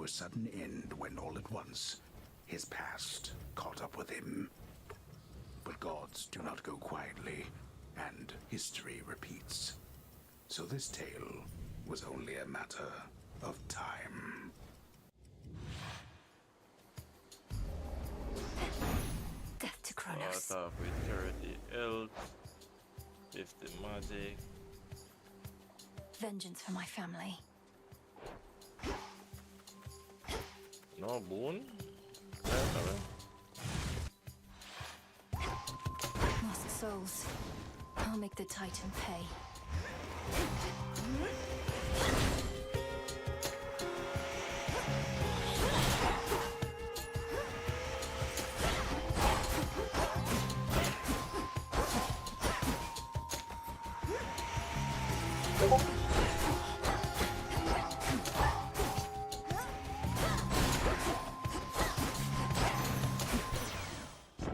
a sudden end when all at once his past caught up with him. But gods do not go quietly, and history repeats. So this tale was only a matter of time. Death to Kronos. Start off with 30 health, 50 magic. Vengeance for my family. No boon? Right. Lost souls. I'll make the Titan pay.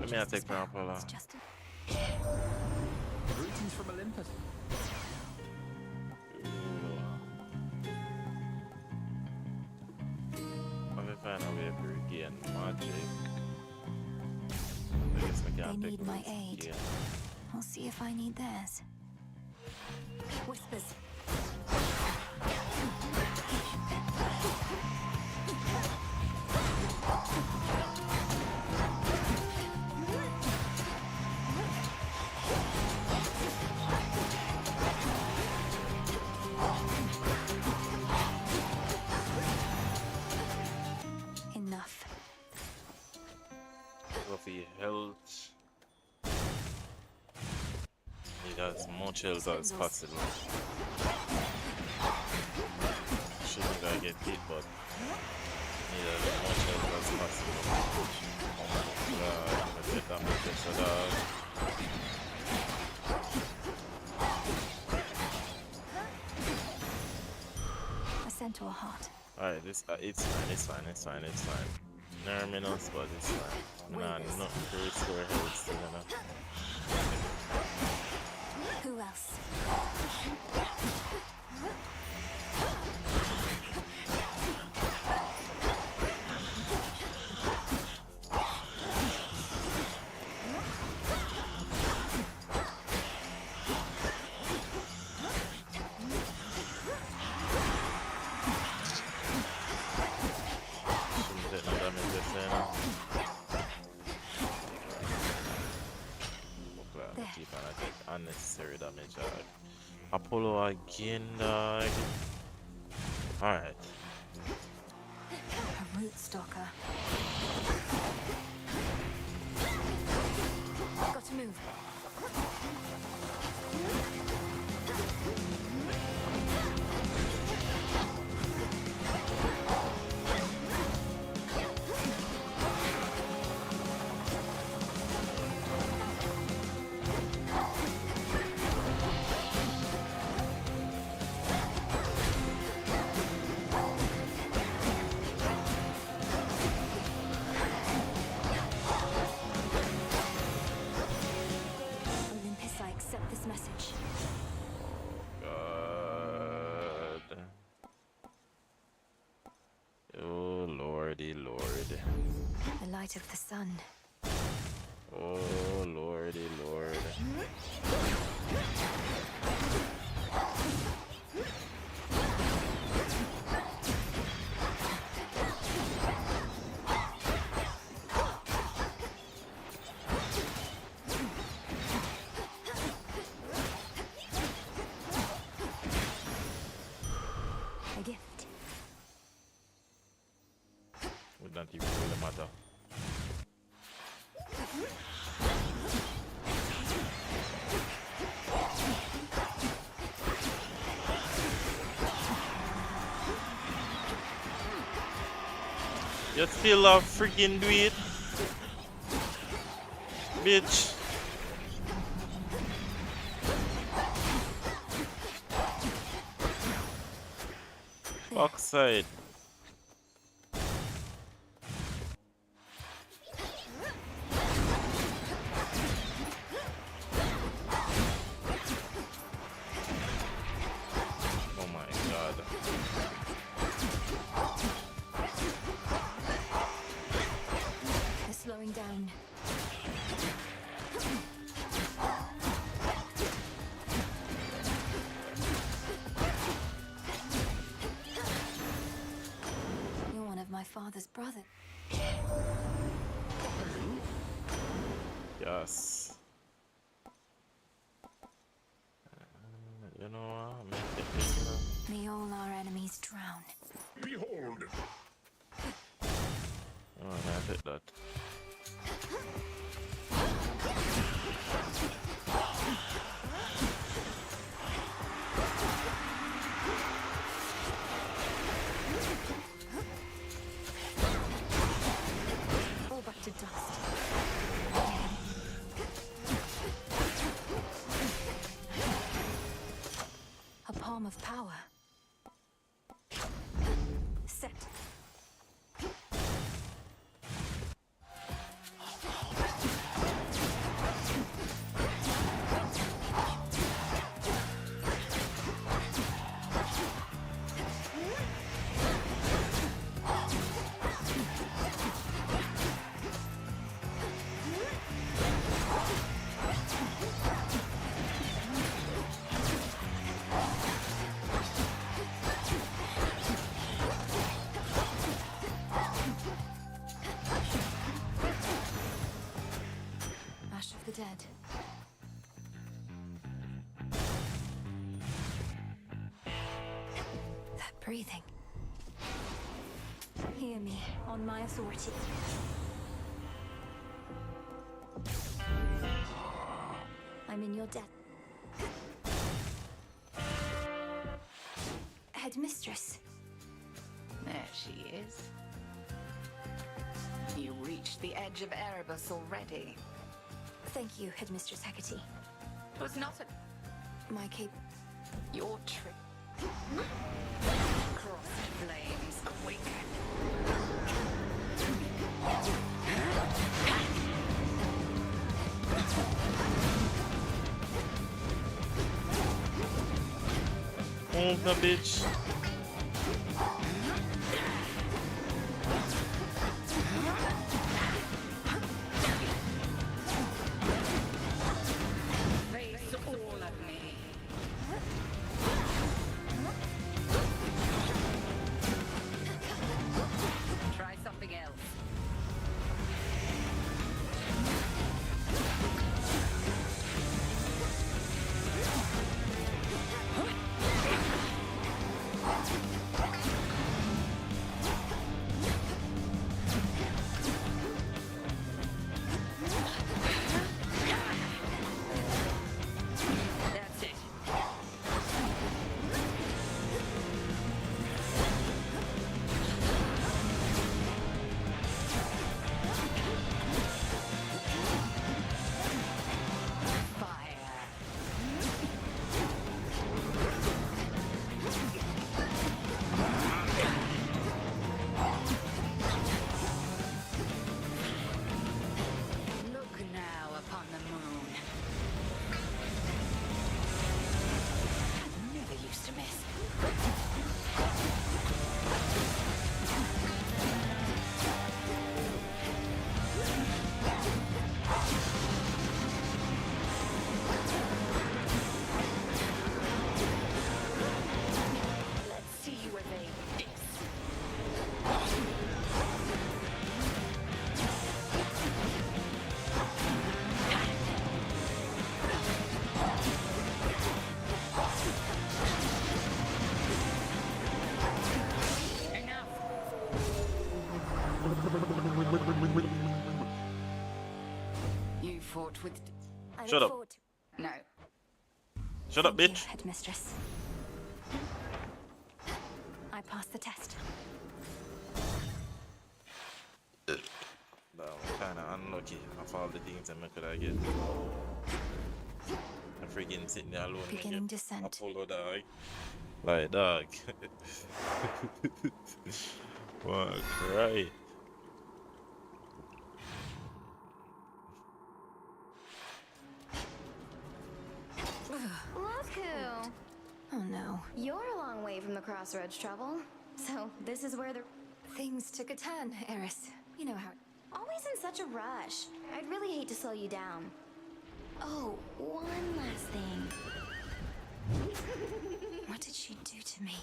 Let me take Pamela. It's just Greetings from Olympus. I'm gonna find a way to regain magic. I guess I can't They take need my this aid. again. I'll see if I need theirs. Whispers. Enough. Go for your health. Need as much health as possible. Shouldn't gonna get hit, but need as much health as possible. I'm gonna get damage to that. A centaur heart. Alright, this it's fine. Nerminus, but it's fine. Nah, nothing to restore health still enough. Who else? Shouldn't take no damage this there now. There. Keep on, I take unnecessary damage, dog. Apollo again, dog. Alright. A root stalker. Got to move. Olympus, I accept this message. God. Oh, lordy, lord. The light of the sun. Oh, lordy, lord. A gift. Would not even really matter. You still freaking do it, bitch. Oxide. Oh my god. my father's brother. Yes. You know what? Make it big, you know. May all our enemies drown. Behold! Oh, man, I take that. Fall back to dust. A palm of power. Set. Ash of the dead. That breathing. Hear me on my authority. I'm in your debt. Headmistress. There she is. You reached the edge of Erebus already. Thank you, Headmistress Hecate. It was not a... My cape. your trick. Crossed flames awaken. Move the bitch. Face all of me. Try something else. That's it. Fire. Look now upon the moon. Never used to miss. Let's see you evade this. Enough. You fought with... I Shut look up. forward to- No. Shut up, Thank you, bitch. Headmistress. I passed the test. No, I'm kinda unlucky of all the things I could have get. I'm freaking sitting there alone. Beginning descent. Apollo dog. Like dog. What cry? Look who! Oh no. You're a long way from the crossroads trouble. So this is where the... Things took a turn, Eris. You know how. Always in such a rush. I'd really hate to slow you down. Oh, one last thing. What did she do to me?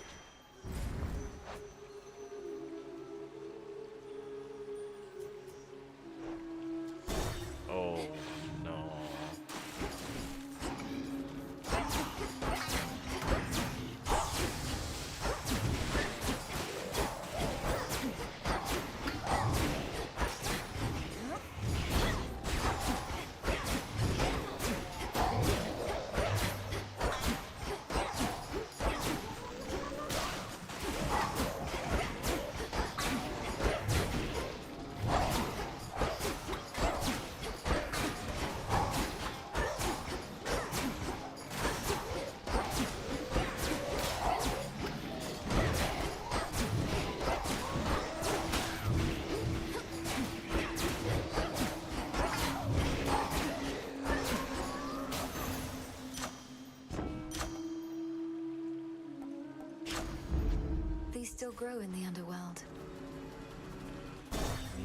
grow in the underworld.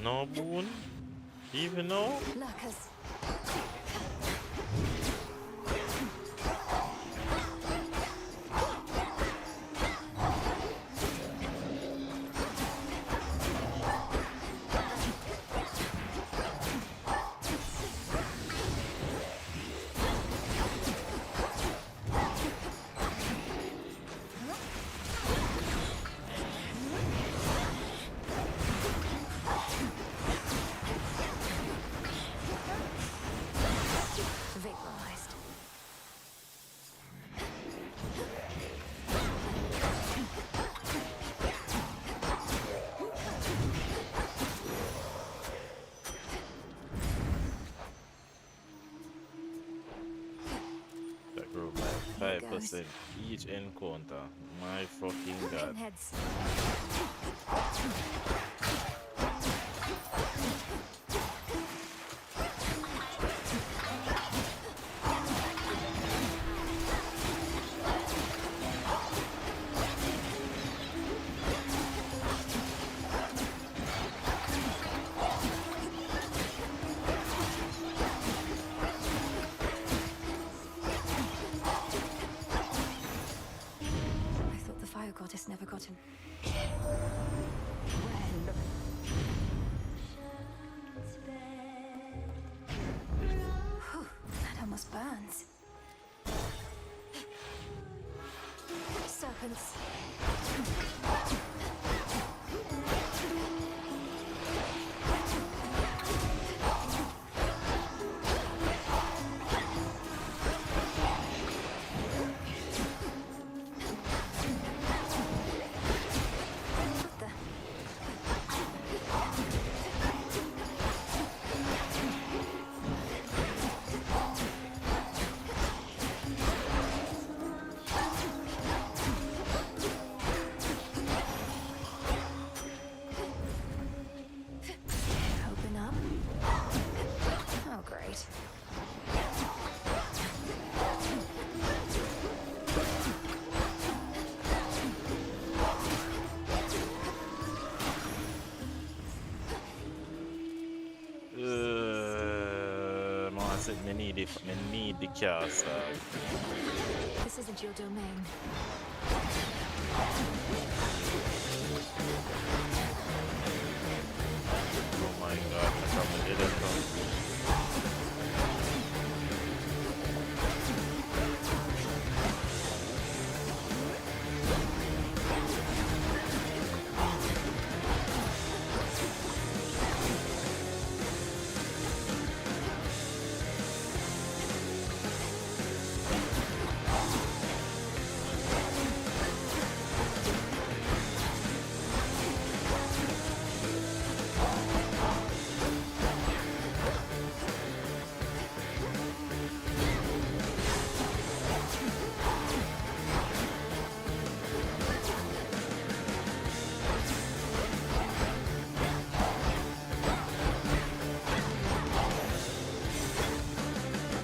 No boon? Even no? Lurkers. Vaporized. That grew by 5% each encounter. My fucking god. Pinheads. I thought the fire goddess never got him. When? Whew, that almost burns. Serpents. What the? Open up. Oh, great. I said me need the castle. This isn't your domain. Oh my god, I probably did it.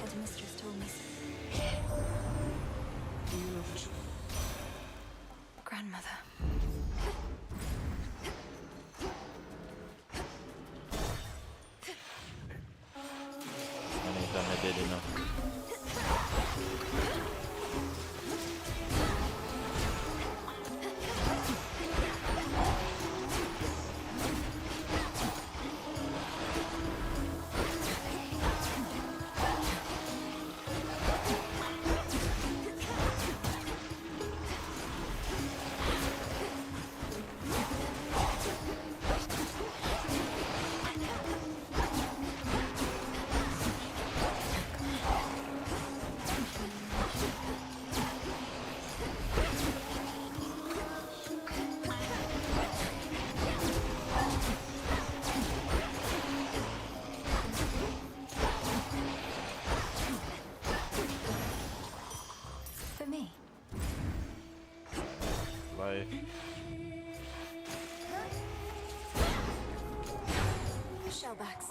Headmistress told me so. Grandmother. Anytime I did enough. For me. Life. Shellbacks.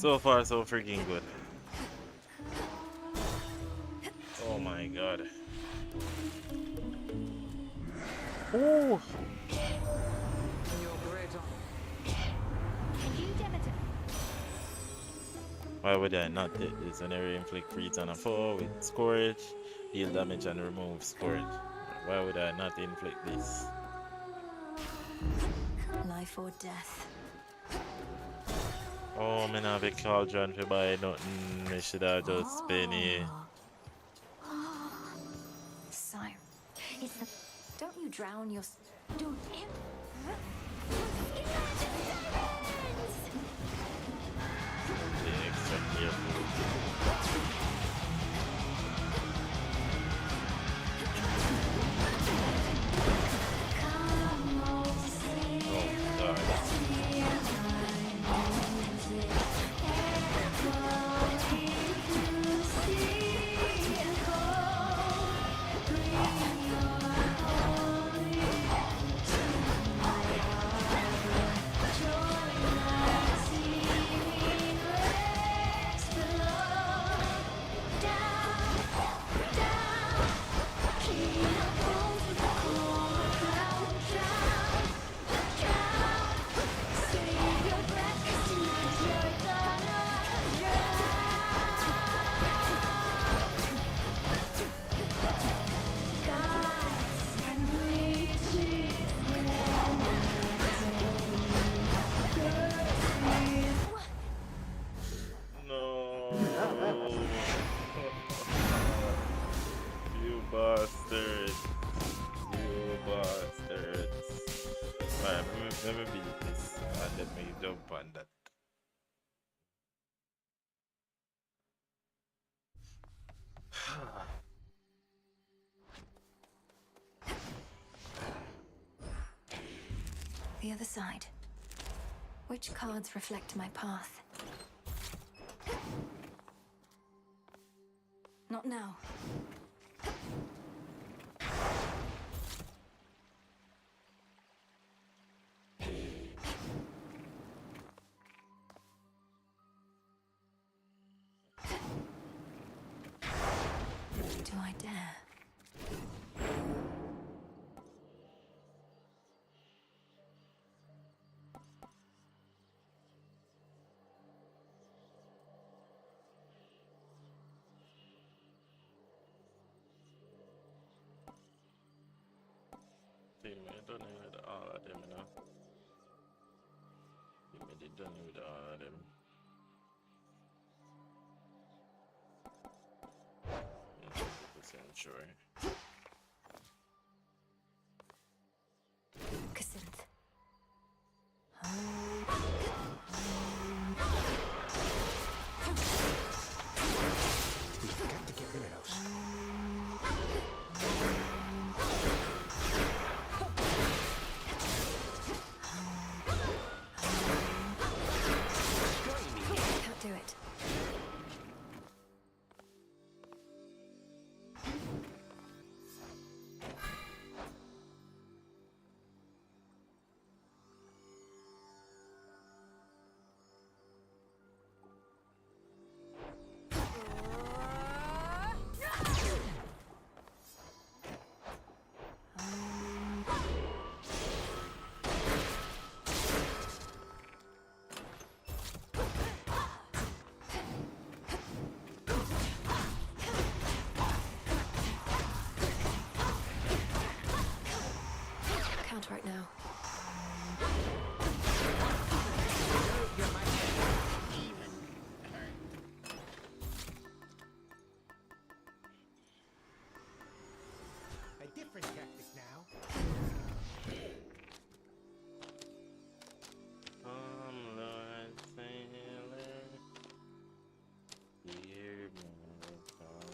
So far, so freaking good. Oh my god. Oh! Why would I not take this? Whenever you inflict freeze on a foe with Scourge, heal damage and remove Scourge. Why would I not inflict this? Life or death. Oh, man, I have a cauldron to buy nothing. I should have just been here. Siren. It's the... Don't you drown your... Don't... The extra careful. Oh, God. No. You bastards. You bastards. Alright, let me beat this and let me jump on that. The other side. Which cards reflect my path? Not now. Do I dare? Team, I done it with all of them, you know. Team, I did done it with all of them. 100% sure. Cassandra. We've got to get rid of those. Can't do it. Can't right now. A different tactic now. Lord Sailor, hear my call.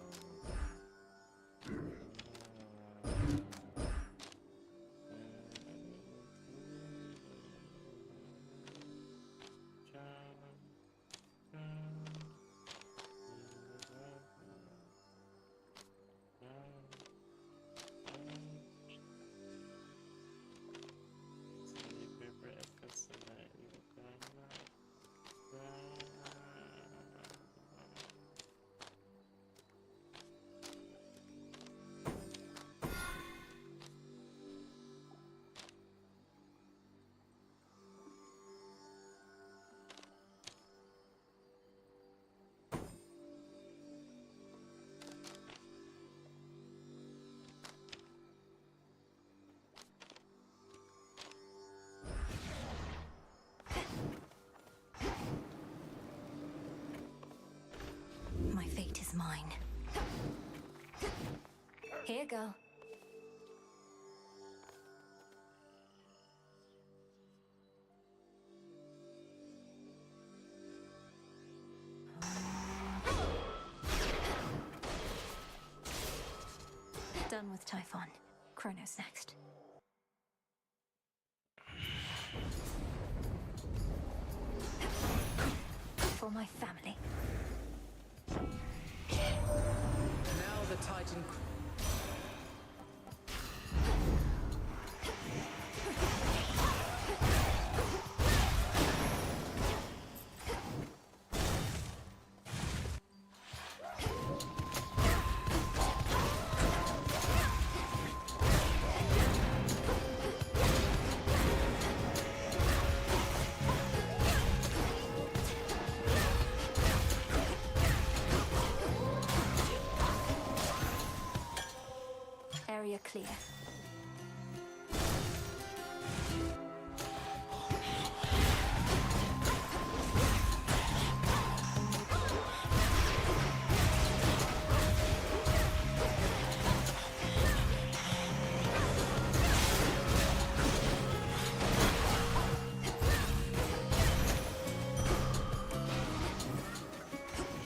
Here, girl. Done with Typhon. Kronos next. For my family. Now the Titan. Area clear.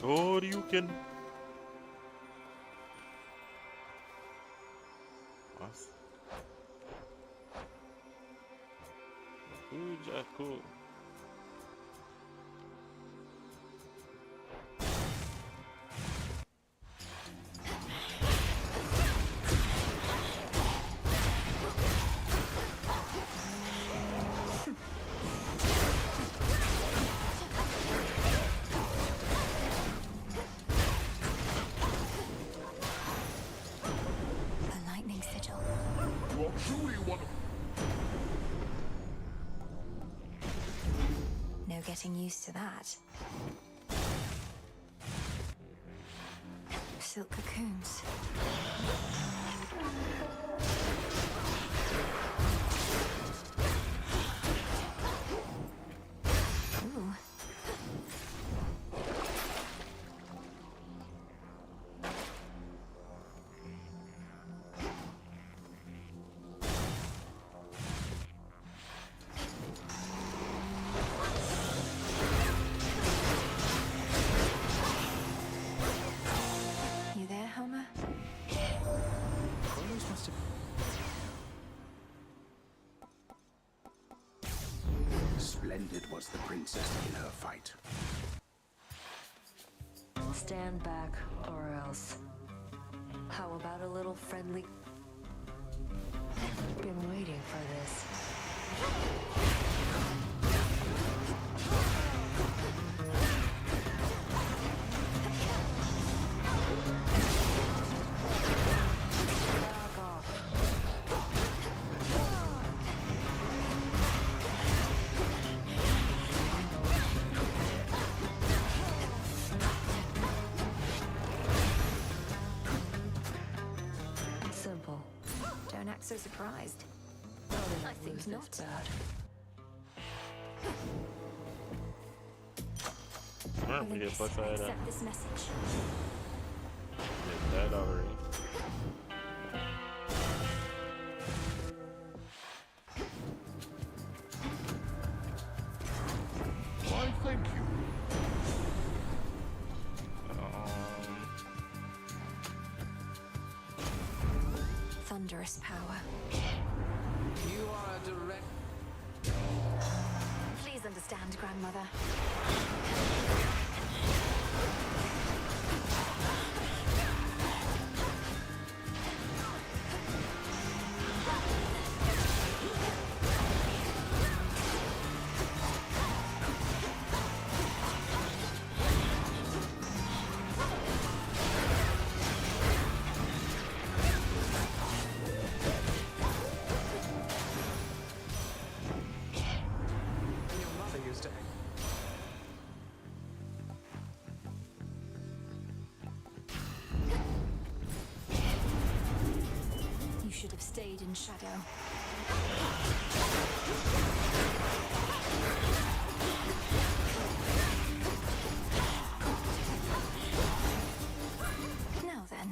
Shoryuken. Was? Fujaku. A lightning sigil. You are truly one of No getting used to that. Silk cocoons. Ooh. You there, Homer? Kronos must have. Splendid was the princess in her fight. Stand back, or else. How about a little friendly? Been waiting for this. Back off. Simple. Don't act so surprised. Probably I not think lose not. this bad. Alright, we get plus side. Accept this message. Get that already. Why, thank you. Thunderous power. You are a direct. Please understand, Grandmother. Your mother used to. You should have stayed in shadow. Now then.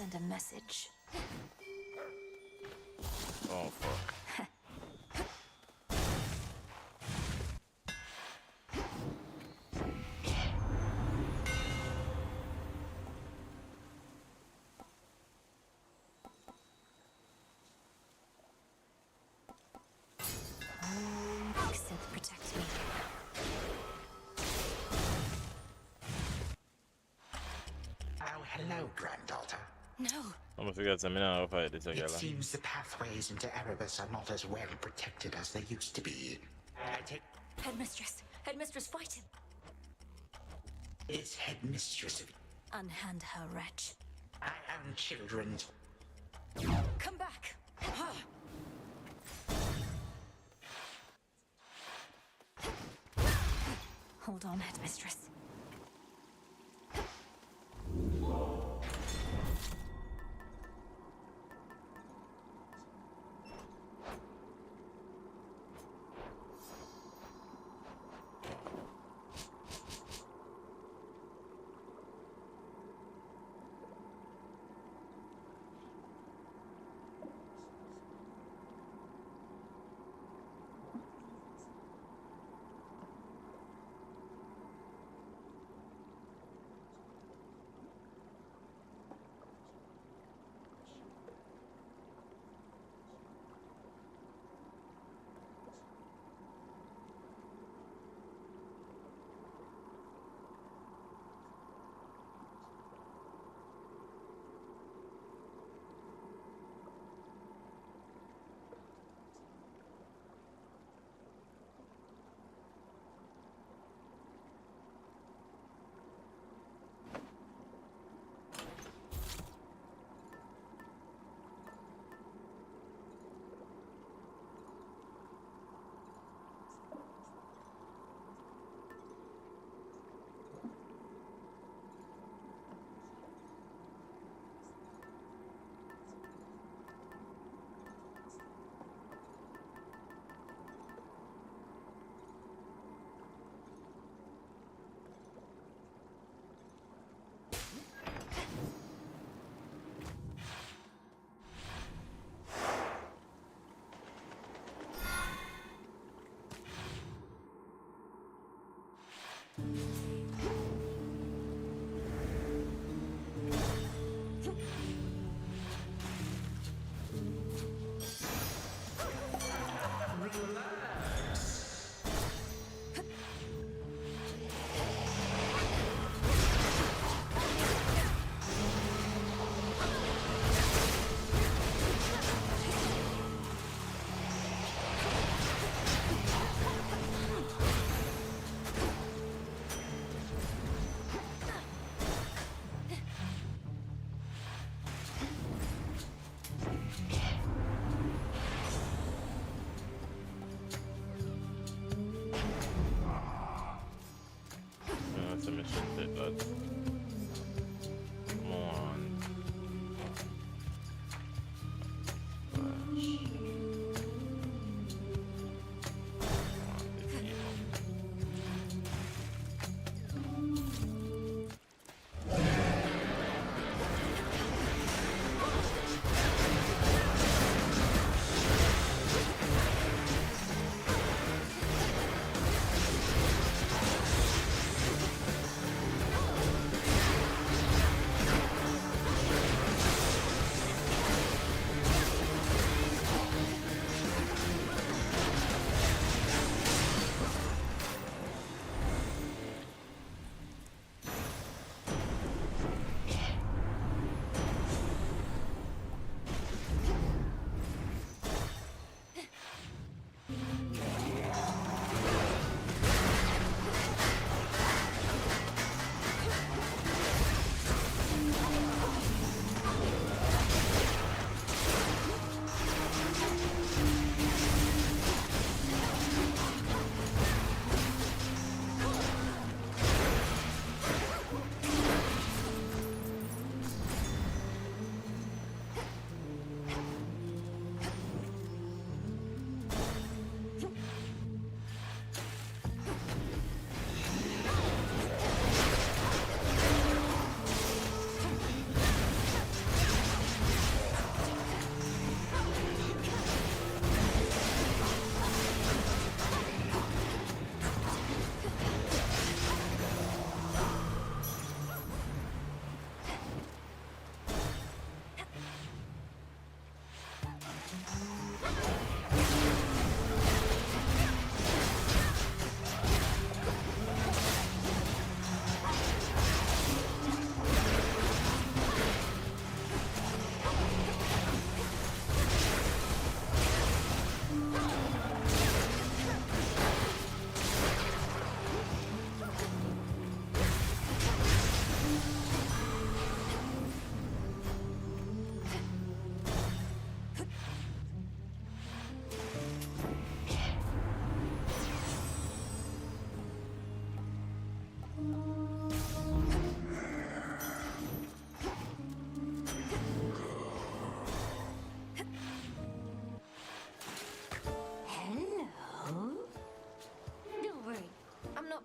send a message. Oh fuck. Except protect me. Oh, hello, granddaughter. No. I'm gonna figure out something now if I this It together. seems the pathways into Erebus are not as well protected as they used to be. I take Headmistress! Headmistress, fight him! this headmistress of... Unhand her, wretch. I own children. Come back! Hold on, Headmistress. That's a mission bit, bud. Come on. Flash. Come on, baby.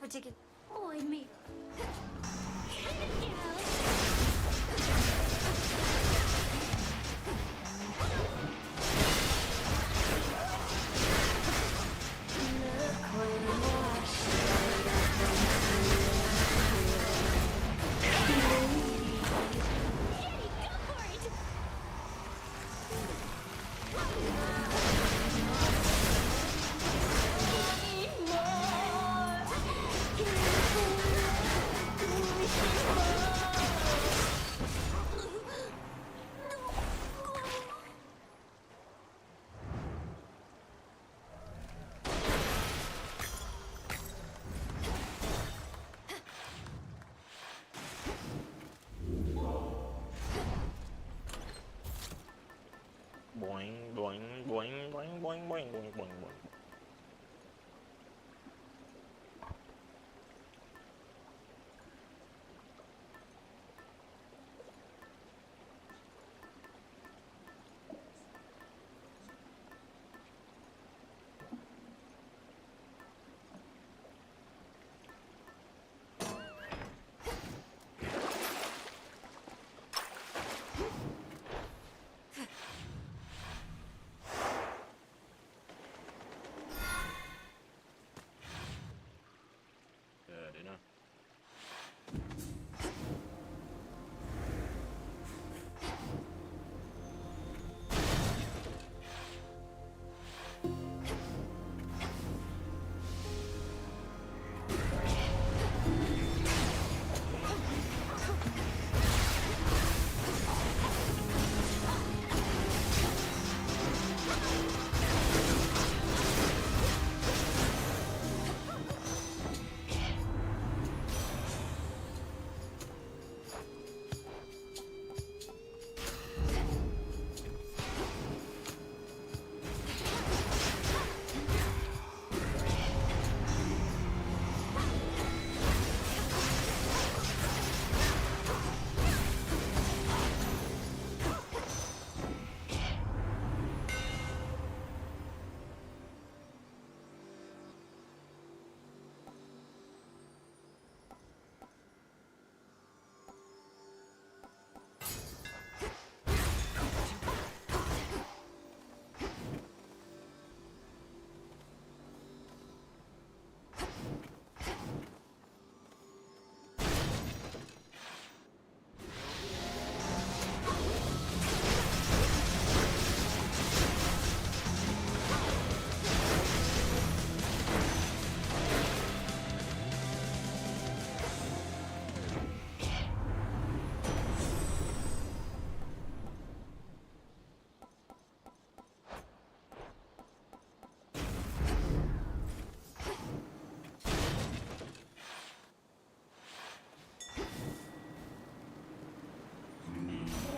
particular. Boy, me. Boing, boing, boing, boing, boing, boing, boing, boing, boing. Good enough.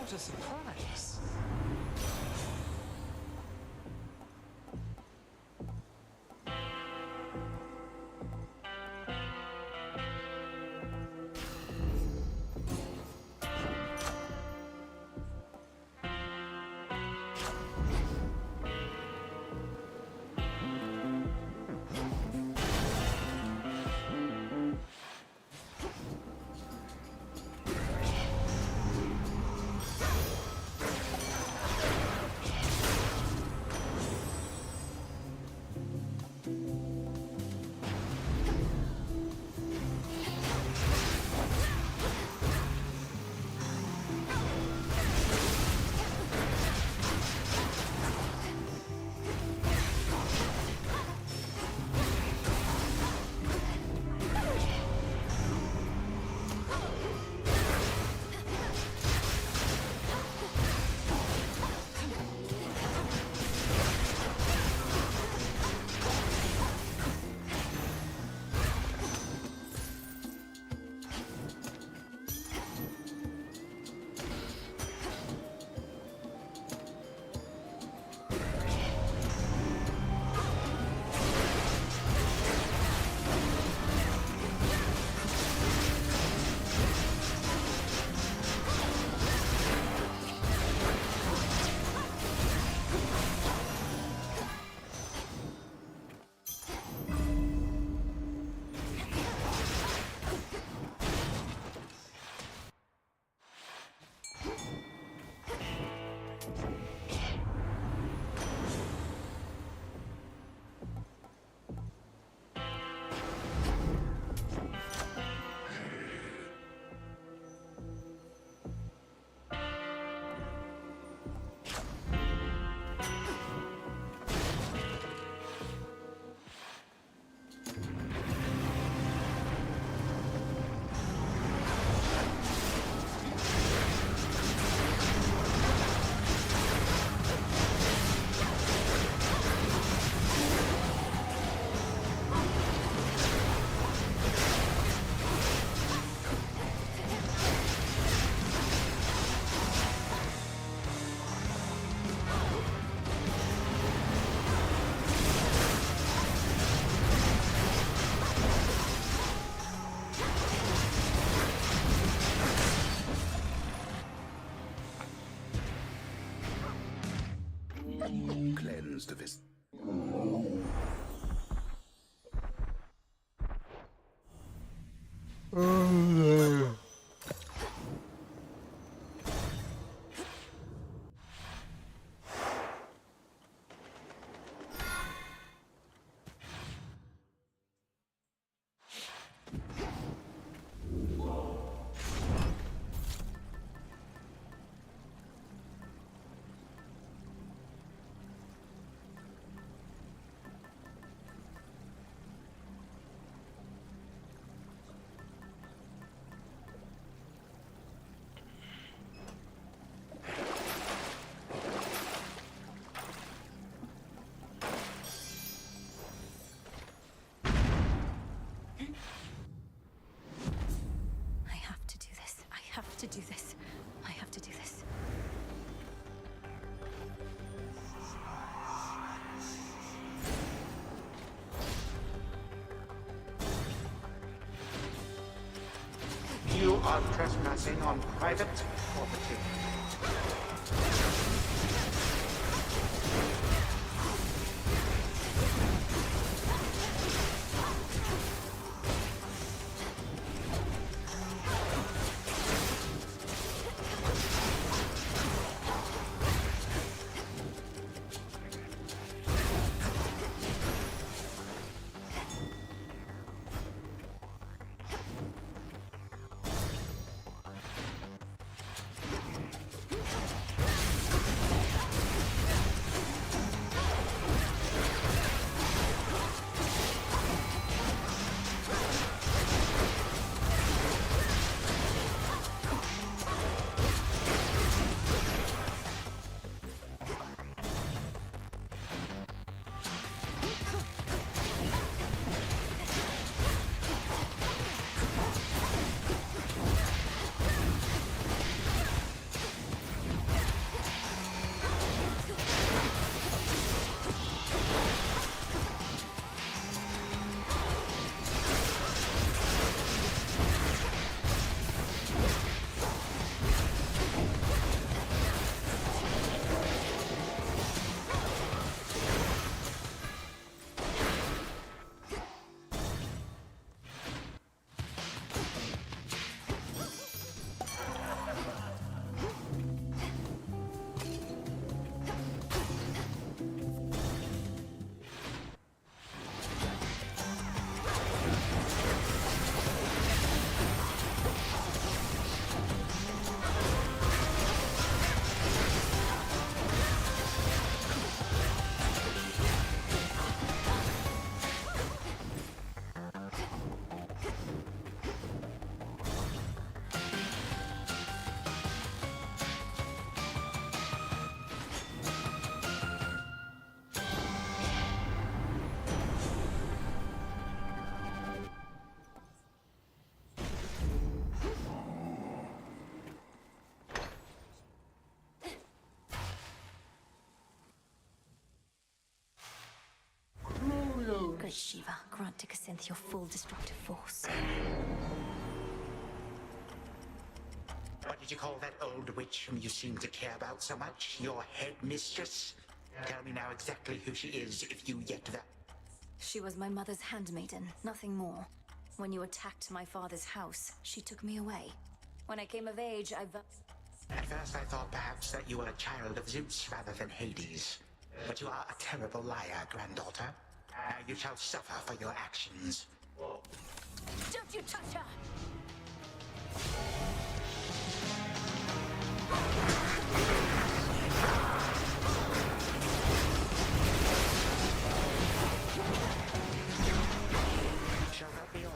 What a surprise. are trespassing on private property. Great Shiva, grant to Cassinthe your full destructive force. What did you call that old witch whom you seem to care about so much? Your headmistress? Tell me now exactly who she is, if you yet that. She was my mother's handmaiden, nothing more. When you attacked my father's house, she took me away. When I came of age, At first I thought perhaps that you were a child of Zeus rather than Hades. But you are a terrible liar, granddaughter. Now you shall suffer for your actions. Don't you touch her! Shall that be all?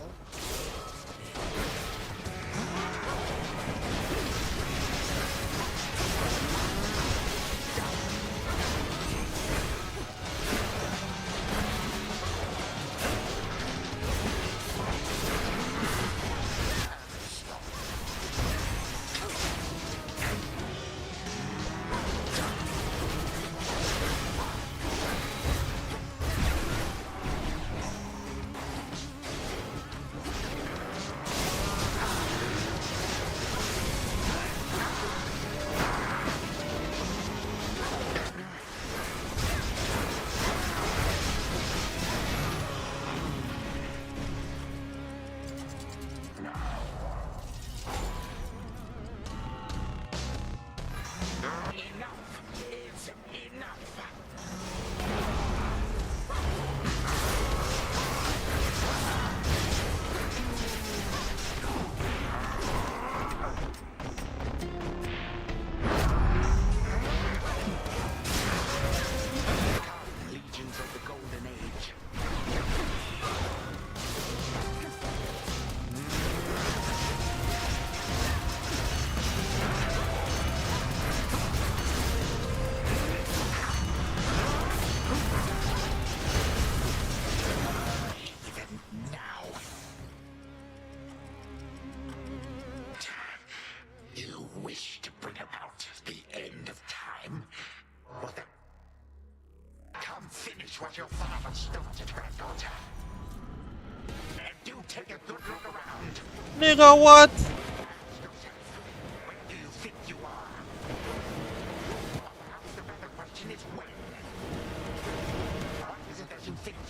What your father started, granddaughter. And do take a good look around. Nigga, what?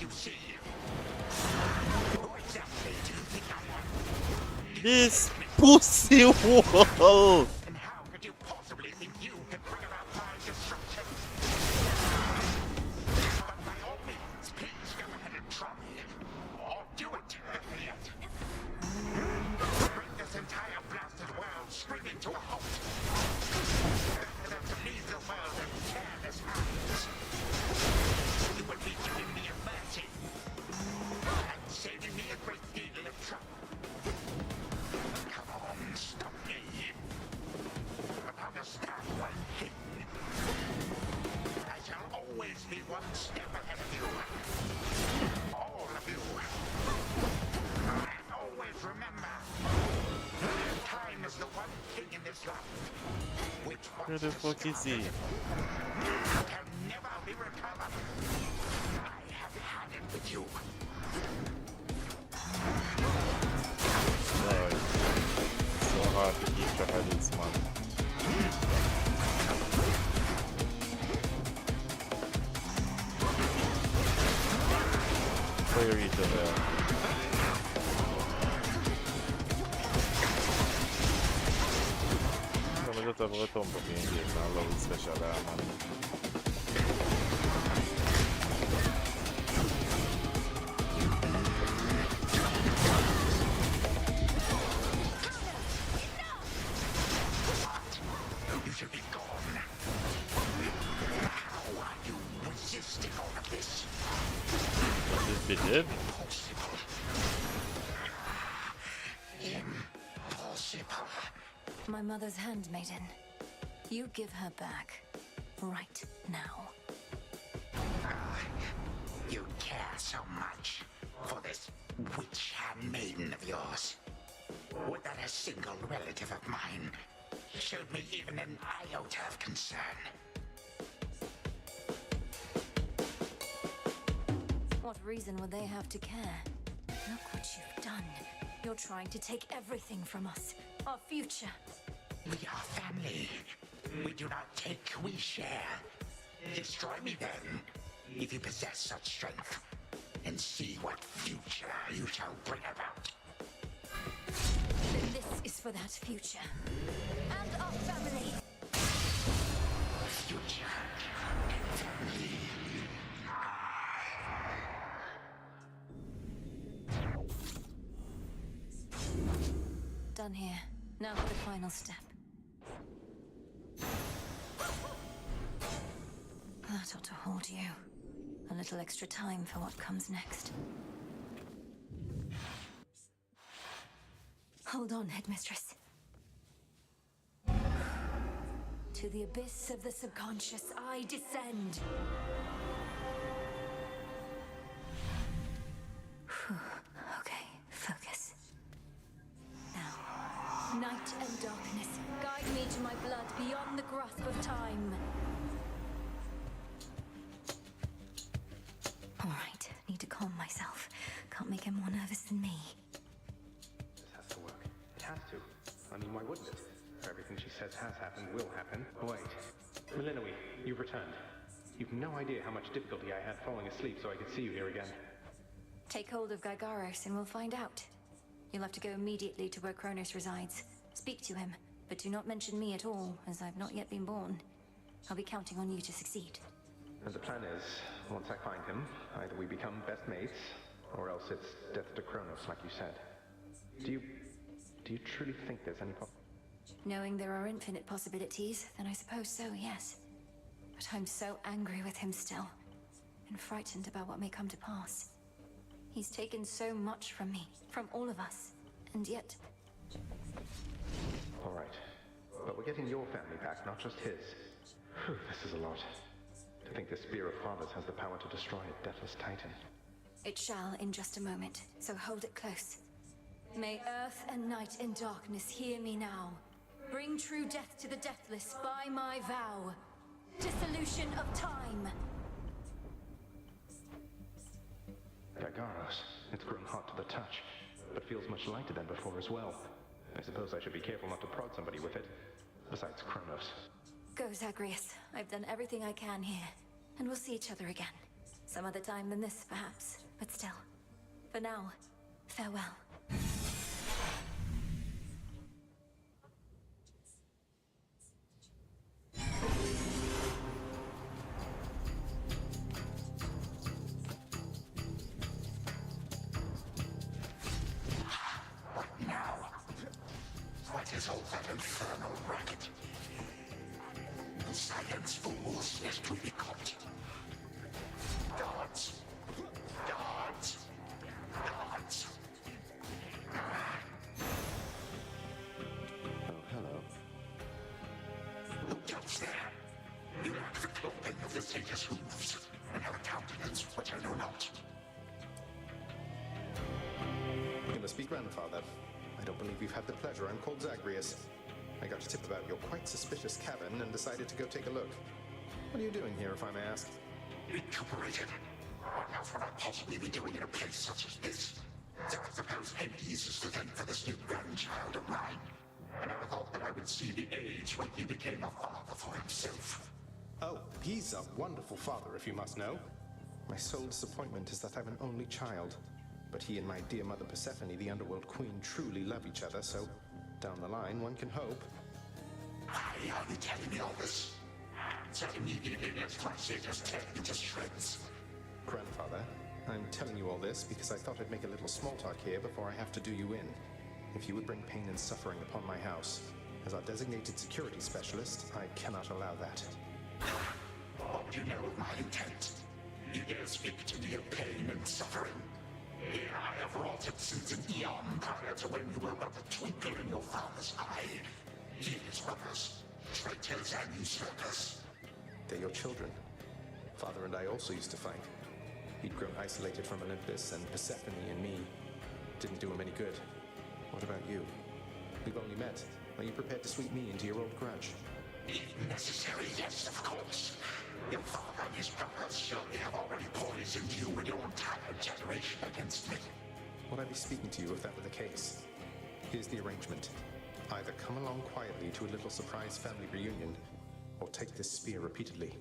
see? Who exactly do you think I am? This pussy wall. And how could you possibly think you can bring about my destruction? But by all means, please go ahead and try. Or do it, yet. Bring this entire blasted world screaming to a halt. Then to leave the world in careless hands. You will be doing me a mercy. And saving me a great deal of trouble. Come on, stop me. But understand one thing. I shall always be one step ahead of you. All of you. And always remember, time is the one thing in this life which Where the fuck is he? can never be recovered. I have had it with you. Lord. So hard to keep track of this man. Fire each other. Come just have a thumb up in here and allow it special man. You should be gone. How are you resisting all of this? This be dead? Impossible. My mother's handmaiden. You give her back. Right now. You care so much for this witch handmaiden of yours. Would that a single relative of mine showed me even an iota of concern? What reason would they have to care? Look what you've done. You're trying to take everything from us. Our future. We are family. We do not take, we share. Destroy me then, if you possess such strength, and see what future you shall bring about. Then this is for that future. And our family. Future and family. Done here. Now for the final step. That ought to hold you. A little extra time for what comes next. Hold on, Headmistress. To the abyss of the subconscious, I descend. Okay, focus. Now, night and darkness, guide me to my blood beyond the grasp of time. All right, need to calm myself. Can't make him more nervous than me. This has to work. It has to. I mean, why wouldn't it? Everything she says has happened, will happen. Wait. Melinoe, you've returned. You've no idea how much difficulty I had falling asleep so I could see you here again. Take hold of Gygaros and we'll find out. You'll have to go immediately to where Kronos resides. Speak to him, but do not mention me at all, as I've not yet been born. I'll be counting on you to succeed. And the plan is, once I find him, either we become best mates, or else it's death to Kronos, like you said. Do you truly think there's any Knowing there are infinite possibilities, then I suppose so, yes. But I'm so angry with him still, and frightened about what may come to pass. He's taken so much from me, from all of us, and yet... All right. But we're getting your family back, not just his. Whew, this is a lot. To think the Spear of Fathers has the power to destroy a deathless titan. It shall in just a moment, so hold it close. May earth and night and darkness hear me now. Bring true death to the deathless by my vow. Dissolution of time. Gygaros, it's grown hot to the touch, but feels much lighter than before as well. I suppose I should be careful not to prod somebody with it. Besides Kronos. Go, Zagreus. I've done everything I can here, and we'll see each other again. Some other time than this, perhaps. But still. For now, farewell. What now? What is all that infernal racket? The silence fools yet to be caught. Guards! Guards! Guards! Oh, hello. Who goes there? You lack the clothing of the satyrs' hooves, and have a countenance which I know not. You must be grandfather. I don't believe you've had the pleasure. I'm called Zagreus. I got a tip about your quite suspicious cabin and decided to go take a look. What are you doing here, if I may ask? Recuperated. What else would I possibly be doing in a place such as this? So I suppose Hades is to thank for this new grandchild of mine. I never thought that I would see the age when he became a father for himself. Oh, he's a wonderful father, if you must know. My sole disappointment is that I'm an only child. But he and my dear mother Persephone, the Underworld Queen, truly love each other, so down the line, one can hope. Why are you telling me all this? So immediately left my satyrs tear into shreds. Grandfather, I'm telling you all this because I thought I'd make a little small talk here before I have to do you in. If you would bring pain and suffering upon my house, as our designated security specialist, I cannot allow that. What do you know of my intent? You dare speak to me of pain and suffering? Here I have wrought it since an eon prior to when you were but a twinkle in your father's eye. He and his brothers, traitors and usurpers. They're your children. Father and I also used to fight. He'd grown isolated from Olympus, and Persephone and me didn't do him any good. What about you? We've only met. Are you prepared to sweep me into your old grudge? If necessary, yes, of course. Your father and his brothers surely have already poisoned you and your entire generation against me. Would I be speaking to you if that were the case? Here's the arrangement. Either come along quietly to a little surprise family reunion, or take this spear repeatedly,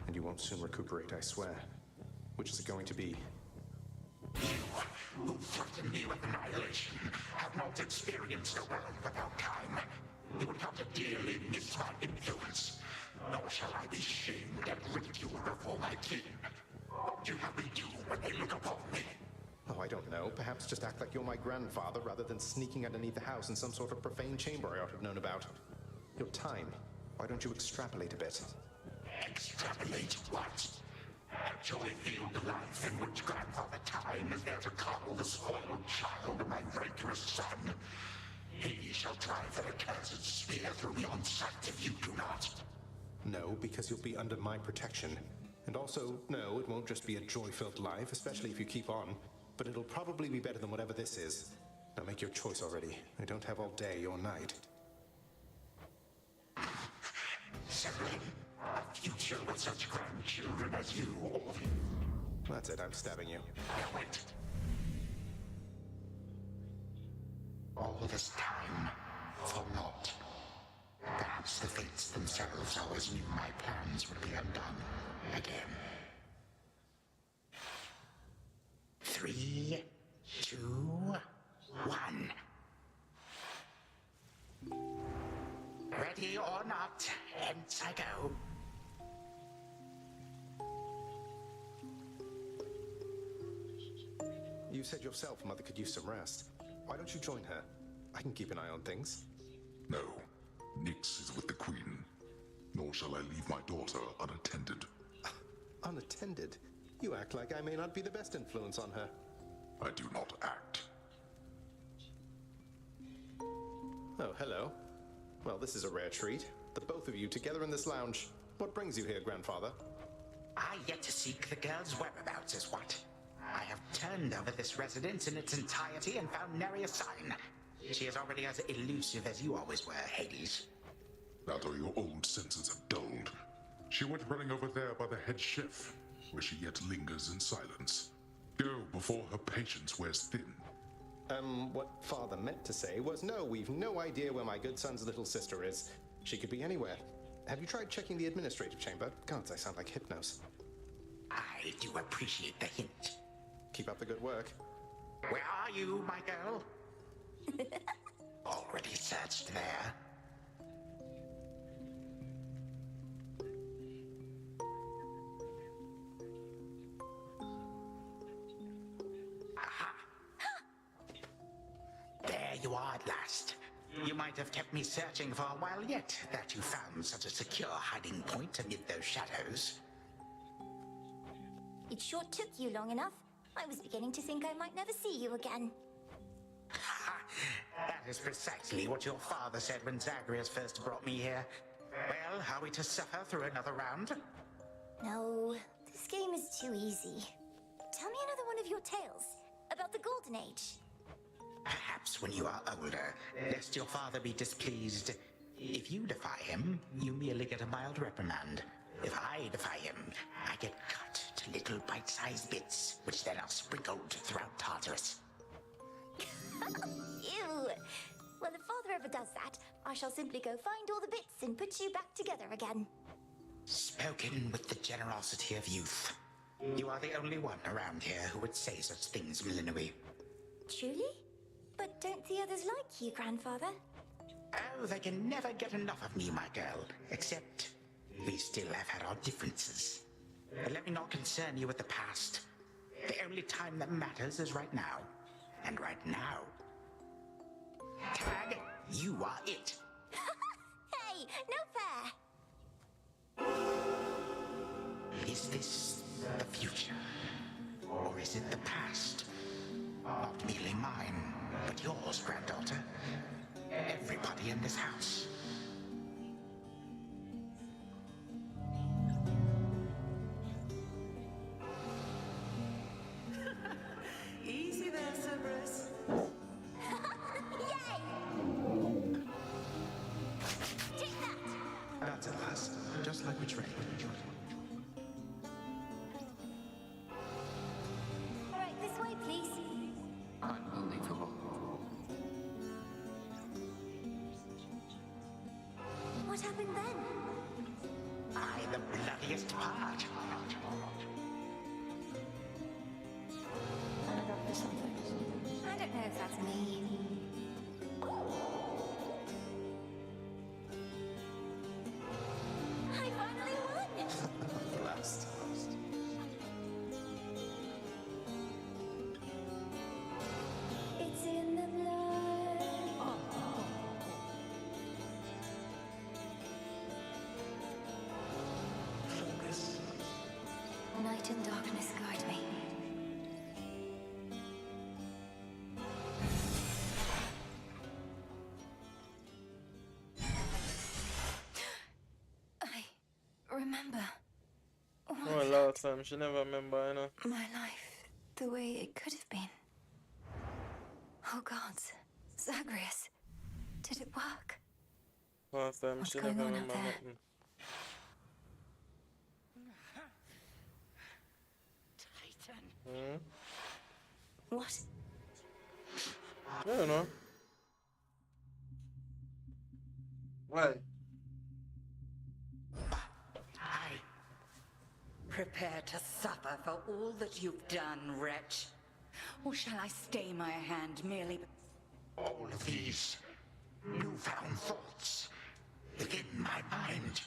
and you won't soon recuperate, I swear. Which is it going to be? You, who threaten me with annihilation, have not experienced a world without time. You would come to dearly miss my influence. Nor shall I be shamed and ridiculed before my kin. What do you have me do when they look upon me? Oh, I don't know. Perhaps just act like you're my grandfather rather than sneaking underneath the house in some sort of profane chamber I ought to have known about. Your time. Why don't you extrapolate a bit? Extrapolate what? A joy-filled life in which Grandfather Time is there to coddle the spoiled child of my rancorous son. He shall drive that accursed spear through me on sight if you do not. No, because you'll be under my protection. And also, no, it won't just be a joy-filled life, especially if you keep on. But it'll probably be better than whatever this is. Now make your choice already. I don't have all day or night. Severin, a future with such grandchildren as you, or... That's it, I'm stabbing you. No, wait. All this time, for naught. Perhaps the fates themselves always knew my plans would be undone again. 3, 2, 1. Ready or not, hence I go. You said yourself Mother could use some rest. Why don't you join her? I can keep an eye on things. No. Nyx is with the Queen. Nor shall I leave my daughter unattended. Unattended? You act like I may not be the best influence on her. I do not act. Oh, hello. Well, this is a rare treat. The both of you together in this lounge. What brings you here, Grandfather? I yet to seek the girl's whereabouts is what. I have turned over this residence in its entirety and found nary a sign. She is already as elusive as you always were, Hades. That or your old senses have dulled. She went running over there by the head chef, where she yet lingers in silence. Go before her patience wears thin. What Father meant to say was, no, we've no idea where my good son's little sister is. She could be anywhere. Have you tried checking the administrative chamber? Gods, I sound like Hypnos. Aye, I do appreciate the hint. Keep up the good work. Where are you, my girl? Already searched there. Aha! There you are at last. You might have kept me searching for a while yet, that you found such a secure hiding point amid those shadows. It sure took you long enough. I was beginning to think I might never see you again. That is precisely what your father said when Zagreus first brought me here. Well, are we to suffer through another round? No, this game is too easy. Tell me another one of your tales about the Golden Age. Perhaps when you are older, lest your father be displeased. If you defy him, you merely get a mild reprimand. If I defy him, I get cut to little bite-sized bits, which then are sprinkled throughout Tartarus. Ew! Well, if father ever does that, I shall simply go find all the bits and put you back together again. Spoken with the generosity of youth. You are the only one around here who would say such things, Melinoi. Truly? But don't the others like you, grandfather? Oh, they can never get enough of me, my girl. Except, we still have had our differences. But let me not concern you with the past. The only time that matters is right now. And right now... Tag, you are it. Hey, no fair! Is this the future? Or is it the past? Not merely mine, but yours, granddaughter. Everybody in this house. Easy there, Cerberus. Yay! Take that! That's at last. Just like we trained. All right, this way, please. Unbelievable. What happened then? I, the bloodiest part. I don't know if that's me. I finally won! Last. It's in the blood. Night and darkness guide me. I remember. Oh, last time she never remember, you know. My life, the way it could have been. Oh gods, Zagreus, did it work? Last time What's she going never on up remember there? nothing. Titan. Hmm? What? I don't know. Why? Prepare to suffer for all that you've done, wretch. Or shall I stay my hand merely... All of these newfound thoughts within my mind.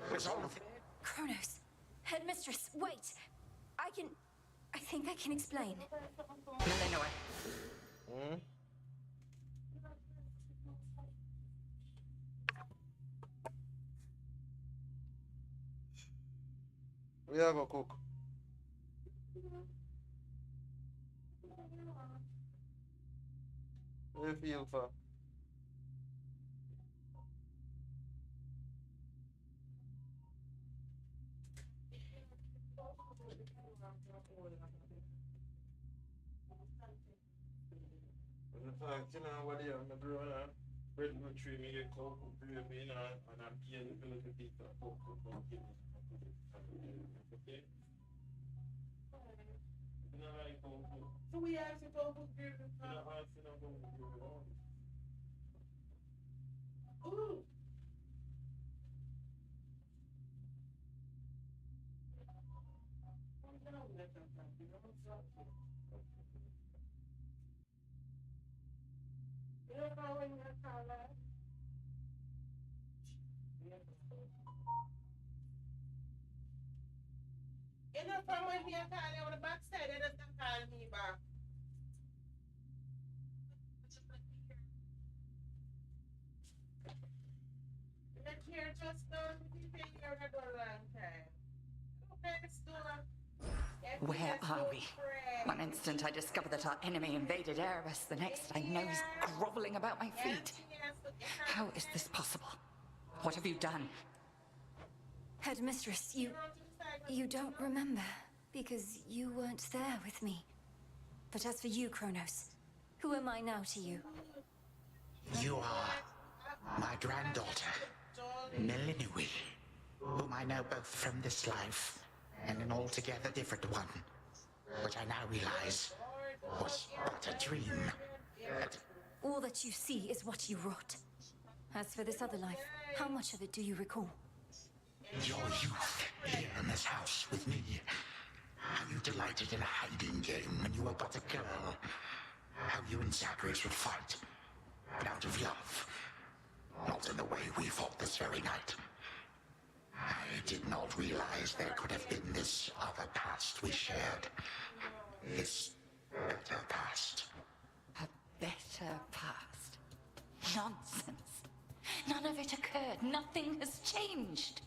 Was all of it. Kronos, headmistress, wait. I think I can explain. Melinoi. Hmm? We have a cook. What do you feel for? You know what you have, my brother. Bread will tree me a coke, gravy, and I'm here to look at it. Okay? You know, like, so we have to go with gravy. You know, I see no go with gravy. Ooh! You know, from when he call you on the backside, they just don't call me back. Look here, just don't be here a good long time. Open the store. Where are we? One instant I discover that our enemy invaded Erebus, the next I know he's groveling about my feet. How is this possible? What have you done? Headmistress, you don't remember, because you weren't there with me. But as for you, Kronos, who am I now to you? You are my granddaughter, Melinui, whom I know both from this life and an altogether different one, which I now realize was but a dream. All that you see is what you wrought. As for this other life, how much of it do you recall? Your youth here in this house with me. How you delighted in a hiding game when you were but a girl. How you and Zagreus would fight, but out of love. Not in the way we fought this very night. I did not realize there could have been this other past we shared. This better past. A better past? Nonsense. None of it occurred. Nothing has changed.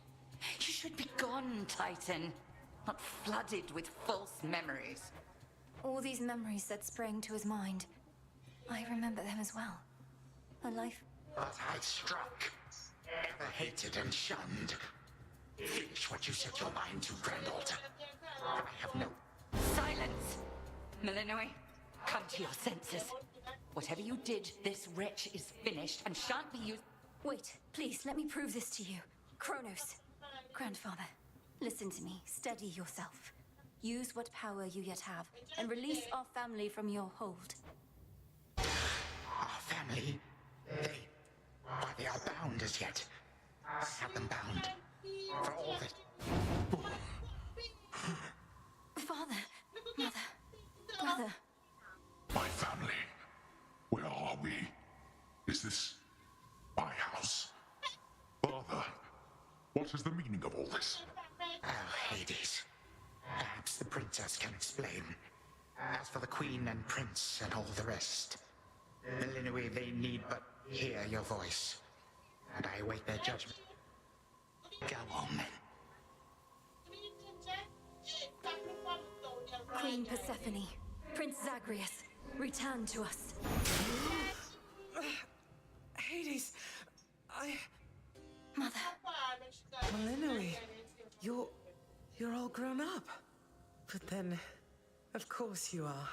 You should be gone, Titan. Not flooded with false memories. All these memories that sprang to his mind. I remember them as well. A life... But I struck. Ever hated and shunned. Finish what you set your mind to, granddaughter. I have no... Silence! Melinoi, come to your senses. Whatever you did, this wretch is finished and shan't be used... Wait, please, let me prove this to you. Kronos. Grandfather, listen to me. Steady yourself. Use what power you yet have, and release our family from your hold. Our family? They are bound as yet. I have them bound. For all that... Father, Mother, Brother. My family. Where are we? Is this my house? Father, what is the meaning of all this? Oh, Hades. Perhaps the princess can explain. As for the queen and prince and all the rest, Melinui, they need but hear your voice. And I await their judgment. Go on, then. Queen Persephone, Prince Zagreus, return to us. Hades, Mother. Melinui, you're all grown up. But then, of course you are.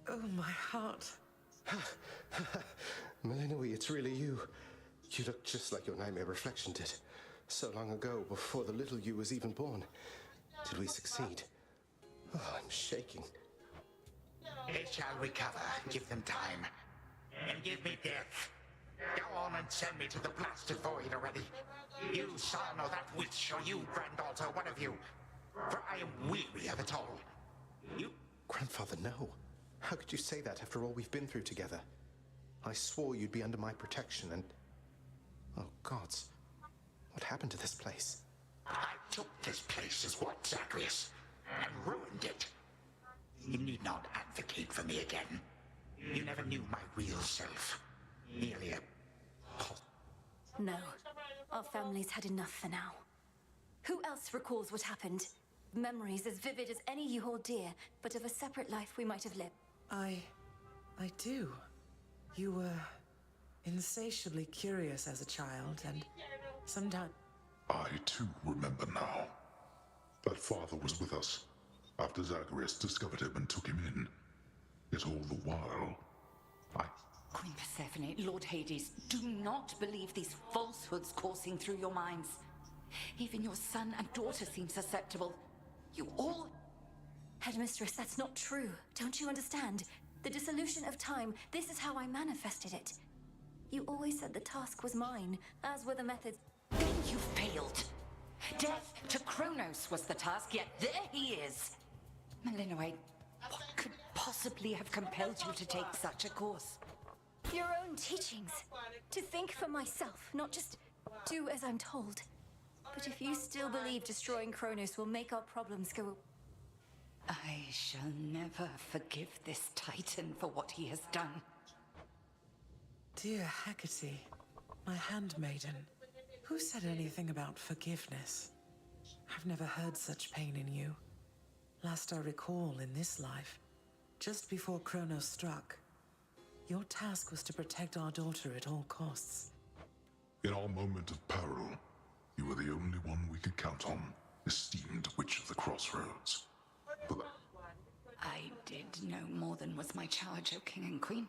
Oh, my heart. Melinui, it's really you. You look just like your nightmare reflection did. So long ago, before the little you was even born. Did we succeed? Oh, I'm shaking. It shall recover. Give them time. And give me death. Go on and send me to the blasted void already. You son or that witch, or you granddaughter, one of you. For I am weary of it all. You... Grandfather, no. How could you say that after all we've been through together? I swore you'd be under my protection and... Oh, gods. What happened to this place? I took this place as what, Zagreus? And ruined it. You need not advocate for me again. You never knew my real self. Merely a... No. Our family's had enough for now. Who else recalls what happened? Memories as vivid as any you hold dear, but of a separate life we might have lived. I do. You were insatiably curious as a child, and sometimes... I too remember now. That father was with us after Zagreus discovered him and took him in. Yet all the while, Queen Persephone, Lord Hades, do not believe these falsehoods coursing through your minds. Even your son and daughter seem susceptible. You all... Headmistress, that's not true. Don't you understand? The dissolution of time, this is how I manifested it. You always said the task was mine, as were the methods. Then you failed. Death to Kronos was the task, yet there he is. Melinoi, what could possibly have compelled you to take such a course? Your own teachings. To think for myself, not just do as I'm told. But if you still believe destroying Kronos will make our problems go... I shall never forgive this Titan for what he has done. Dear Hecate, my handmaiden, who said anything about forgiveness? I've never heard such pain in you. Last I recall in this life, just before Kronos struck, your task was to protect our daughter at all costs. In our moment of peril, you were the only one we could count on, esteemed Witch of the Crossroads. But I did no more than was my charge, O King and Queen.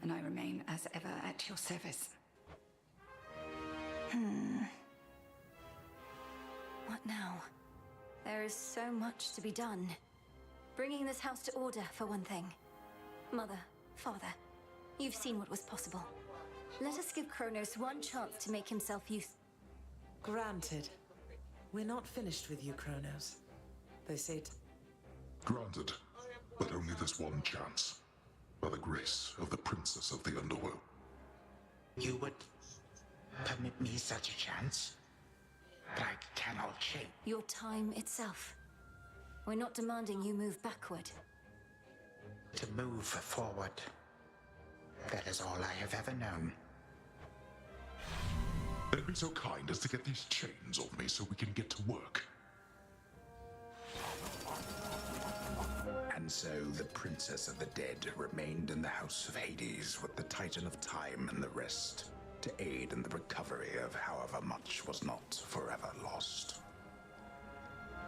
And I remain as ever at your service. What now? There is so much to be done. Bringing this house to order, for one thing. Mother, father, you've seen what was possible. Let us give Kronos one chance to make himself Granted. We're not finished with you, Kronos. They say granted, but only this one chance. By the grace of the Princess of the Underworld. You would permit me such a chance? But I cannot change. Your time itself. We're not demanding you move backward. To move forward. That is all I have ever known. Then be so kind as to get these chains off me so we can get to work. And so the Princess of the Dead remained in the House of Hades with the Titan of Time and the rest, to aid in the recovery of however much was not forever lost.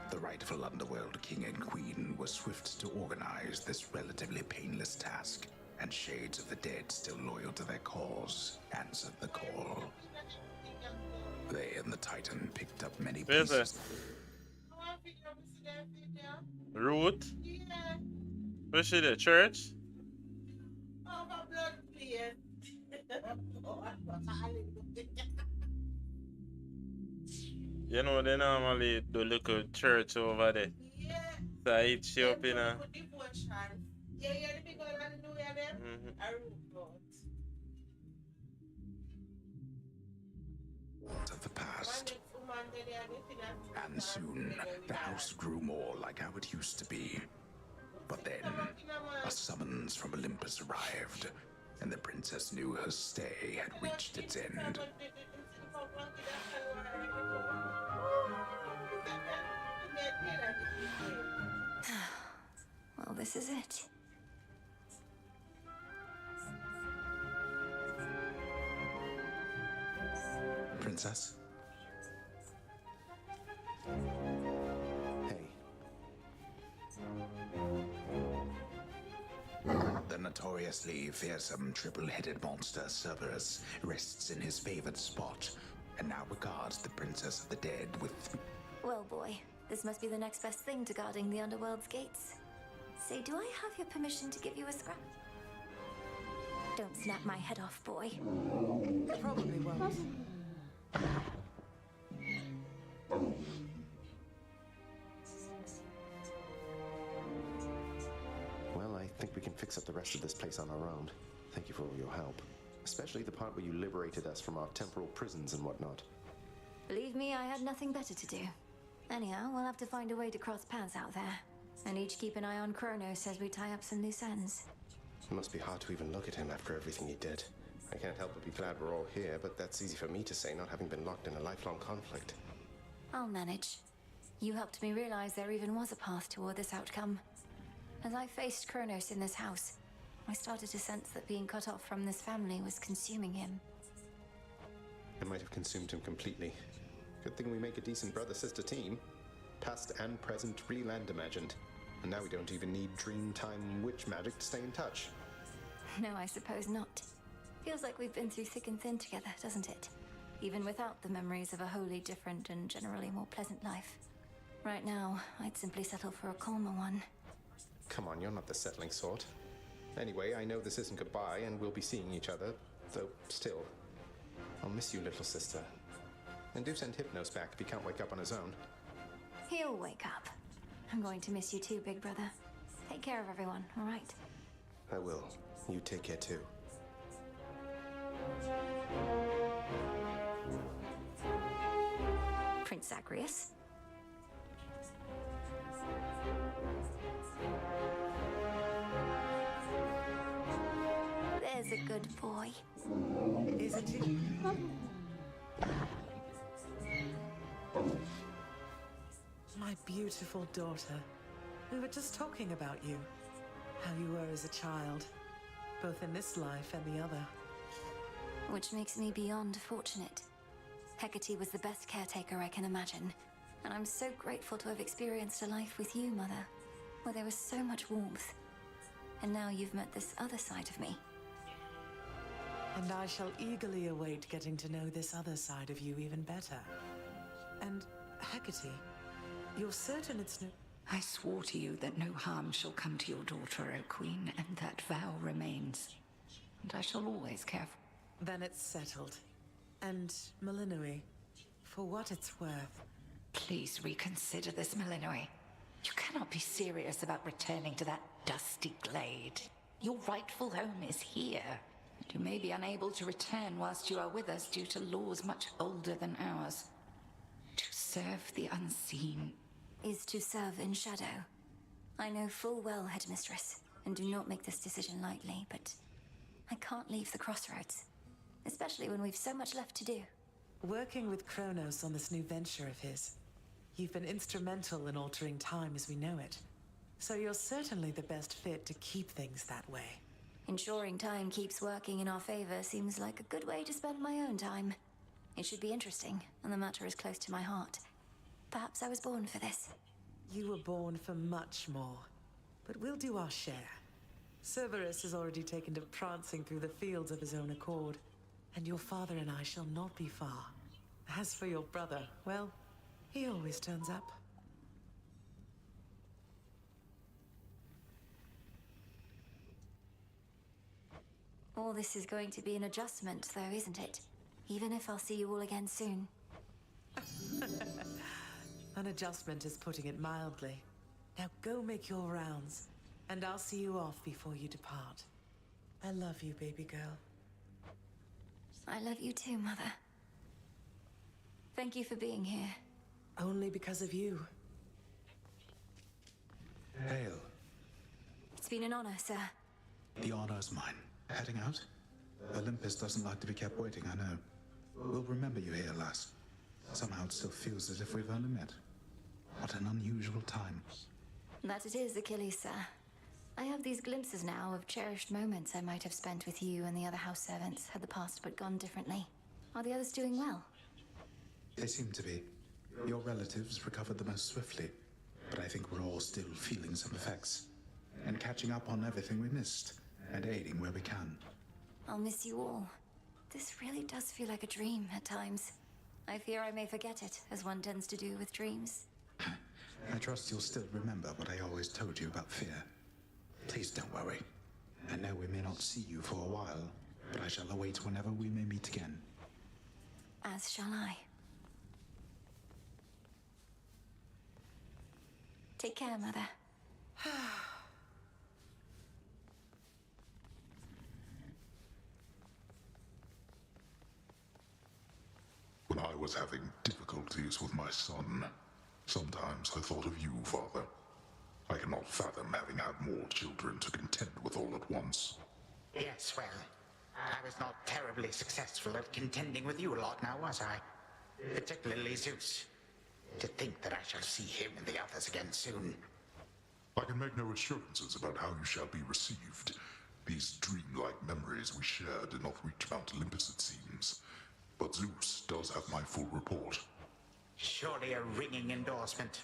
The rightful Underworld King and Queen were swift to organize this relatively painless task, and Shades of the Dead, still loyal to their cause, answered the call. They and the Titan picked up many pieces. Root? Especially the church? You know, they normally do look at church over there. So I eat she up in a... Of the past. And soon, the house grew more like how it used to be. But then, a summons from Olympus arrived, and the princess knew her stay had reached its end. Well, this is it. Princess? Hey. The notoriously fearsome triple-headed monster Cerberus rests in his favored spot, and now regards the Princess of the Dead with... Well, boy, this must be the next best thing to guarding the Underworld's gates. Say, do I have your permission to give you a scrap? Don't snap my head off, boy. Probably won't. Well, I think we can fix up the rest of this place on our own. Thank you for all your help. Especially the part where you liberated us from our temporal prisons and whatnot. Believe me, I had nothing better to do. Anyhow, we'll have to find a way to cross paths out there. And each keep an eye on Kronos as we tie up some loose ends. It must be hard to even look at him after everything he did. I can't help but be glad we're all here, but that's easy for me to say, not having been locked in a lifelong conflict. I'll manage. You helped me realize there even was a path toward this outcome. As I faced Kronos in this house, I started to sense that being cut off from this family was consuming him. It might have consumed him completely. Good thing we make a decent brother-sister team. Past and present, real and imagined. And now we don't even need Dreamtime witch magic to stay in touch. No, I suppose not. Feels like we've been through thick and thin together, doesn't it? Even without the memories of a wholly different and generally more pleasant life. Right now, I'd simply settle for a calmer one. Come on, you're not the settling sort. Anyway, I know this isn't goodbye, and we'll be seeing each other, though still. I'll miss you, little sister. And do send Hypnos back if he can't wake up on his own. He'll wake up. I'm going to miss you too, big brother. Take care of everyone, all right? I will. You take care too. Prince Zagreus. There's a good boy. Isn't he? My beautiful daughter. We were just talking about you. How you were as a child. Both in this life and the other. Which makes me beyond fortunate. Hecate was the best caretaker I can imagine. And I'm so grateful to have experienced a life with you, Mother. Where there was so much warmth. And now you've met this other side of me. And I shall eagerly await getting to know this other side of you even better. And, Hecate, you're certain it's no... I swore to you that no harm shall come to your daughter, O Queen, and that vow remains. And I shall always care for... Then it's settled. And, Melinoe, for what it's worth... Please reconsider this, Melinoe. You cannot be serious about returning to that dusty glade. Your rightful home is here. You may be unable to return whilst you are with us due to laws much older than ours. To serve the unseen is to serve in shadow. I know full well, Headmistress, and do not make this decision lightly, but I can't leave the crossroads, especially when we've so much left to do. Working with Kronos on this new venture of his, you've been instrumental in altering time as we know it. So you're certainly the best fit to keep things that way. Ensuring time keeps working in our favor seems like a good way to spend my own time. It should be interesting, and the matter is close to my heart. Perhaps I was born for this. You were born for much more, but we'll do our share. Cerberus has already taken to prancing through the fields of his own accord, and your father and I shall not be far. As for your brother, well, he always turns up. All this is going to be an adjustment, though, isn't it? Even if I'll see you all again soon. An adjustment is putting it mildly. Now go make your rounds, and I'll see you off before you depart. I love you, baby girl. I love you too, Mother. Thank you for being here. Only because of you. Hail. It's been an honor, sir. The honor's mine. Heading out? Olympus doesn't like to be kept waiting, I know. We'll remember you here, lass. Somehow it still feels as if we've only met. What an unusual time. That it is, Achilles, sir. I have these glimpses now of cherished moments I might have spent with you and the other house servants had the past but gone differently. Are the others doing well? They seem to be. Your relatives recovered the most swiftly, but I think we're all still feeling some effects. And catching up on everything we missed, and aiding where we can. I'll miss you all. This really does feel like a dream at times. I fear I may forget it, as one tends to do with dreams. I trust you'll still remember what I always told you about fear. Please don't worry. I know we may not see you for a while, but I shall await whenever we may meet again. As shall I. Take care, Mother. When I was having difficulties with my son, sometimes I thought of you, Father. I cannot fathom having had more children to contend with all at once. Yes, well, I was not terribly successful at contending with you a lot now, was I? Particularly Zeus. To think that I shall see him and the others again soon. I can make no assurances about how you shall be received. These dreamlike memories we share did not reach Mount Olympus, it seems. But Zeus does have my full report. Surely a ringing endorsement.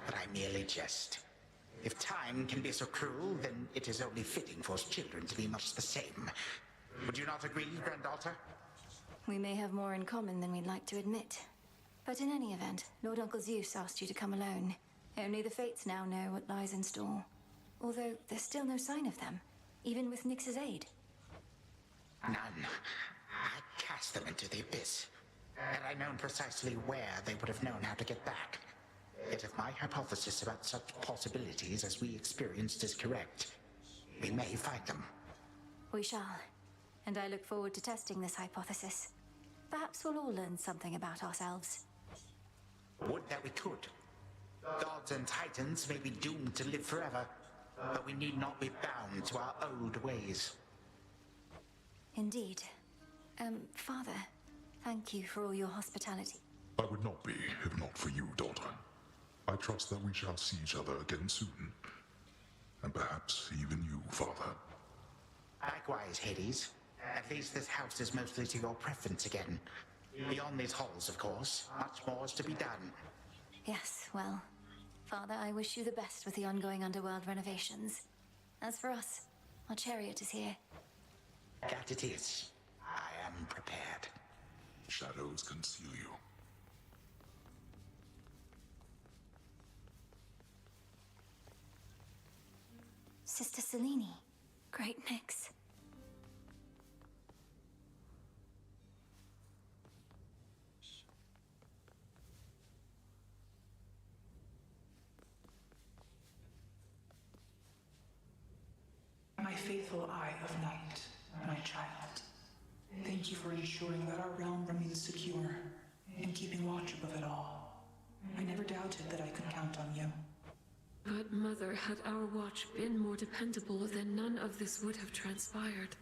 But I merely jest. If time can be so cruel, then it is only fitting for children to be much the same. Would you not agree, granddaughter? We may have more in common than we'd like to admit. But in any event, Lord Uncle Zeus asked you to come alone. Only the Fates now know what lies in store. Although there's still no sign of them, even with Nyx's aid. None. I cast them into the abyss. Had I known precisely where, they would have known how to get back. Yet if my hypothesis about such possibilities as we experienced is correct, we may find them. We shall. and I look forward to testing this hypothesis. Perhaps we'll all learn something about ourselves. Would that we could. Gods and titans may be doomed to live forever, but we need not be bound to our old ways. Indeed. Father, thank you for all your hospitality. I would not be if not for you, daughter. I trust that we shall see each other again soon. And perhaps even you, father. Likewise, Hades. At least this house is mostly to your preference again. Beyond these halls, of course, much more is to be done. Yes, well, Father, I wish you the best with the ongoing underworld renovations. As for us, our chariot is here. That it is. I am prepared. Shadows conceal you. Sister Selene. Great Nyx. My faithful Eye of Night, my child. Thank you for ensuring that our realm remains secure and keeping watch above it all. I never doubted that I could count on you. But Mother, had our watch been more dependable, then none of this would have transpired.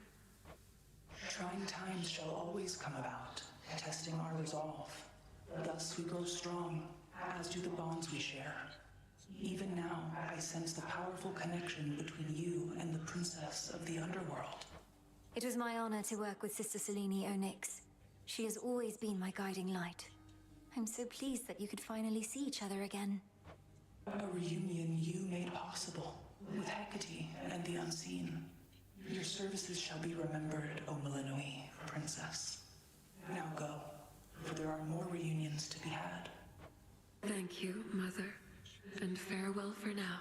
Trying times shall always come about, testing our resolve. Thus we grow strong, as do the bonds we share. Even now, I sense the powerful connection between you and the princess of the underworld. It was my honor to work with Sister Selene Onyx. She has always been my guiding light. I'm so pleased that you could finally see each other again. A reunion you made possible, with Hecate and the Unseen. Your services shall be remembered, O Melinoi, princess. Now go, for there are more reunions to be had. Thank you, Mother. And farewell for now.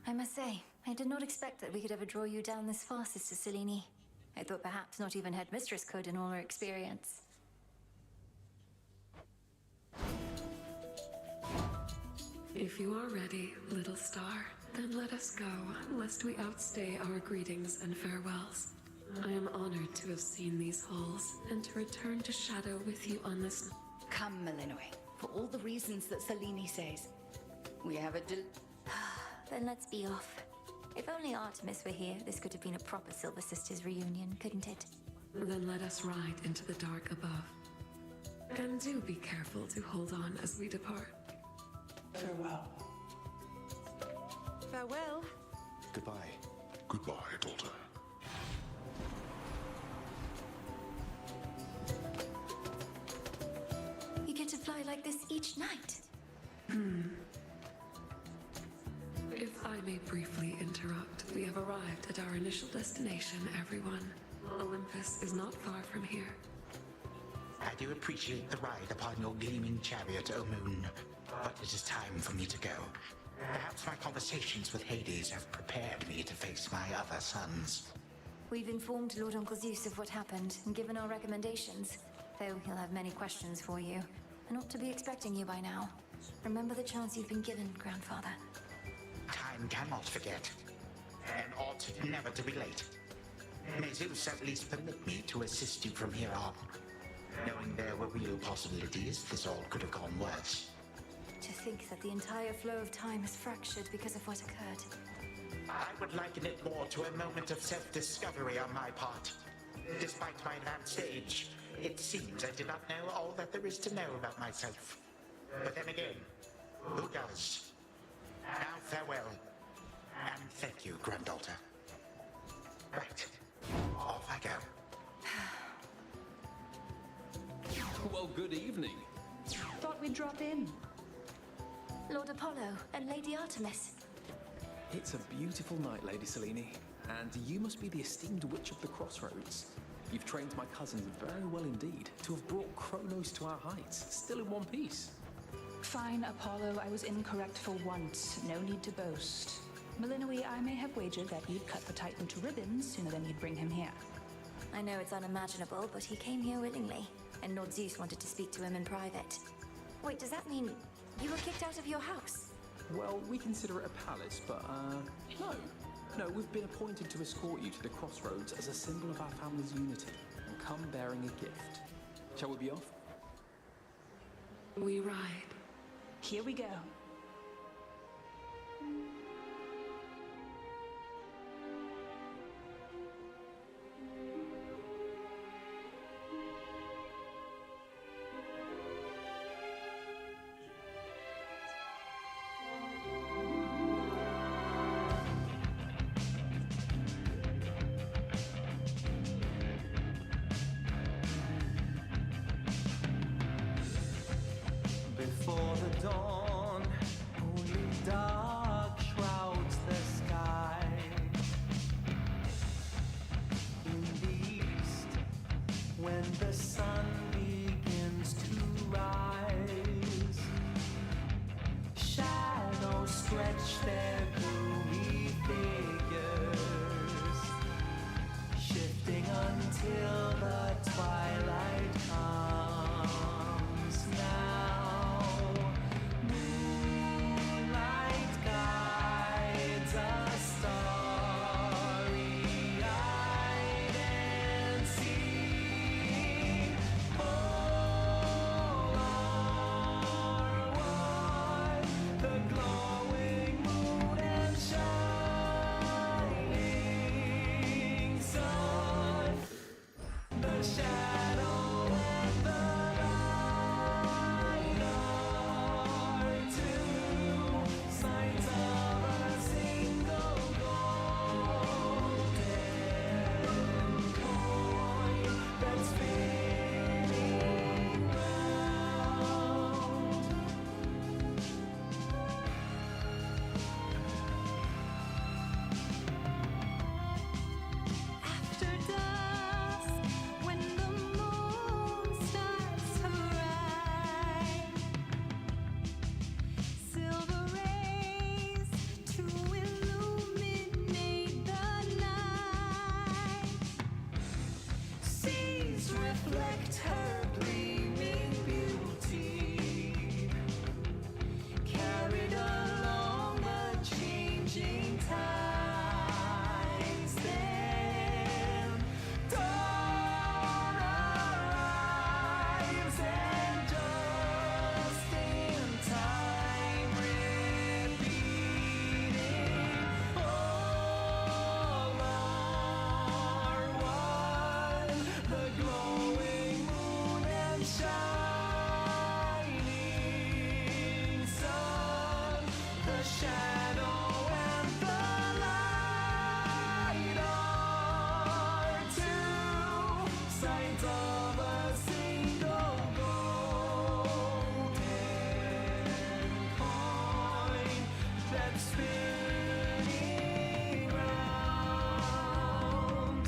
I must say, I did not expect that we could ever draw you down this far, Sister Selene. I thought perhaps not even Headmistress could in all her experience. If you are ready, little star, then let us go, lest we outstay our greetings and farewells. I am honored to have seen these halls, and to return to Shadow with you on this... Come, Melinoi, for all the reasons that Selene says. We have a Then let's be off. If only Artemis were here, this could have been a proper Silver Sisters reunion, couldn't it? Then let us ride into the dark above. And do be careful to hold on as we depart. Farewell. Farewell. Goodbye. Goodbye, daughter. You get to fly like this each night. If I may briefly interrupt, we have arrived at our initial destination, everyone. Olympus is not far from here. I do appreciate the ride upon your gleaming chariot, O Moon, but it is time for me to go. Perhaps my conversations with Hades have prepared me to face my other sons. We've informed Lord Uncle Zeus of what happened and given our recommendations, though he'll have many questions for you, and ought to be expecting you by now. Remember the chance you've been given, Grandfather. Time cannot forget, and ought never to be late. May Zeus at least permit me to assist you from here on. Knowing there were real possibilities, this all could have gone worse. To think that the entire flow of time is fractured because of what occurred. I would liken it more to a moment of self-discovery on my part. Despite my advanced age, it seems I did not know all that there is to know about myself. But then again, who does? Now farewell, and thank you, granddaughter. Right, off I go. Well, good evening. Thought we'd drop in. Lord Apollo and Lady Artemis. It's a beautiful night, Lady Selene, and you must be the esteemed Witch of the Crossroads. You've trained my cousins very well indeed to have brought Kronos to our heights, still in one piece. Fine, Apollo, I was incorrect for once. No need to boast. Melinoi, I may have wagered that you'd cut the Titan to ribbons sooner than you'd bring him here. I know it's unimaginable, but he came here willingly, and Lord Zeus wanted to speak to him in private. Wait, does that mean you were kicked out of your house? Well, we consider it a palace, but, no. No, we've been appointed to escort you to the crossroads as a symbol of our family's unity, and come bearing a gift. Shall we be off? We ride. Here we go. Before the dawn, only dark shrouds the sky. In the east, when the sun begins to rise, shadows stretch their gloomy figures, shifting until the twilight comes now. Moonlight guides us starry-eyed and see all are one, the glowing moon and shining sun, the shadow and the light are two signs of a single golden coin that's spinning round. After dusk, when the moon starts to rise, silver rays to illuminate the night. Seas reflect her gleaming beauty, carried along the changing tides. Then dawn arrives, and just in time, repeating, all are one, the glowing moon and shining sun, the shadow and the light are two signs of a single golden coin that's spinning round.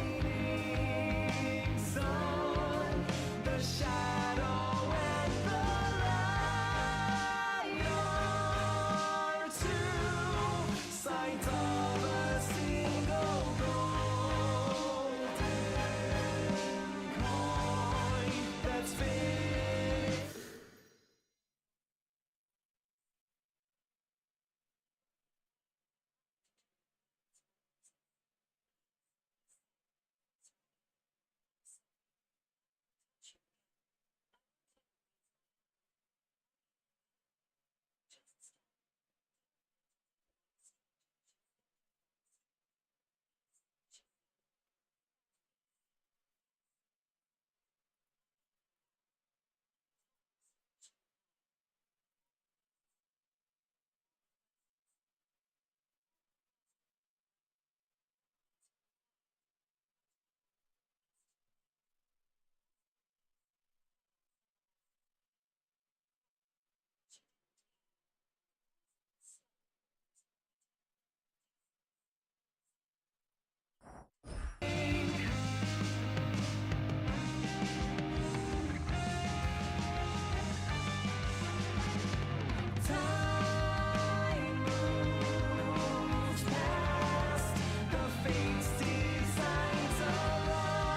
Shining sun, the shadow and the light are two sides of a single golden coin that's fit. Time moves past the fate's designs alive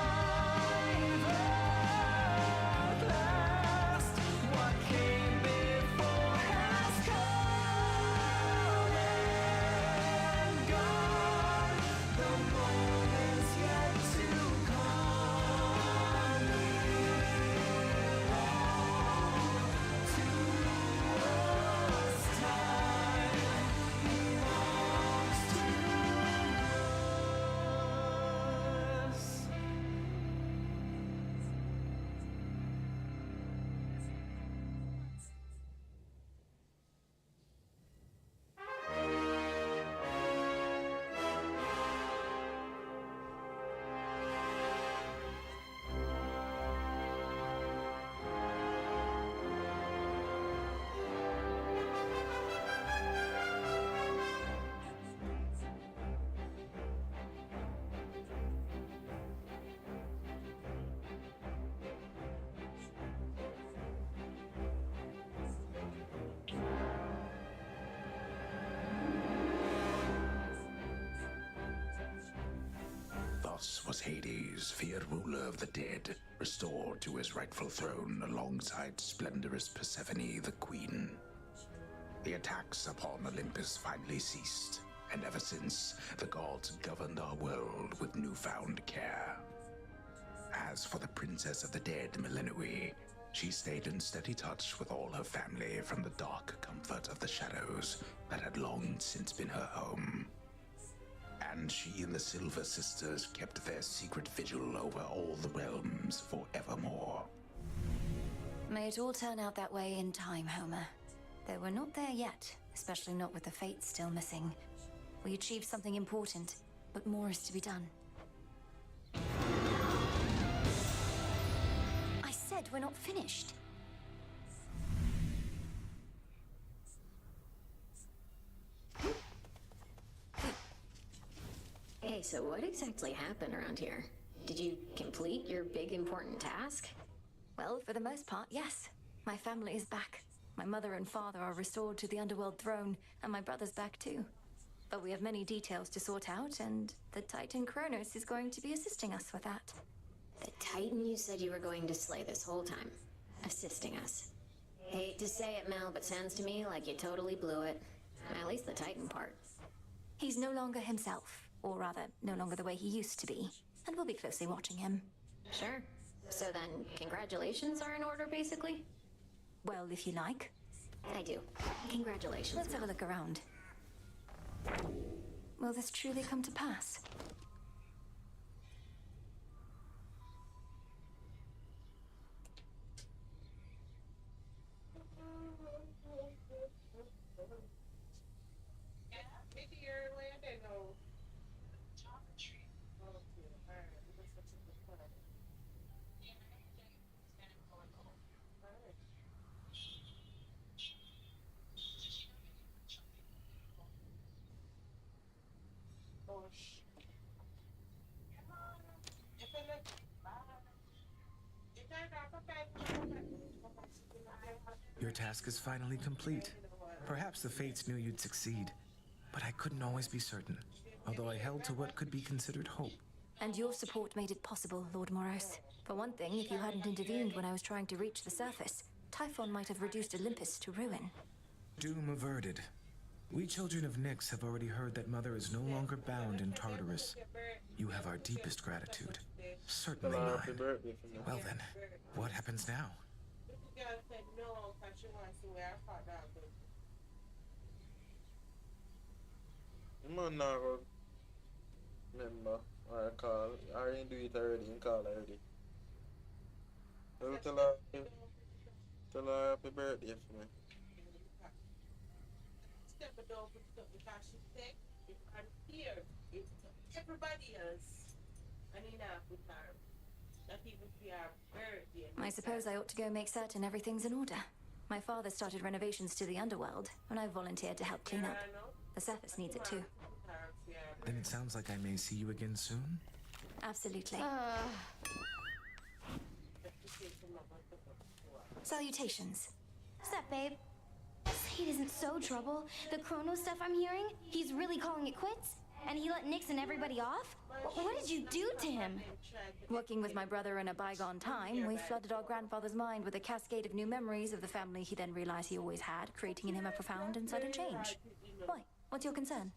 at last. What came before has come and gone. The moment's yet to come. To us, time belongs to us. Thus was Hades, feared ruler of the dead, restored to his rightful throne alongside splendorous Persephone, the queen. The attacks upon Olympus finally ceased, and ever since, the gods governed our world with newfound care. As for the princess of the dead, Melinoe, she stayed in steady touch with all her family from the dark comfort of the shadows that had long since been her home. And she and the Silver Sisters kept their secret vigil over all the realms forevermore. May it all turn out that way in time, Homer. Though we're not there yet, especially not with the Fates still missing. We achieved something important, but more is to be done. I said we're not finished. Hey, so what exactly happened around here? Did you complete your big important task? Well, for the most part, yes. My family is back. My mother and father are restored to the Underworld throne, and my brother's back too. But we have many details to sort out, and the Titan Kronos is going to be assisting us with that. The Titan you said you were going to slay this whole time. Assisting us. Hate to say it, Mel, but sounds to me like you totally blew it. At least the Titan part. He's no longer himself, or rather, no longer the way he used to be, and we'll be closely watching him. Sure. So then, congratulations are in order, basically? Well, if you like. I do. Congratulations. Let's have a look around. Will this truly come to pass? Your task is finally complete. Perhaps the fates knew you'd succeed, but I couldn't always be certain, although I held to what could be considered hope. And your support made it possible, Lord Moros. For one thing, if you hadn't intervened when I was trying to reach the surface, Typhon might have reduced Olympus to ruin. Doom averted. We children of Nyx have already heard that Mother is no longer bound in Tartarus. You have our deepest gratitude. Certainly mine. Well then, what happens now? The girl said no, because she wants to wear a hot dog. Man, now go remember or call. I already do it already and call already. Tell her happy birthday for me. Step down for stuff because she sick. If I'm here, it's everybody else. And enough with her. Not even for our birthday. I suppose I ought to go make certain everything's in order. My father started renovations to the underworld, and I volunteered to help clean up. The surface needs it too. Then it sounds like I may see you again soon? Absolutely. Salutations. What's up, babe? Slade isn't so trouble. The Chronos stuff I'm hearing, he's really calling it quits? And he let Nyx and everybody off? What did you do to him? Working with my brother in a bygone time, we flooded our grandfather's mind with a cascade of new memories of the family he then realized he always had, creating in him a profound and sudden change. Why? What's your concern?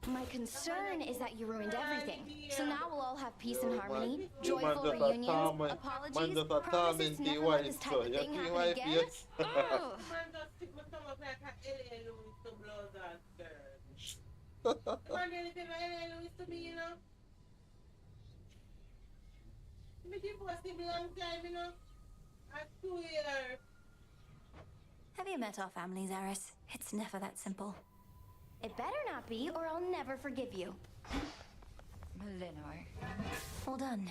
My concern is that you ruined everything. So now we'll all have peace and harmony, joyful reunions, apologies, promises to never let this type of thing happen again. Ugh. Have you met our families, Eris? It's never that simple. It better not be, or I'll never forgive you. Melinoe. All done.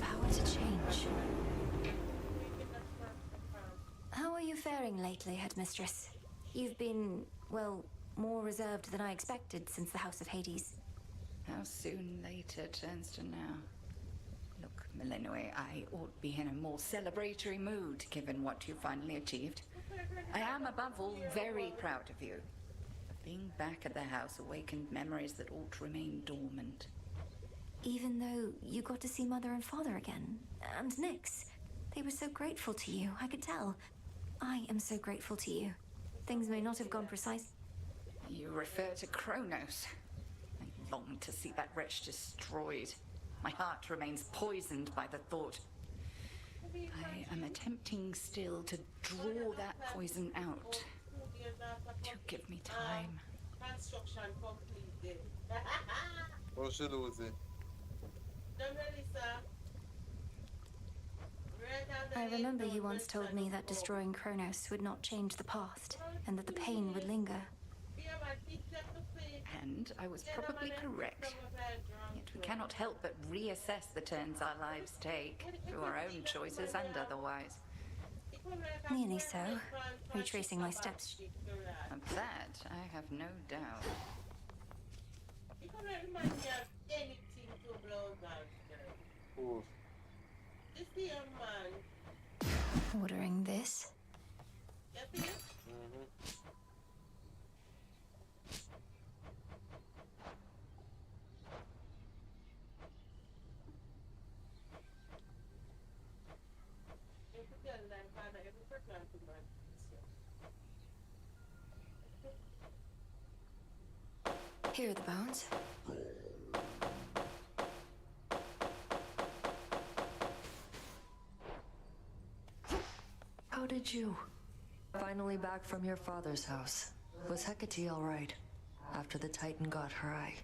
Power to change. How are you faring lately, Headmistress? You've been, well, more reserved than I expected since the House of Hades. How soon later turns to now. Look, Melinoe, I ought be in a more celebratory mood given what you finally achieved. I am, above all, very proud of you. Being back at the house awakened memories that ought to remain dormant. Even though you got to see Mother and Father again, and Nyx, they were so grateful to you, I could tell. I am so grateful to you. Things may not have gone precise. You refer to Kronos. I long to see that wretch destroyed. My heart remains poisoned by the thought. I am attempting still to draw that poison out. Do give me time. Construction completed. What should we say? I remember you once told me that destroying Kronos would not change the past, and that the pain would linger. And I was probably correct. Yet we cannot help but reassess the turns our lives take, through our own choices and otherwise. Nearly so. Retracing my steps. Of that, I have no doubt. You can't remind me of anything to blow out. Who? This the young man. Ordering this? Yes, yes. Here are the bones. How did you? Finally back from your father's house. Was Hecate all right? After the Titan got her, I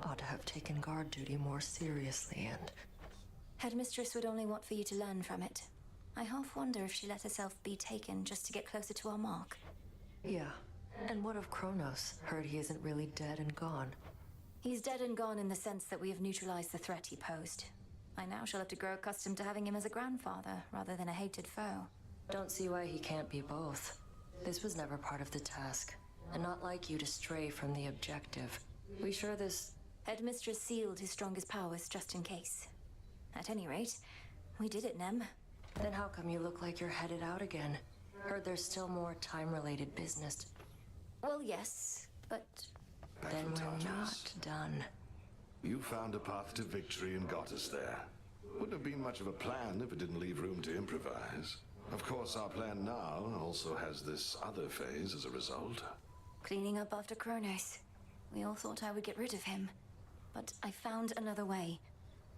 ought to have taken guard duty more seriously and... Headmistress would only want for you to learn from it. I half wonder if she let herself be taken just to get closer to our mark. Yeah. And what of Kronos? Heard he isn't really dead and gone. He's dead and gone in the sense that we have neutralized the threat he posed. I now shall have to grow accustomed to having him as a grandfather rather than a hated foe. Don't see why he can't be both. This was never part of the task, and not like you to stray from the objective. We sure this... Headmistress sealed his strongest powers just in case. At any rate, we did it, Nem. Then how come you look like you're headed out again? Heard there's still more time-related business. Well, yes, but... Then we're not done. You found a path to victory and got us there. Wouldn't have been much of a plan if it didn't leave room to improvise. Of course, our plan now also has this other phase as a result. Cleaning up after Kronos. We all thought I would get rid of him. But I found another way.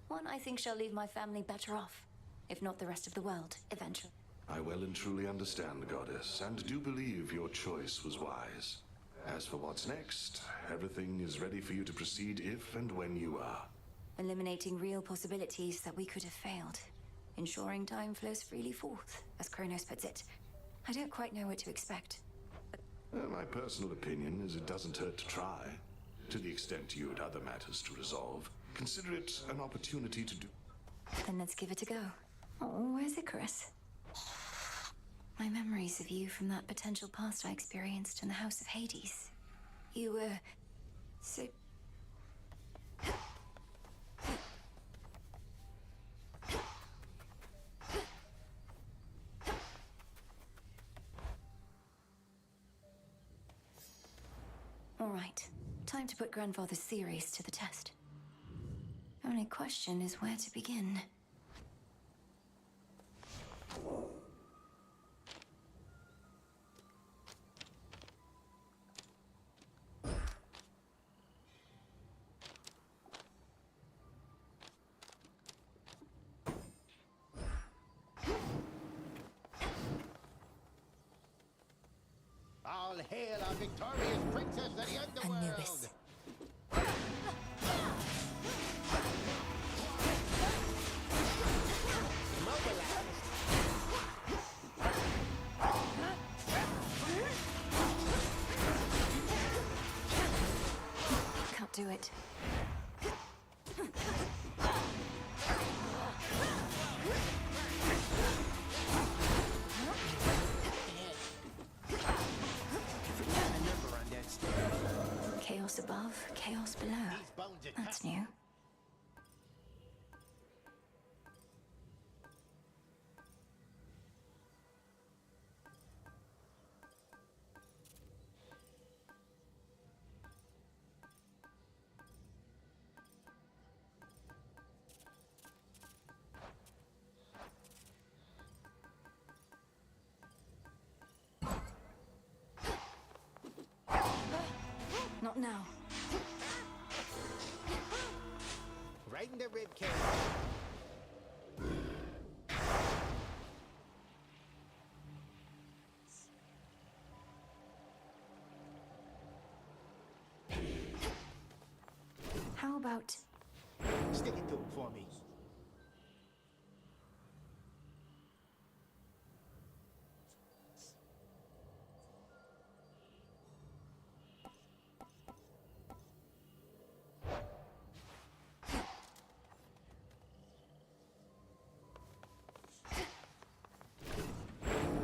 One I think shall leave my family better off. If not the rest of the world, eventually. I well and truly understand, Goddess, and do believe your choice was wise. As for what's next, everything is ready for you to proceed if and when you are. Eliminating real possibilities that we could have failed. Ensuring time flows freely forth, as Kronos puts it. I don't quite know what to expect. My personal opinion is it doesn't hurt to try. To the extent you had other matters to resolve, consider it an opportunity to do. Then let's give it a go. Oh, where's Icarus? My memories of you from that potential past I experienced in the House of Hades. You were... so... All right. Time to put Grandfather's theories to the test. Only question is where to begin. All hail our victorious princess of the underworld! Anubis. Can't do it. Chaos above, chaos below. That's new. Not now. Right in the rib cage. How about... Stick it to him for me.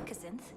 Kazinth?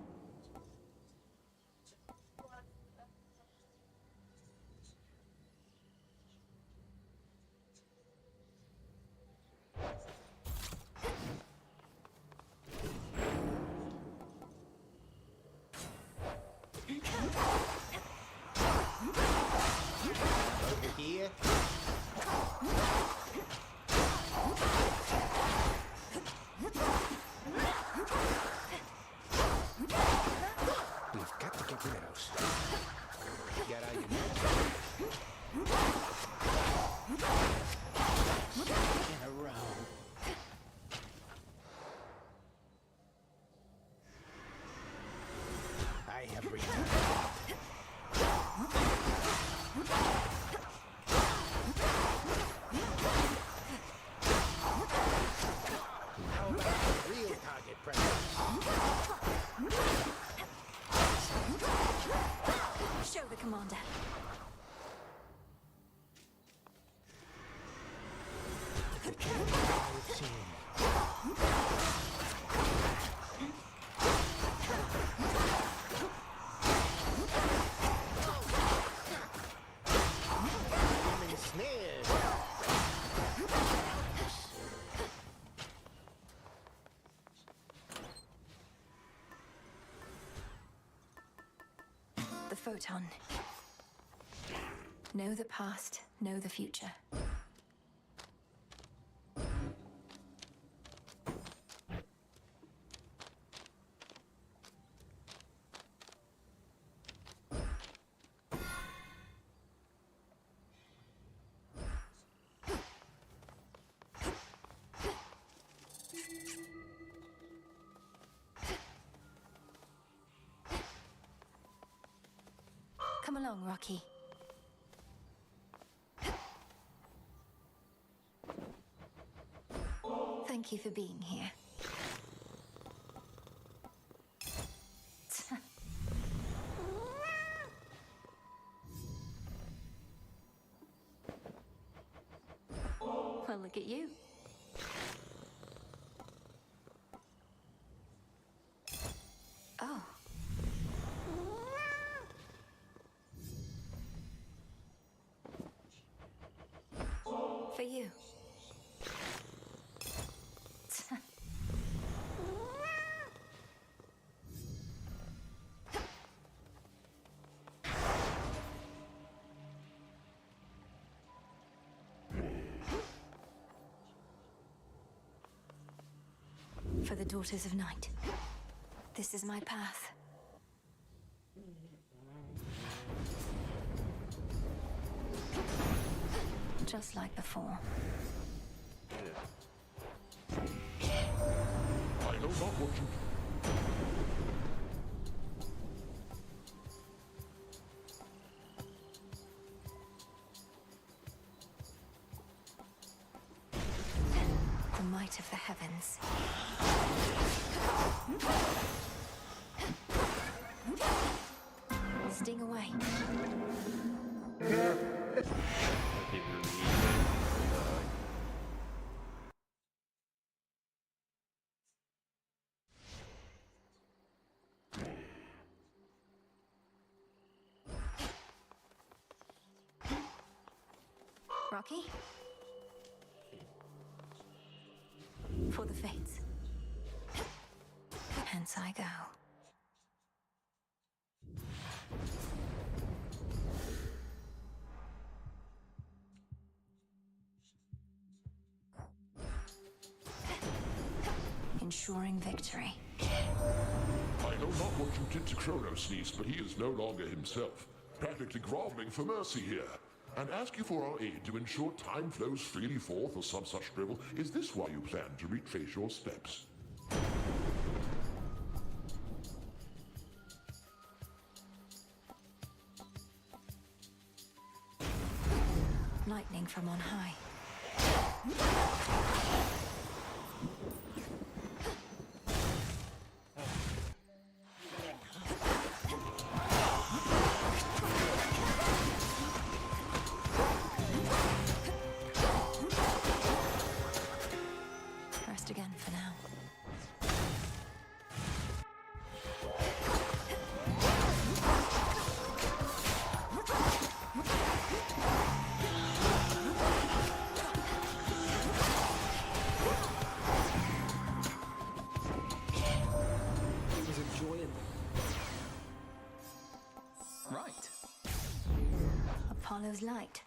Photon. Know the past, know the future. Come along, Rocky. Thank you for being here. Well, look at you. Oh. For you. For the Daughters of Night. This is my path. Just like before. I know not what you... The might of the heavens. Sting away. Rocky? For the fates. Hence I go. Ensuring victory. I know not what you did to Kronos, niece, but he is no longer himself. Practically groveling for mercy here. And ask you for our aid to ensure time flows freely forth or some such drivel. Is this why you plan to retrace your steps? Lightning from on high. Rest again for now. There's a joy in right. Apollo's light.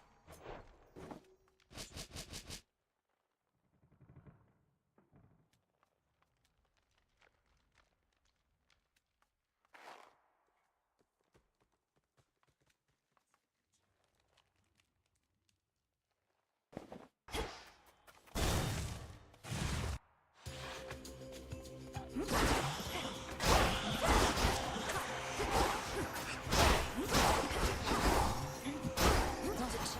Not a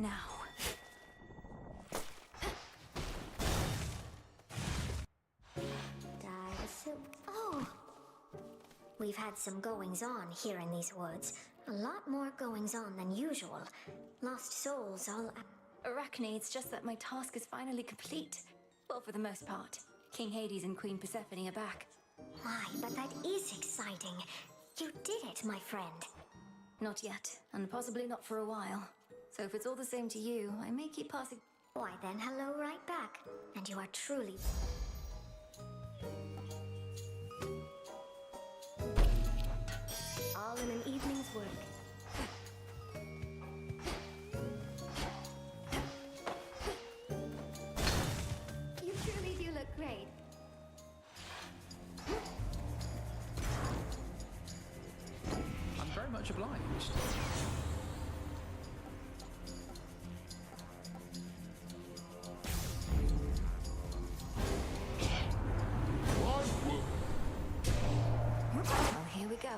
Now. Oh! We've had some goings-on here in these woods. A lot more goings-on than usual. Lost souls all... Arachne, it's just that my task is finally complete. Well, for the most part. King Hades and Queen Persephone are back. Why, but that is exciting. You did it, my friend. Not yet, and possibly not for a while. So if it's all the same to you, I may keep passing... Why then, hello right back. And you are truly... all in an evening's work. You truly do look great. I'm very much obliged. Well, here we go.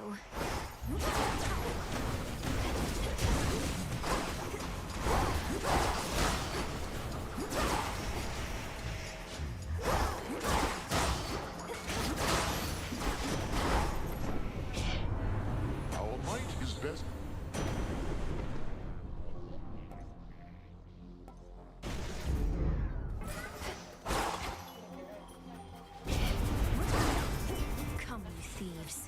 Our might is best. Come, you thieves.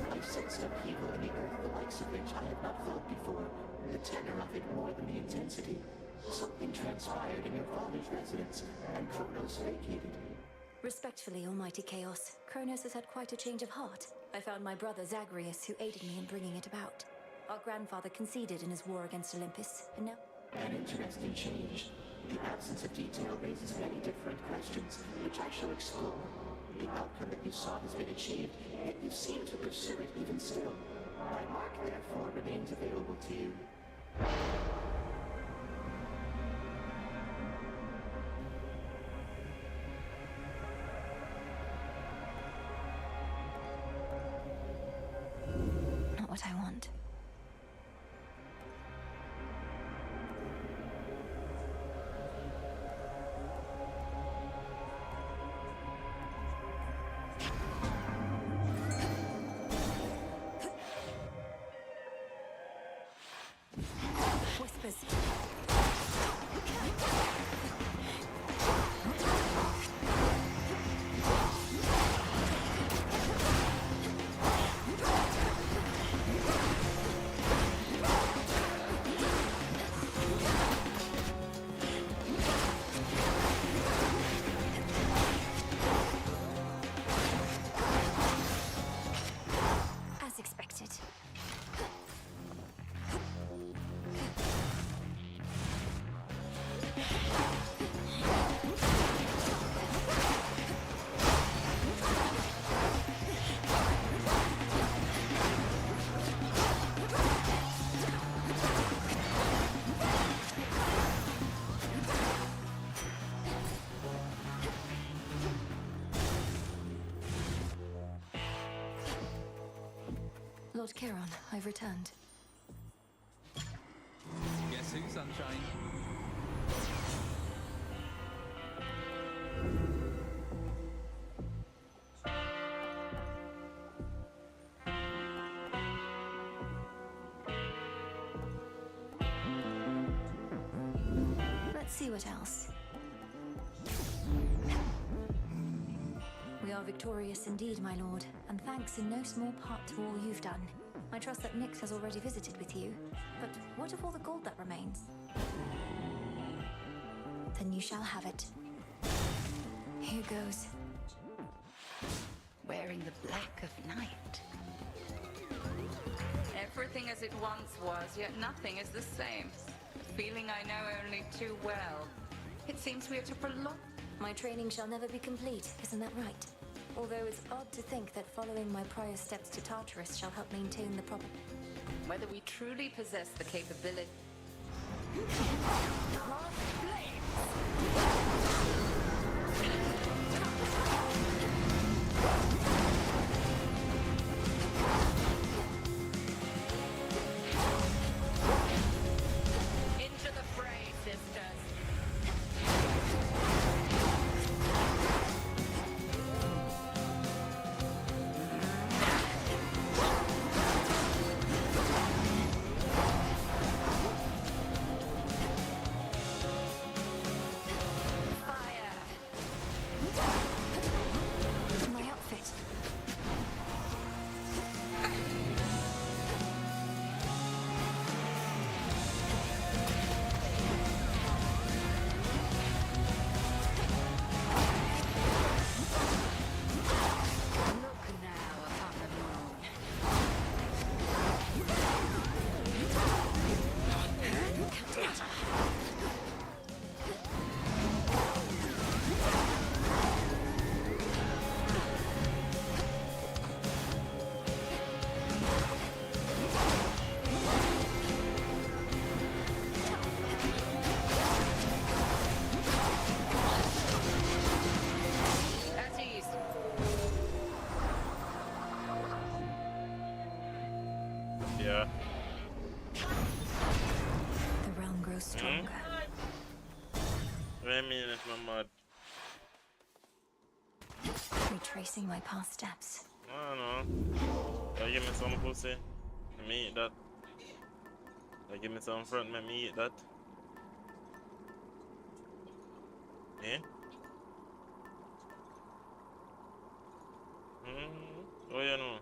I sensed upheaval in the earth, the likes of which I had not felt before. The tenor of it more than the intensity. Something transpired in your father's residence, and Kronos vacated. Respectfully, Almighty Chaos, Kronos has had quite a change of heart. I found my brother Zagreus, who aided me in bringing it about. Our grandfather conceded in his war against Olympus, and now... An interesting change. The absence of detail raises many different questions, which I shall explore. The outcome that you sought has been achieved, yet you seem to pursue it even still. My mark, therefore, remains available to you. Not what I want. Whispers. As expected. Lord Charon, I've returned. Guess who, sunshine? Let's see what else. We are victorious indeed, my lord, and thanks in no small part to all you've done. I trust that Nyx has already visited with you, but what of all the gold that remains? Then you shall have it. Here goes. Wearing the black of night. Everything as it once was, yet nothing is the same. A feeling I know only too well. It seems we are to prolong... My training shall never be complete, isn't that right? Although it's odd to think that following my prior steps to Tartarus shall help maintain the proper... Whether we truly possess the capability... Into the fray, sisters. My outfit. Look now upon the moon. At ease. Yeah. The realm grows stronger. What do you mean if my mud? Retracing my past steps. I don't know. Y'all give me some pussy. Let me eat that. Y'all give me some front, let me eat that. Yeah? Oh, you know.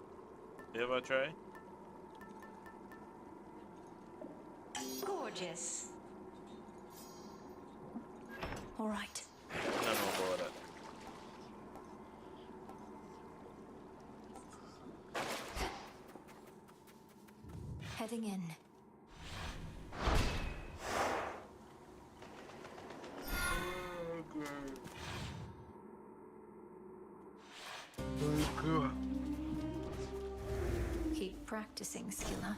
You ever try? Gorgeous. All right. I don't know about that. Heading in. Keep practicing, Skilla.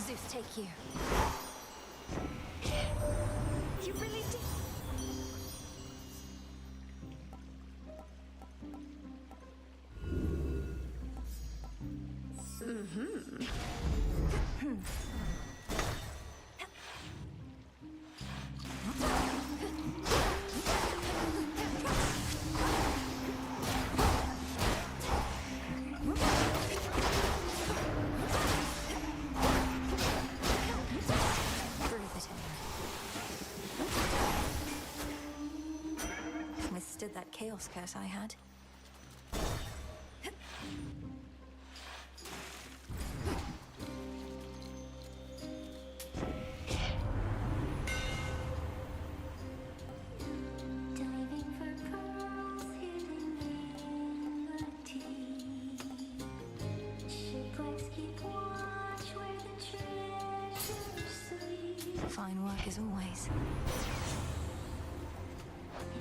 Zeus, take you. You really did. Breathe it in. Withstood that chaos curse I had. Diving for pearls hidden in the deep. Shipwrecks keep watch where the treasure sleeps. Fine work as always.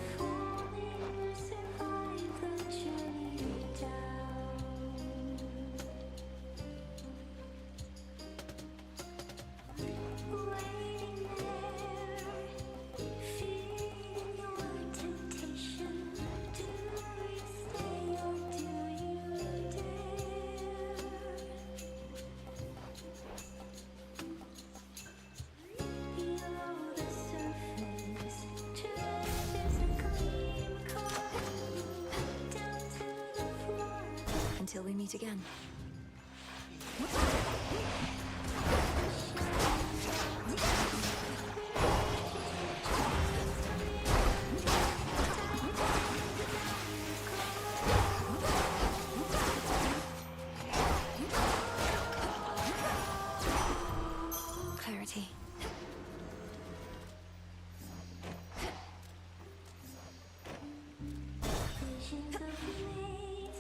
If only you survive the journey down. Waiting there, feeling your temptation. Do you stay or do you dare? Below the surface, treasures gleam cold down to the floor. Until we meet again. Clarity. Visions of mates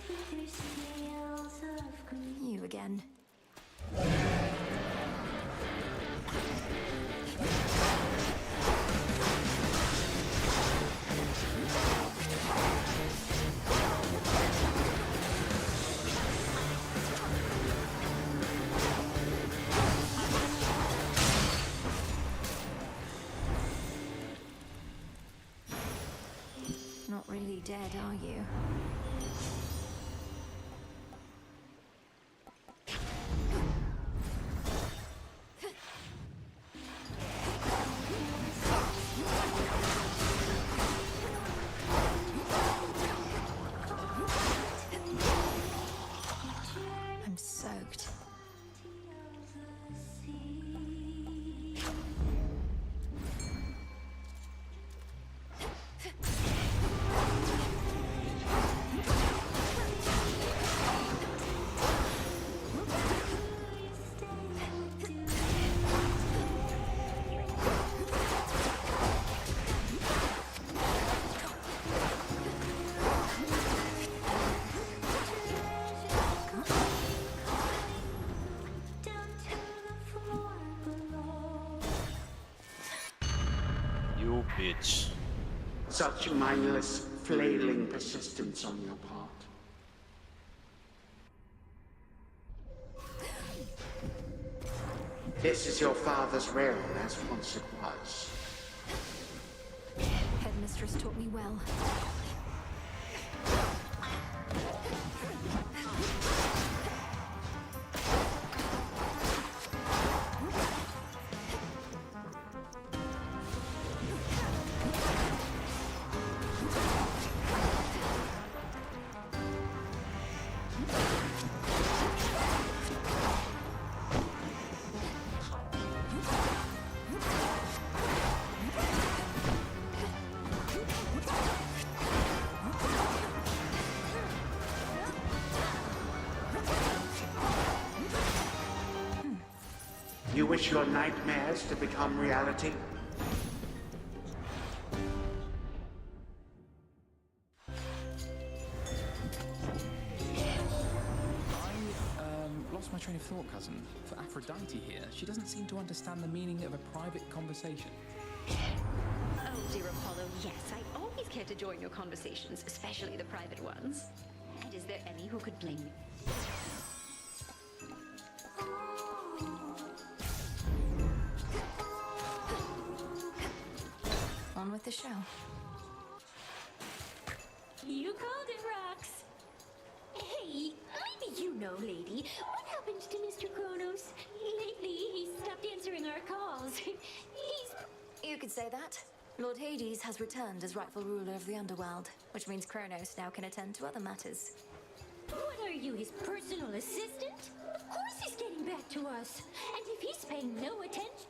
not really dead, are you? I'm soaked. You bitch. Such mindless, flailing persistence on your part. This is your father's realm, as once it was. Headmistress taught me well. You wish your nightmares to become reality? Lost my train of thought, cousin. For Aphrodite here, she doesn't seem to understand the meaning of a private conversation. Oh, dear Apollo, yes, I always care to join your conversations, especially the private ones. And is there any who could blame me? On with the show. You called it, Rox. Hey, maybe you know, lady. What happened to Mr. Kronos? Lately, he stopped answering our calls. You could say that. Lord Hades has returned as rightful ruler of the underworld, which means Kronos now can attend to other matters. What are you, his personal assistant? Of course he's getting back to us. And if he's paying no attention...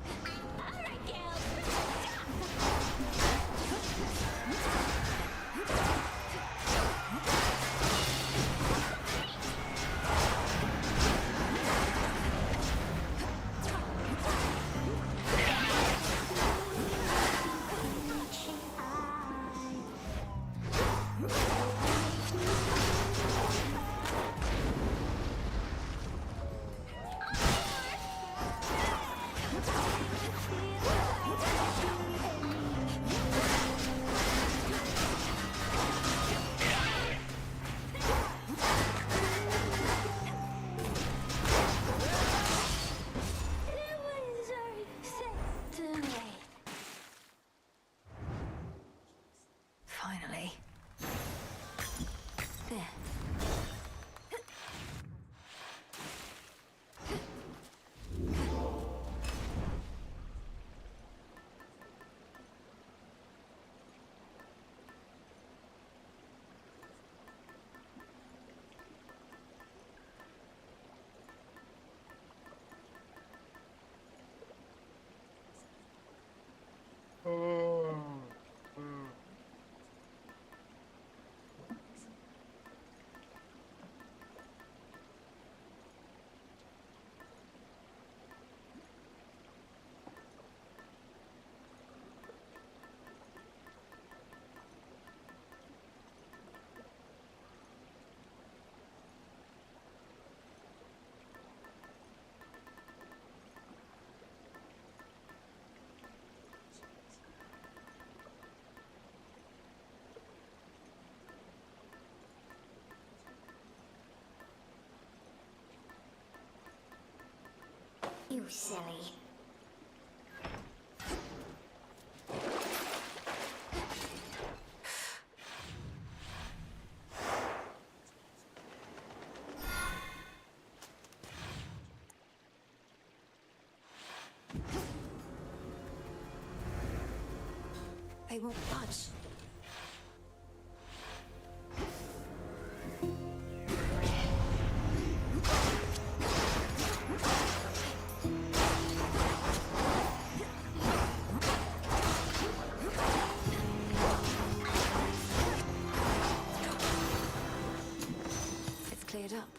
All right, gal. Finally. There. You silly. they won't budge. It's cleared up.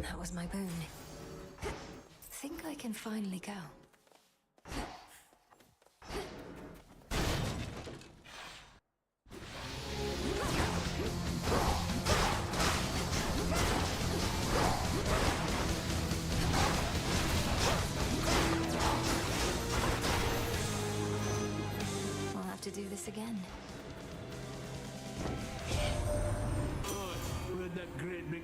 That was my boon. Think I can finally go. We'll have to do this again. With that great big.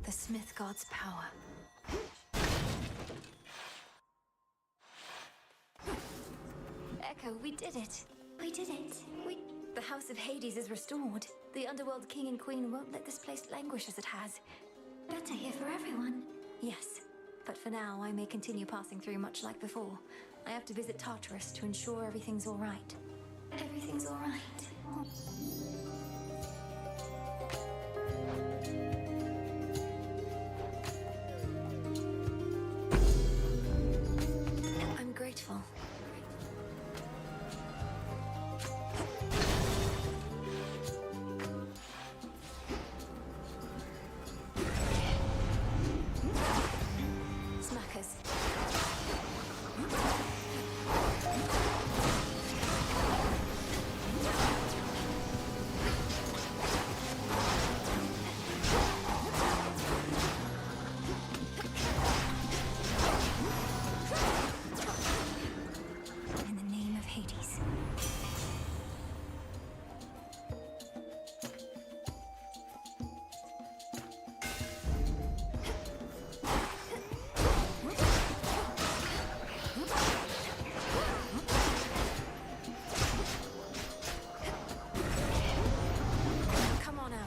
The Smith God's power. Echo, we did it. We did it. The House of Hades is restored. The Underworld King and Queen won't let this place languish as it has. Better here for everyone. Yes, but for now I may continue passing through much like before. I have to visit Tartarus to ensure everything's all right. Everything's all right. I'm grateful. Smackers. In the name of Hades. Come on out.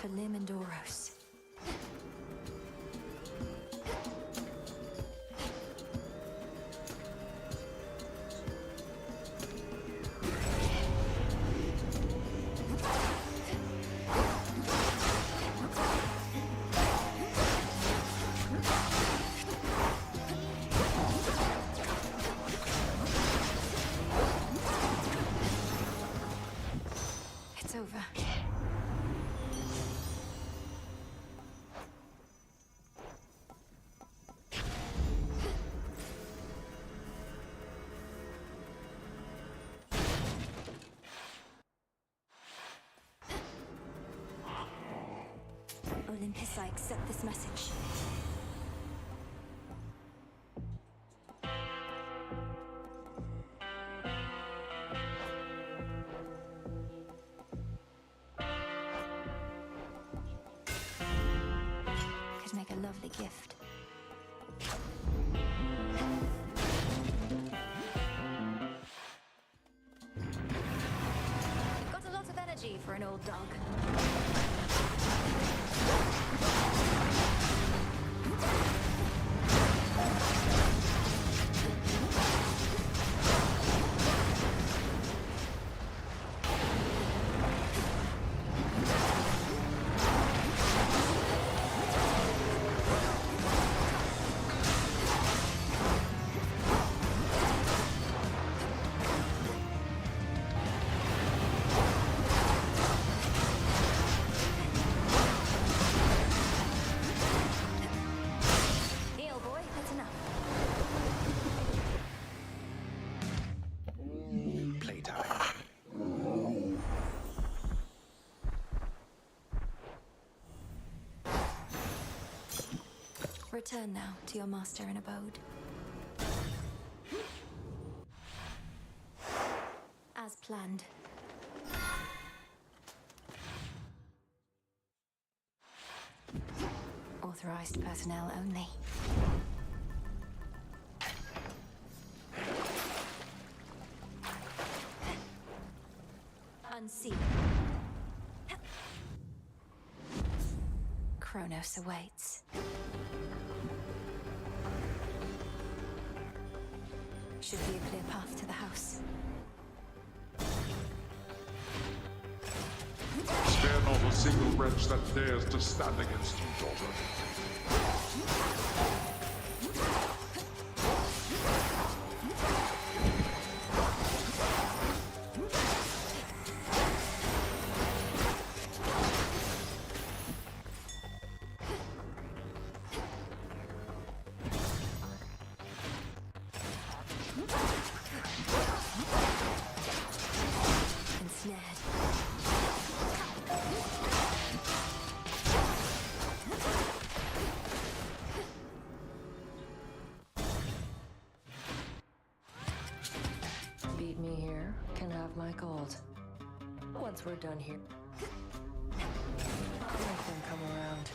For Lim and Oros. It's over. Olympus, I accept this message. Could make a lovely gift. You've got a lot of energy for an old dog. Return now to your master and abode. As planned. Authorized personnel only. Unseen. Kronos awaits. Should be a clear path to the house. Spare not a single wretch that dares to stand against you, daughter. Beat me here, can have my gold. Once we're done here, I'll make them come around.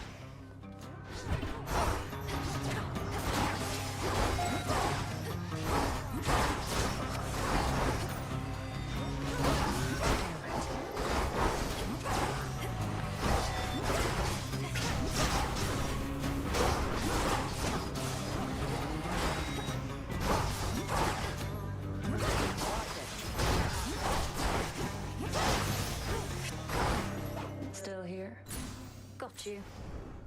Still here? Got you.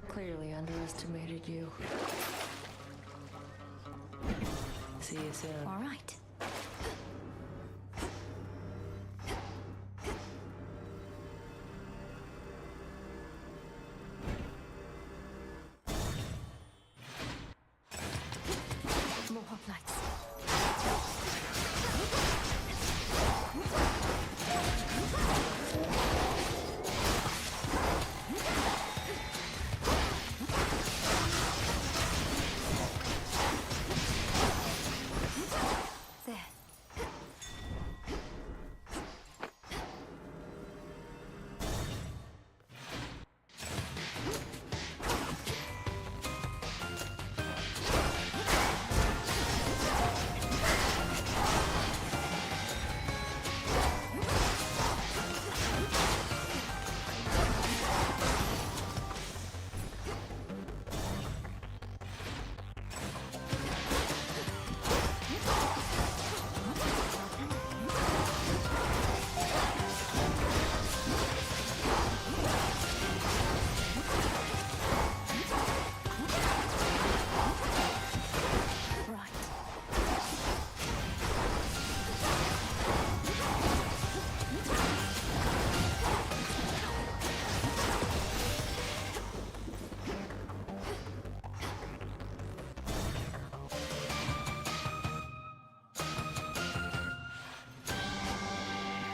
Clearly underestimated you. See you soon. All right. More hoplites. There.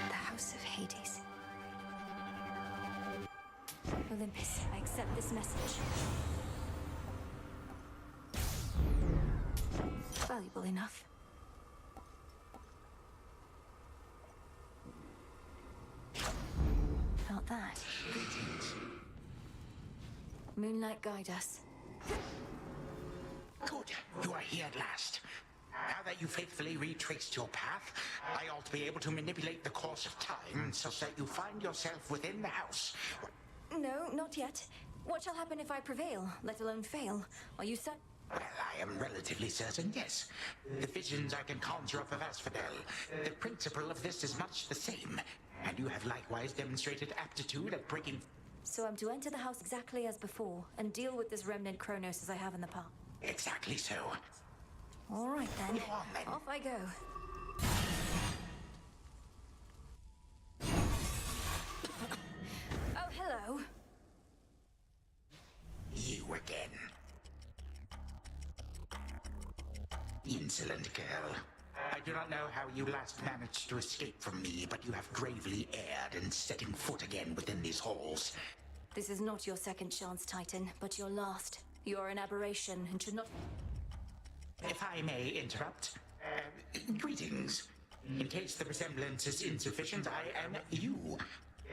The House of Hades. Olympus, I accept this message. Valuable enough. Not that. Moonlight, guide us. Good. You are here at last. Now that you faithfully retraced your path, I ought to be able to manipulate the course of time such that you find yourself within the house. No, not yet. What shall happen if I prevail, let alone fail? Are you certain? Well, I am relatively certain, yes. The visions I can conjure up of Asphodel, the principle of this is much the same. And you have likewise demonstrated aptitude at breaking... So I'm to enter the house exactly as before, and deal with this remnant Kronos as I have in the past? Exactly so. All right then. Go on, then. Off I go. Oh, hello. You again. Insolent girl. I do not know how you last managed to escape from me, but you have gravely erred in setting foot again within these halls. This is not your second chance, Titan, but your last. You're an aberration and should not... If I may interrupt, greetings. In case the resemblance is insufficient, I am you.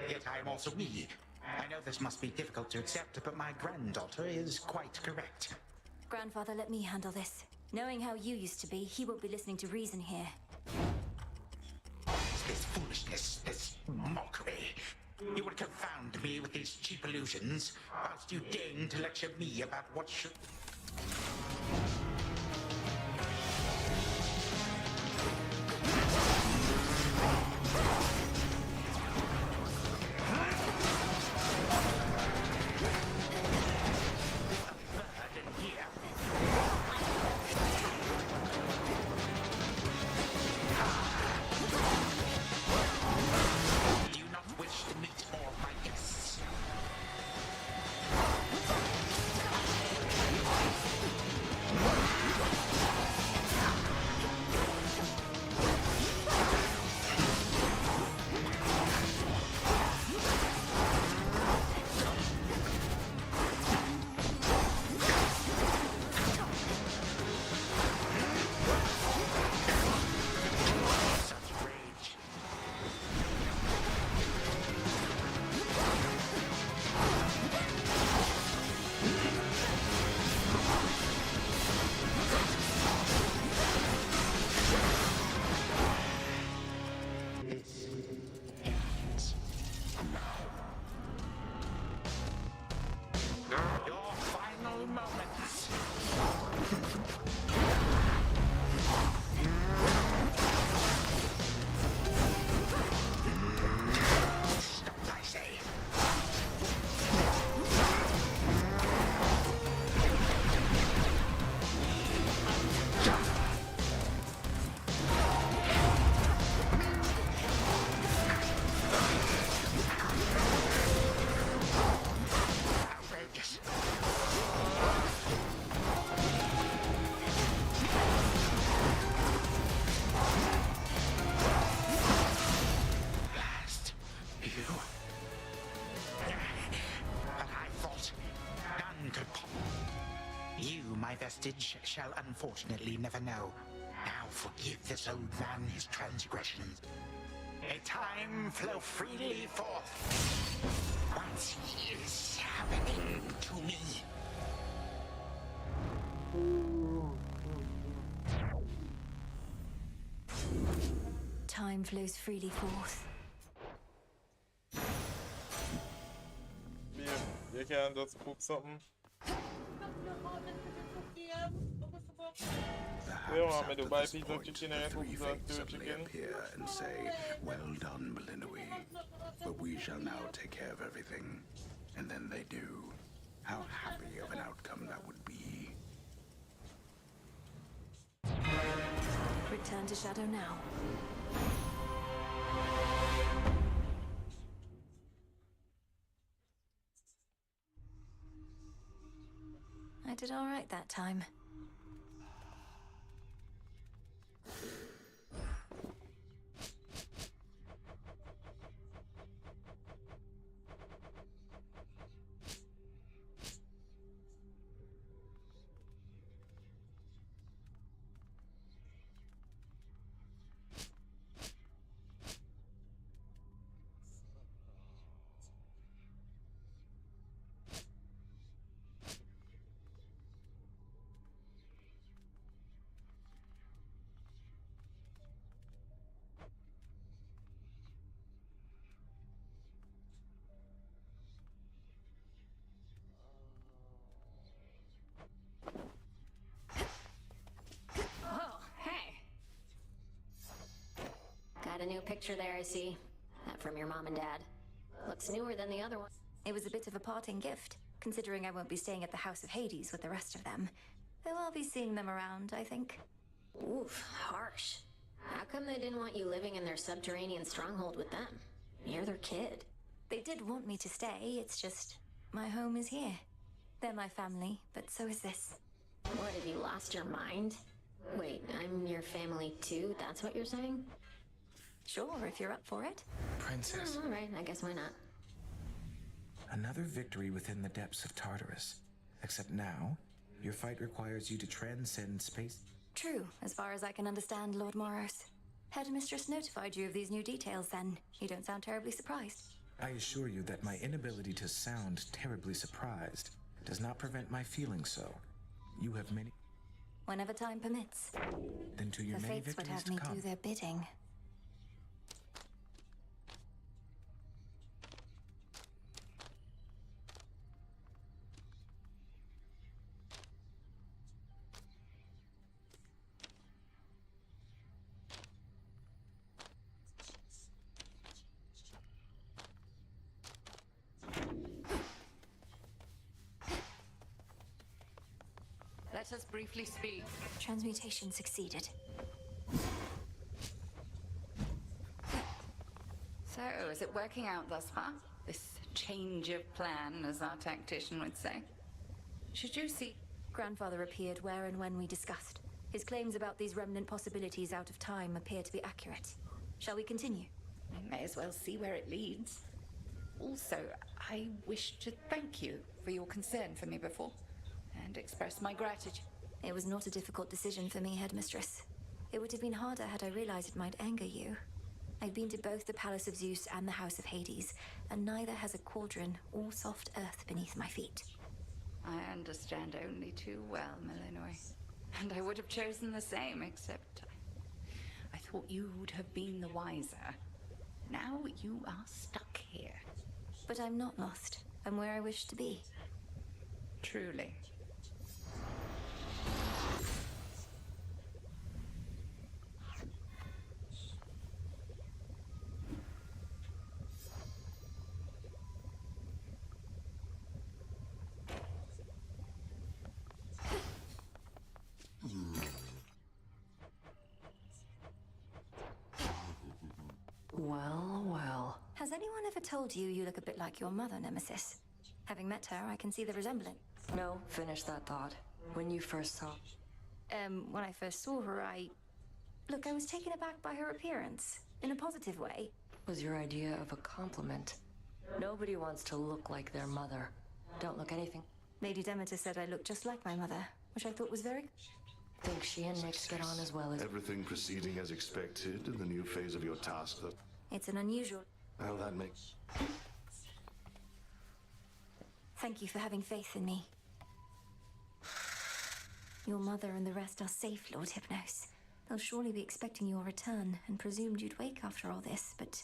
Yet I am also me. I know this must be difficult to accept, but my granddaughter is quite correct. Grandfather, let me handle this. Knowing how you used to be, he won't be listening to reason here. This foolishness, this mockery. You would confound me with these cheap illusions, whilst you deign to lecture me about what should... Vestige shall unfortunately never know. Now forgive this old man his transgressions. A time flow freely forth. What is happening to me? Time flows freely forth. You can just cook something. Perhaps after this point, the three fates suddenly appear and say, "Well done, Melinui. But we shall now take care of everything." And then they do. How happy of an outcome that would be. Return to Shadow now. I did all right that time. Got a new picture there, I see. That from your mom and dad. Looks newer than the other one. It was a bit of a parting gift, considering I won't be staying at the House of Hades with the rest of them. Though I'll be seeing them around, I think. Oof, harsh. How come they didn't want you living in their subterranean stronghold with them? You're their kid. They did want me to stay, it's just... my home is here. They're my family, but so is this. What, have you lost your mind? Wait, I'm your family too? That's what you're saying? Sure, if you're up for it. Princess. All right, I guess why not. Another victory within the depths of Tartarus. Except now, your fight requires you to transcend space. True, as far as I can understand, Lord Moros. Headmistress notified you of these new details then. You don't sound terribly surprised. I assure you that my inability to sound terribly surprised does not prevent my feeling so. You have many... Whenever time permits. Then to your The many fates would victories have me to come. do their bidding. Let us briefly speak. Transmutation succeeded. So, is it working out thus far? This change of plan, as our tactician would say. Should you see... Grandfather appeared where and when we discussed. His claims about these remnant possibilities out of time appear to be accurate. Shall we continue? We may as well see where it leads. Also, I wish to thank you for your concern for me before, and express my gratitude. It was not a difficult decision for me, Headmistress. It would have been harder had I realized it might anger you. I've been to both the Palace of Zeus and the House of Hades, and neither has a cauldron or soft earth beneath my feet. I understand only too well, Melinoy. And I would have chosen the same, except I thought you would have been the wiser. Now you are stuck here. But I'm not lost. I'm where I wish to be. Truly. Well, well. Has anyone ever told you you look a bit like your mother, Nemesis? Having met her, I can see the resemblance. No, finish that thought. When you first saw... When I first saw her, Look, I was taken aback by her appearance. In a positive way. Was your idea of a compliment. Nobody wants to look like their mother. Don't look anything... Lady Demeter said I looked just like my mother, which I thought was very... Think she and Nyx get on as well as... Everything proceeding as expected in the new phase of your task, that... It's an unusual... Well, that makes... Thank you for having faith in me. Your mother and the rest are safe, Lord Hypnos. They'll surely be expecting your return, and presumed you'd wake after all this, but...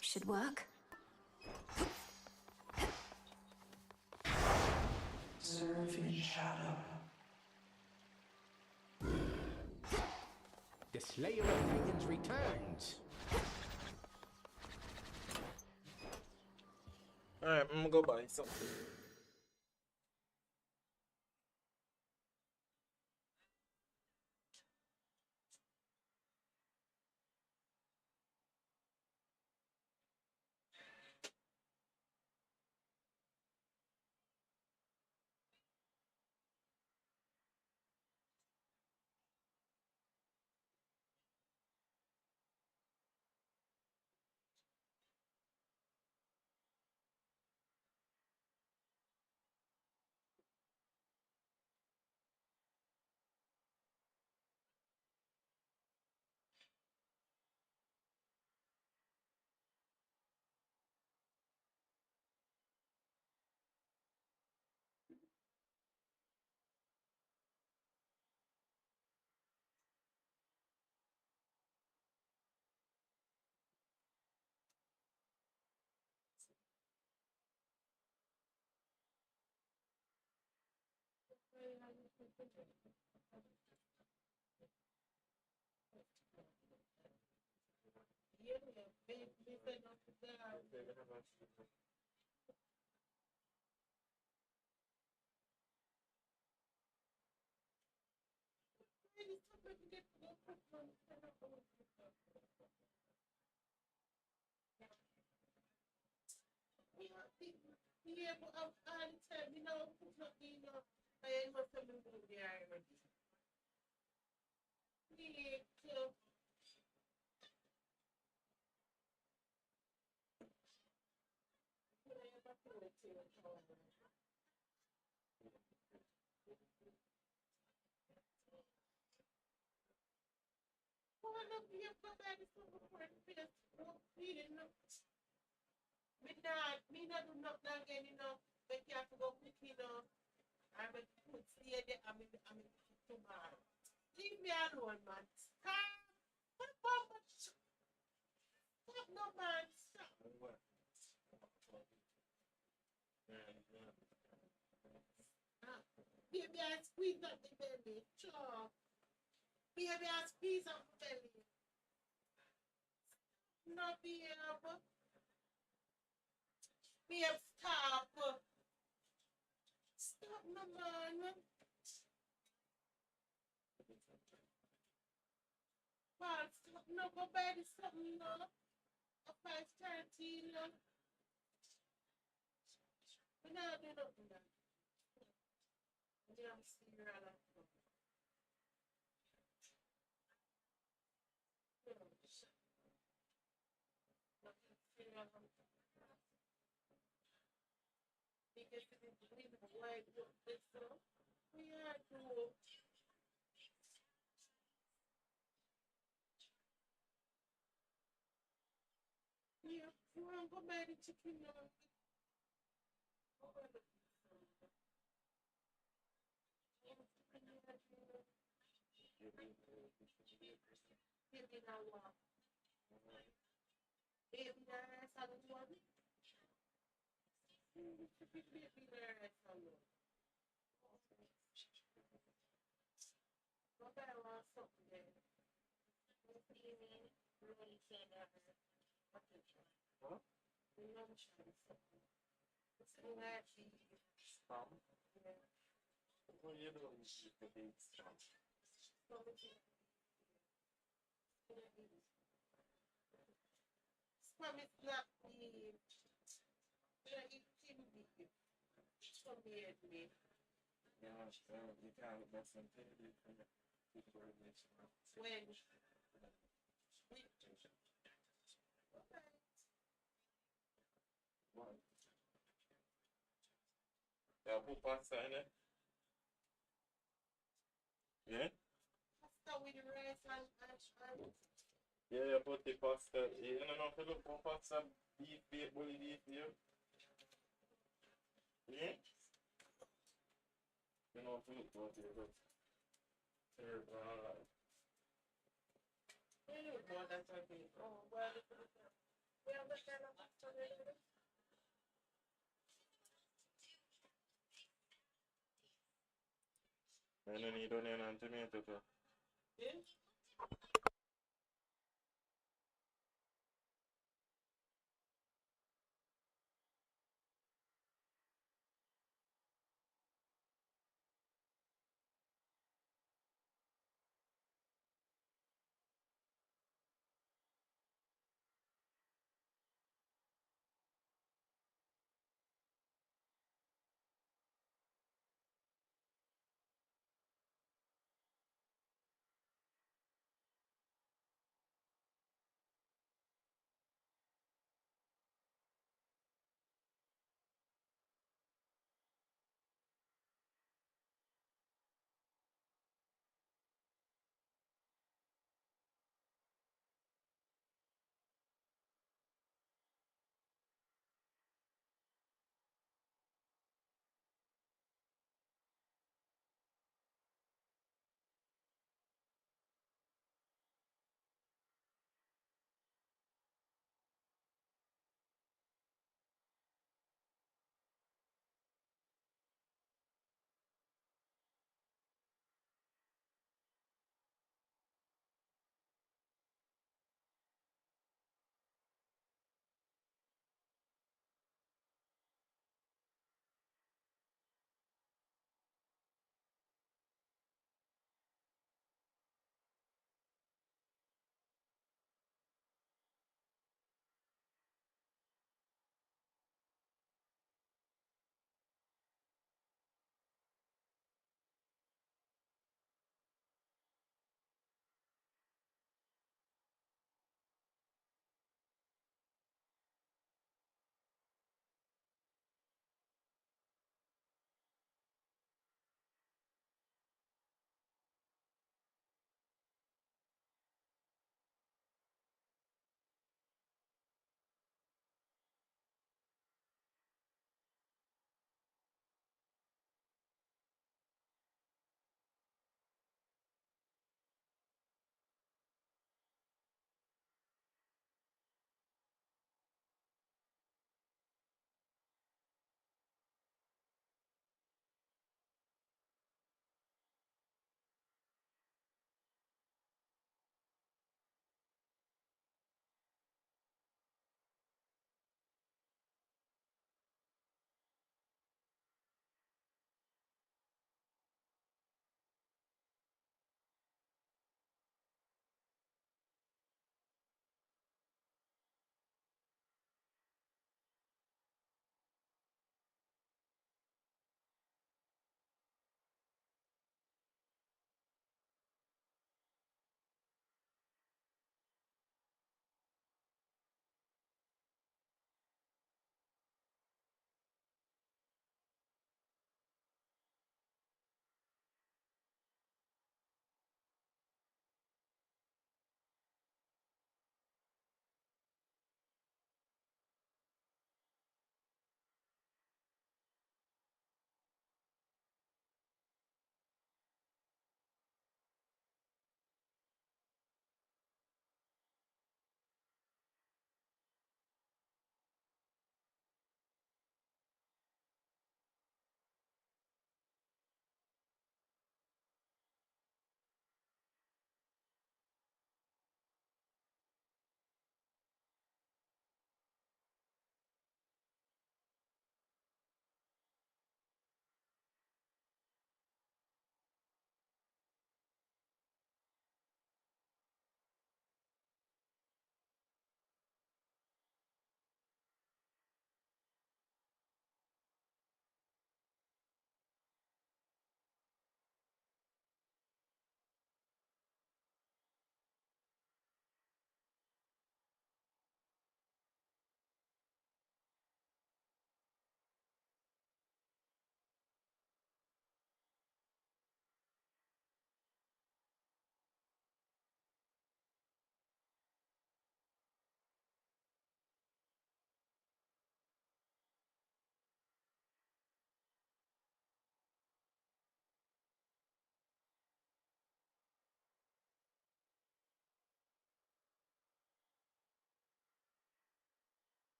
Should work. Serve in shadow. The Slayer of Titans returns. Alright, I'm gonna go buy something. Yeah, but all the time, you know, put not in, I must have been good there already. Yeah, so. Oh, I love you, but that is so important. Me not do nothing again, you know. But you have to go quick, you know. I'm a put stay there. I'm in tomorrow. Leave me alone, man. Stop. Stop, no, man. Stop. Baby, I squeeze up the belly. Sure. Baby, I squeeze up the belly. No, babe. Babe, stop. Stop, no, man. Paul, stop. No, go buy the something, no. A 5:30, no. We not do nothing, man. I'm serious. Because it's really wide open, so we are to. Yeah, you want to go buy the chicken now? Baby, now what? Baby, now salad one. Baby, now salad. Go buy one something there. What do you mean? Really can't ever. Huh? You know I'm trying something. It's a latchy. Yeah. What are you doing with the big stuff? Spam is not the eating big. So weird, me. Yeah, you can't look at some TV from the people in this one. When? What? Yeah, put pasta in it. Yeah? Pasta with rice and Yeah, put the pasta. You don't know if you look for pasta, beef, bully beef, yeah? Yeah? You know if you look for it, but terrible, alright. I don't know that's a bit. Oh, well, we have the kind of pasta there. I don't need onion and tomato too. Yeah?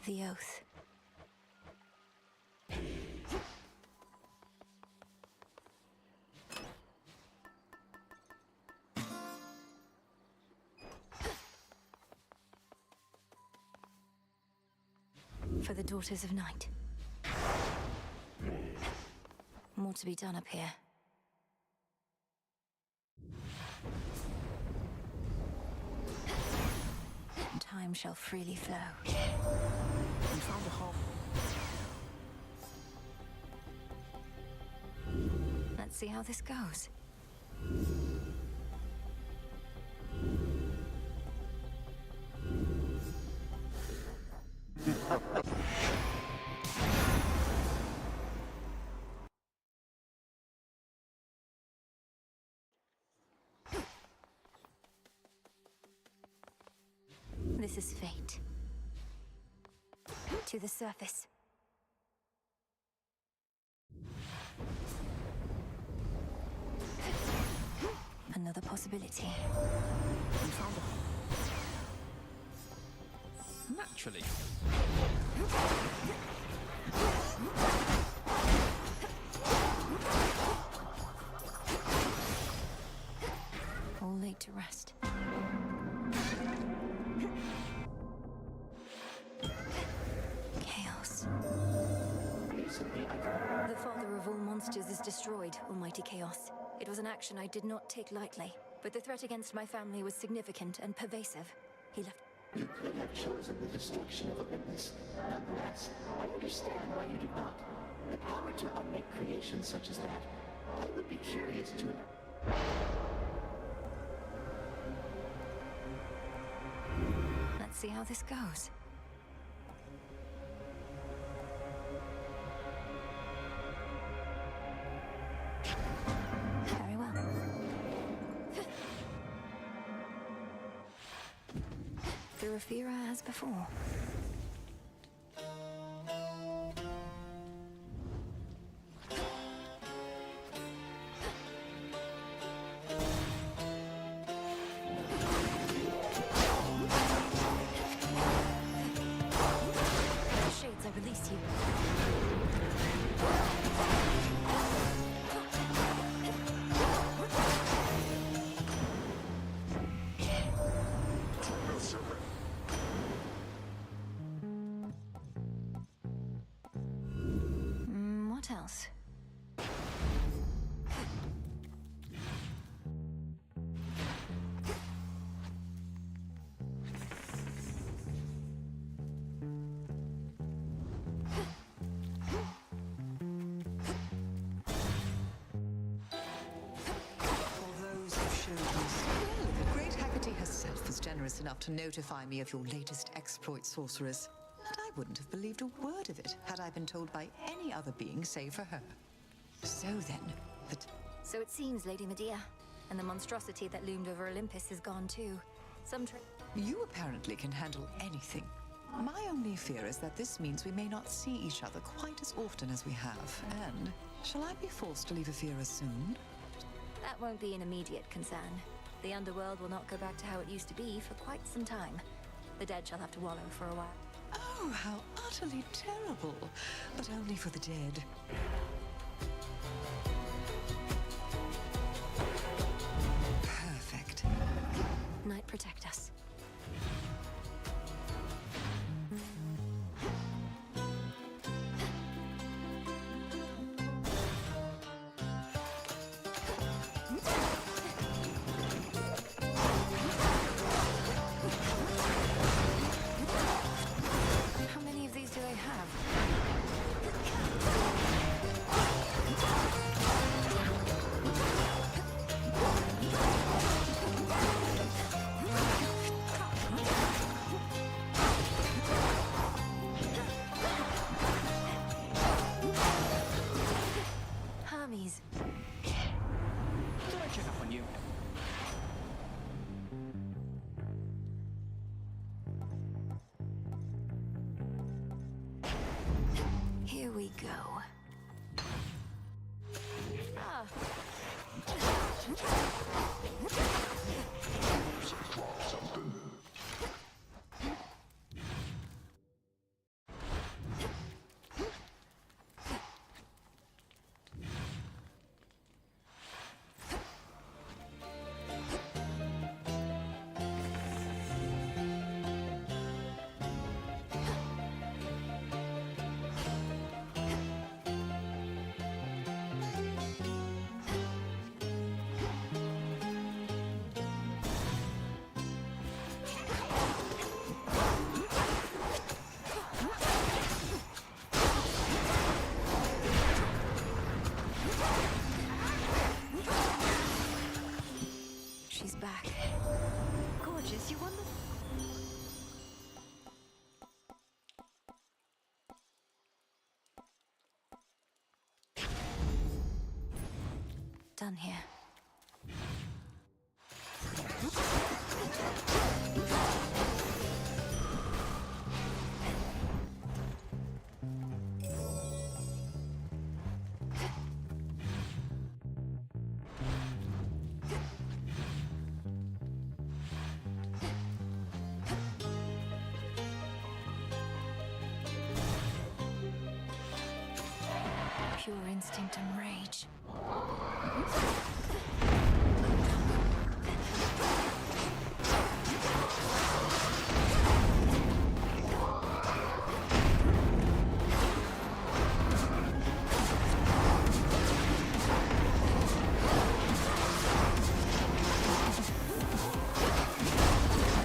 The oath. For the Daughters of Night. More to be done up here. Time shall freely flow. We found a hole. Let's see how this goes. This is fate. To the surface. Another possibility. We found a... Naturally. All laid to rest. Chaos. The father of all monsters is destroyed, Almighty Chaos. It was an action I did not take lightly, but the threat against my family was significant and pervasive. He left. You could have chosen the destruction of Olympus. Nonetheless, I understand why you did not. The power to unmake creations such as that, I would be curious to know. Let's see how this goes. Very well. Through Aphira as before. Shades, I release you. What else? The great Hecate herself was generous enough to notify me of your latest exploit, sorceress. And I wouldn't have believed a word of it had I been told by any other being save for her. So then, So it seems, Lady Medea, and the monstrosity that loomed over Olympus is gone too. You apparently can handle anything. My only fear is that this means we may not see each other quite as often as we have. And shall I be forced to leave Aphira soon? That won't be an immediate concern. The underworld will not go back to how it used to be for quite some time. The dead shall have to wallow for a while. Oh, how utterly terrible. But only for the dead. Perfect. Night protect us. we go. Ah. Drop something. She's back. Gorgeous, you won the... Done here. Pure instinct and rage.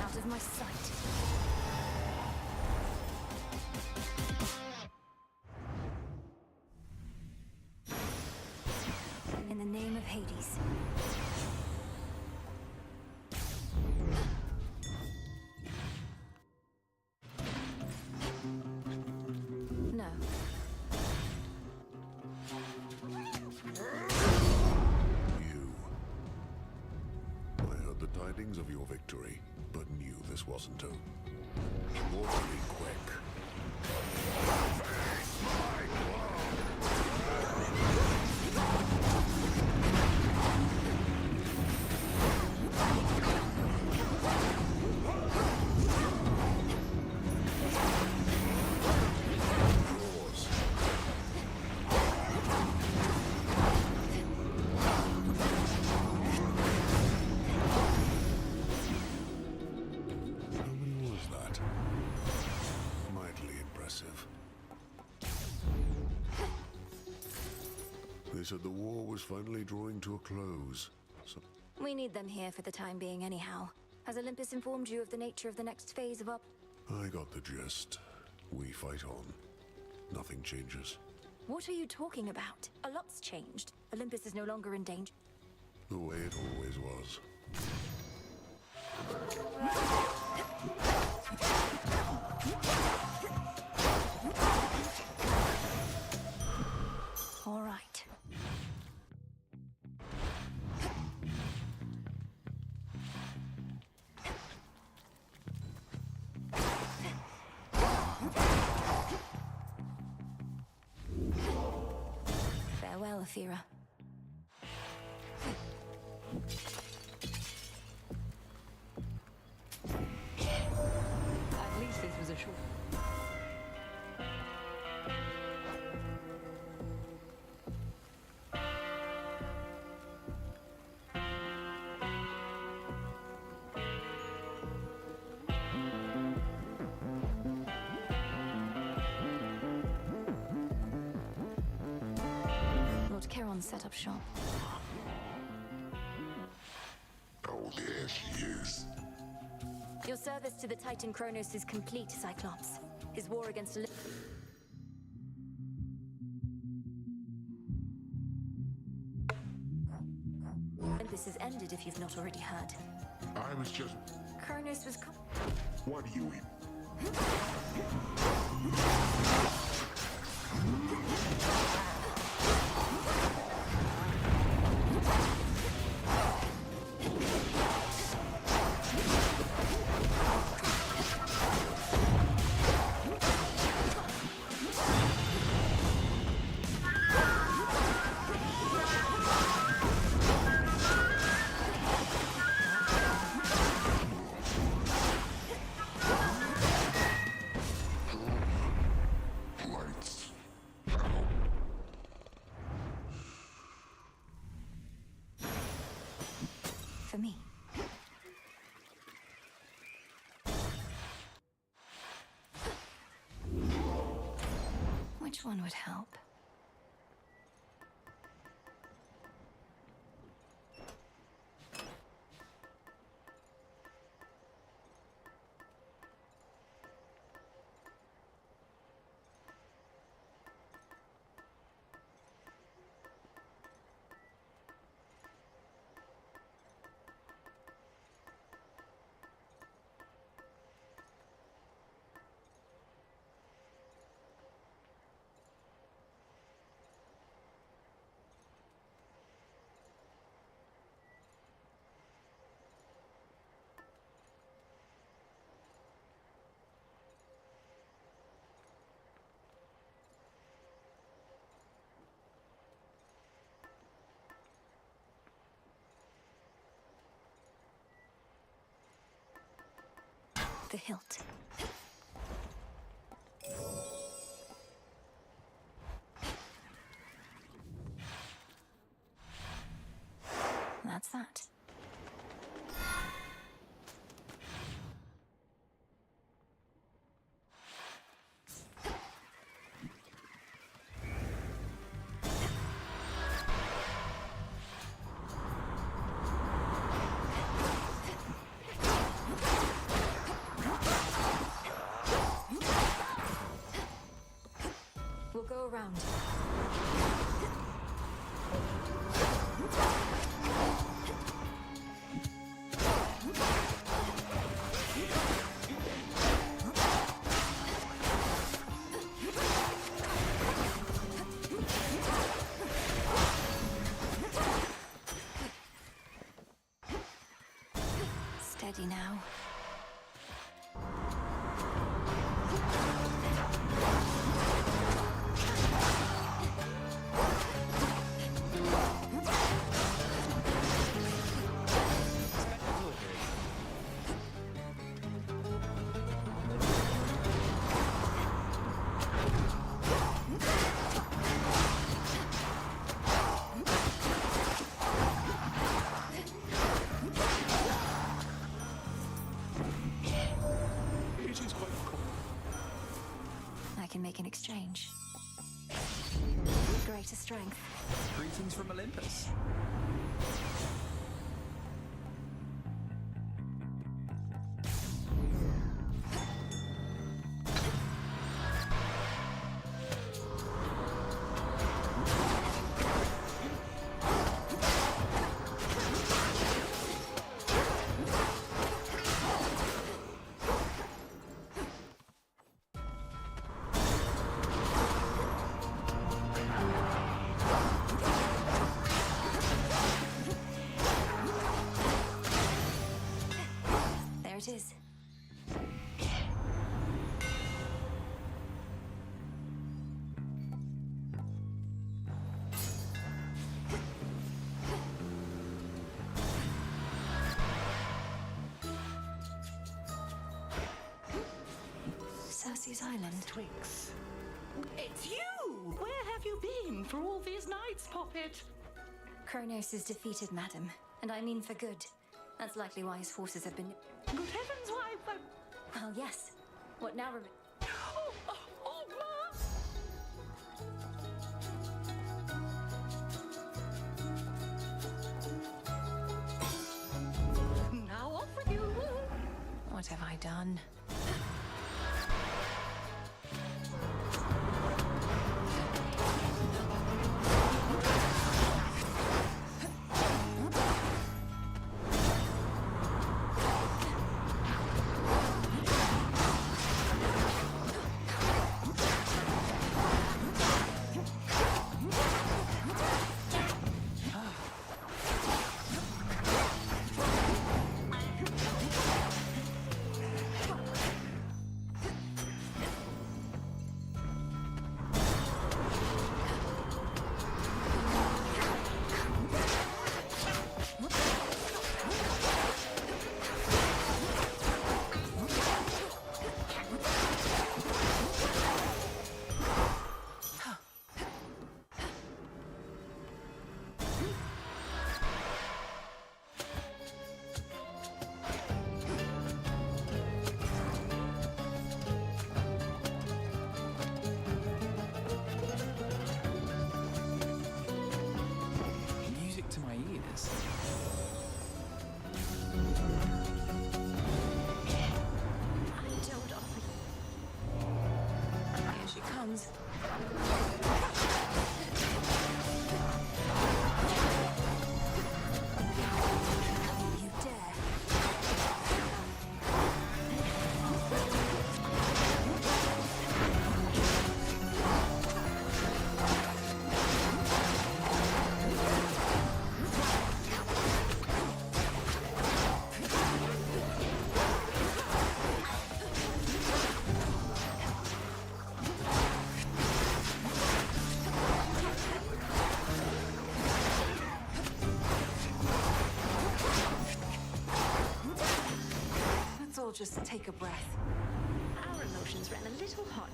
Out of my sight. In the name of Hades. No. You. I heard the tidings of your victory, but knew this wasn't mortally quick. How many was that? Mightily impressive. They said the war was finally drawing to a close. So We need them here for the time being anyhow. Has Olympus informed you of the nature of the next phase of I got the gist. We fight on. Nothing changes. What are you talking about? A lot's changed. Olympus is no longer in danger. The way it always was. All right. Farewell, Athera. At least this was a short... Lord Charon set up shop. Oh, there she is. Your service to the Titan Kronos is complete, Cyclops. His war against Olympus has ended, if you've not already heard. I was just... Kronos was... What do you eat? one would help. The hilt. That's that. We'll go around. Steady now. I can make an exchange. Greater strength. Greetings from Olympus. There it is. Cersei's Island. Twix. It's you! Where have you been for all these nights, Poppet? Kronos is defeated, madam. And I mean for good. That's likely why his forces have been... Good heavens, why... Well, yes. What now remains... Now off with you! What have I done? hands. You dare. Let's all just take a breath. Our emotions ran a little hot.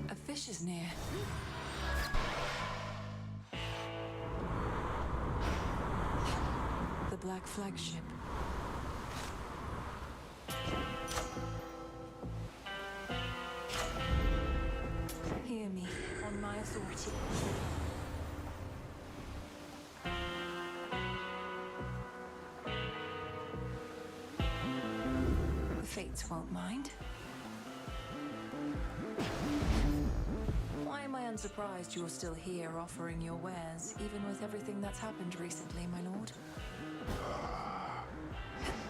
A fish is near. The Black Flagship. Hear me on my authority. The Fates won't mind. Why am I unsurprised you're still here offering your wares, even with everything that's happened recently, my lord?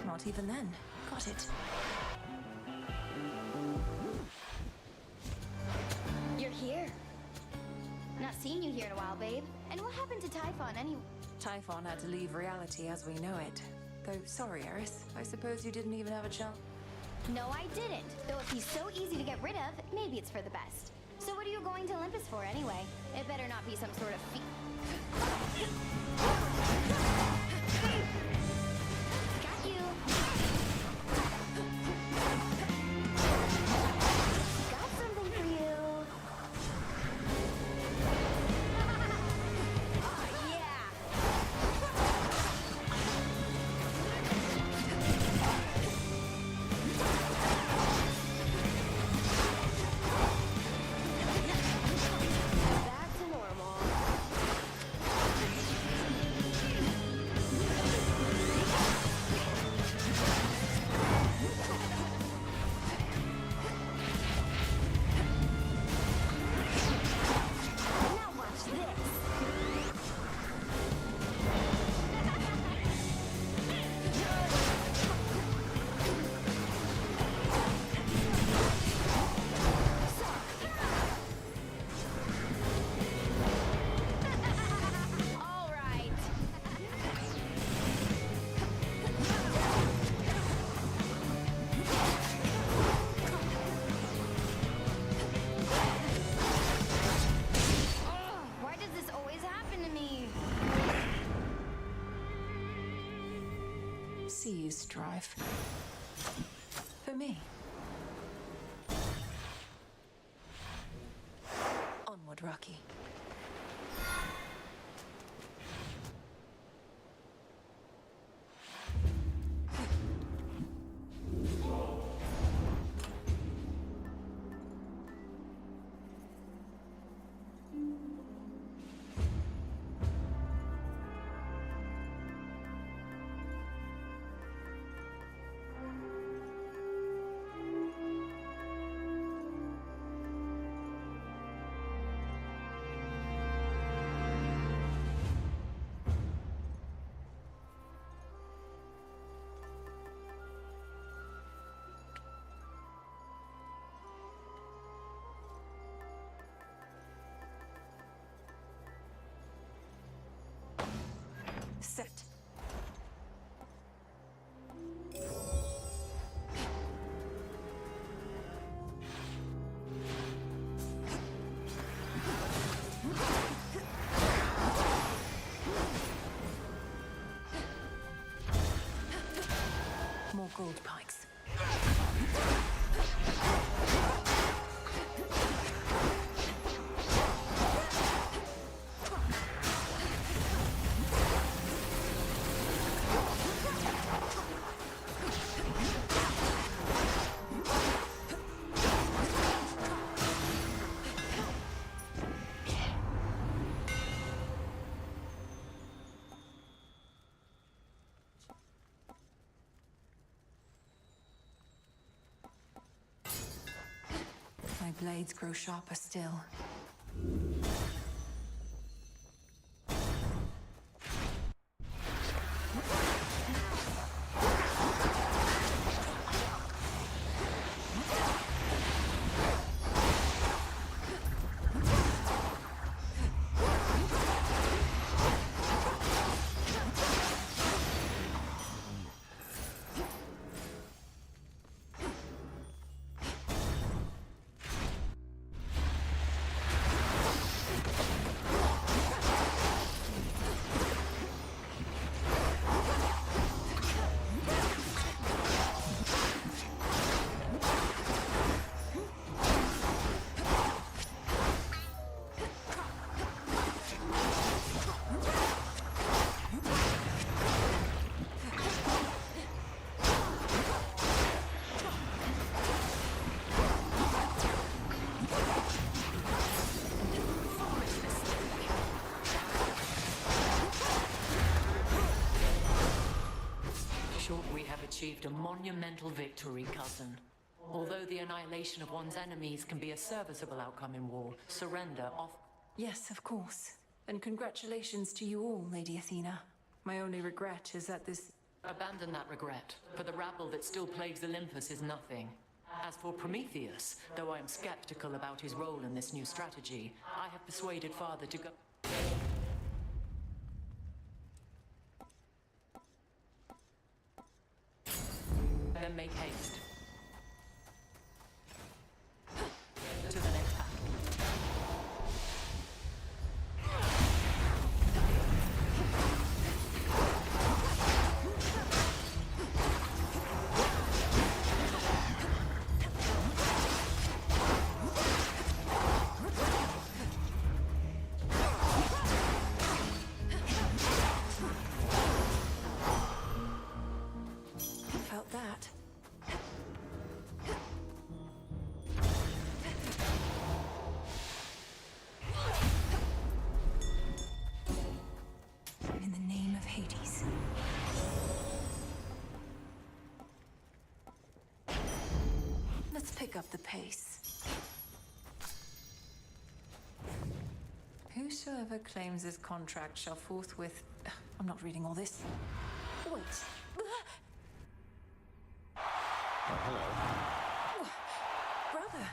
Not even then. Got it. You're here. Not seen you here in a while, babe. And what happened to Typhon anyway? Typhon had to leave reality as we know it. Though, sorry, Eris. I suppose you didn't even have a chance. No, I didn't. Though if he's so easy to get rid of, maybe it's for the best. So what are you going to Olympus for anyway? It better not be some sort of Got you. Got something for you. Oh, yeah. Back to normal. Now watch this. All right. Why does this always happen to me? See you strive. For me. Onward, Rocky. Set. More gold pikes. My blades grow sharper still. We have achieved a monumental victory, cousin. Although the annihilation of one's enemies can be a serviceable outcome in war, surrender off. Yes, of course. And congratulations to you all, Lady Athena. My only regret is that this... Abandon that regret, for the rabble that still plagues Olympus is nothing. As for Prometheus, though I am skeptical about his role in this new strategy, I have persuaded Father to go... Then make haste. To the next path. Felt that. In the name of Hades. Let's pick up the pace. Whosoever claims this contract shall forthwith... I'm not reading all this. Wait. Hello. Brother.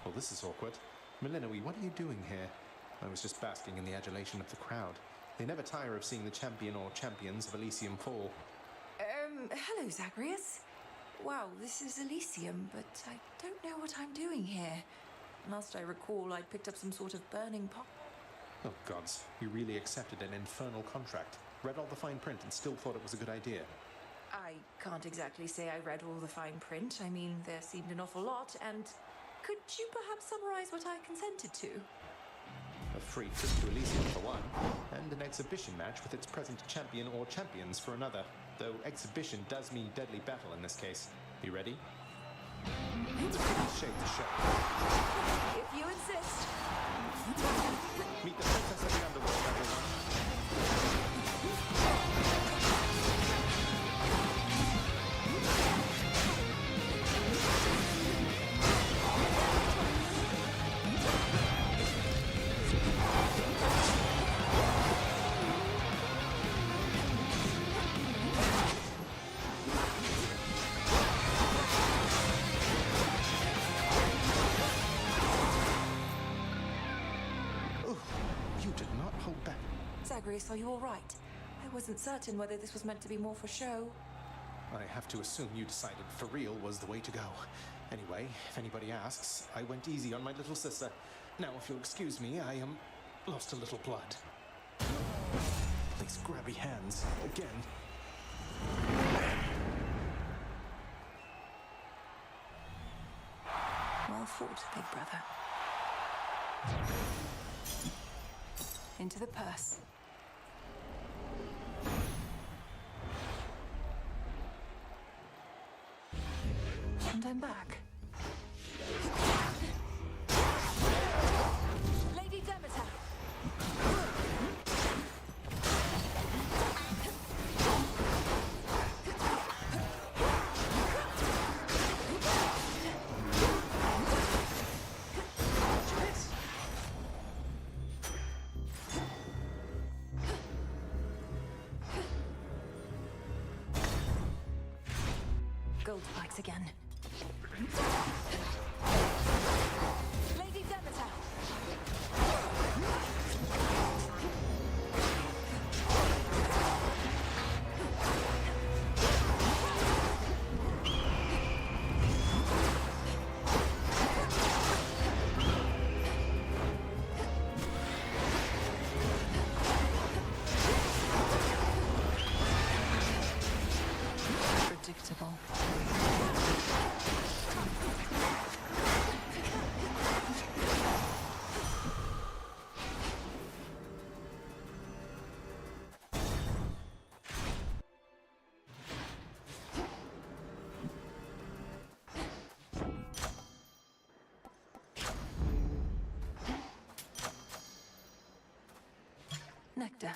Well, this is awkward. Melinoe, what are you doing here? I was just basking in the adulation of the crowd. They never tire of seeing the champion or champions of Elysium fall. Hello, Zagreus. Wow, this is Elysium, but I don't know what I'm doing here. Last I recall, I picked up some sort of burning pot. Oh, gods. You really accepted an infernal contract, read all the fine print, and still thought it was a good idea. I can't exactly say I read all the fine print. I mean, there seemed an awful lot, and could you perhaps summarize what I consented to? A free trip to Elysium for one, and an exhibition match with its present champion or champions for another. Though exhibition does mean deadly battle in this case. You ready? Shake the show. If you insist. Meet the princess of the underworld, everyone. Zagreus, are you all right? I wasn't certain whether this was meant to be more for show. I have to assume you decided for real was the way to go. Anyway, if anybody asks, I went easy on my little sister. Now, if you'll excuse me, I lost a little blood. These grabby hands, again. Well fought, big brother. Into the purse. And I'm back. Lady Demeter! gold spikes again. Lady Demeter! Predictable. Nectar.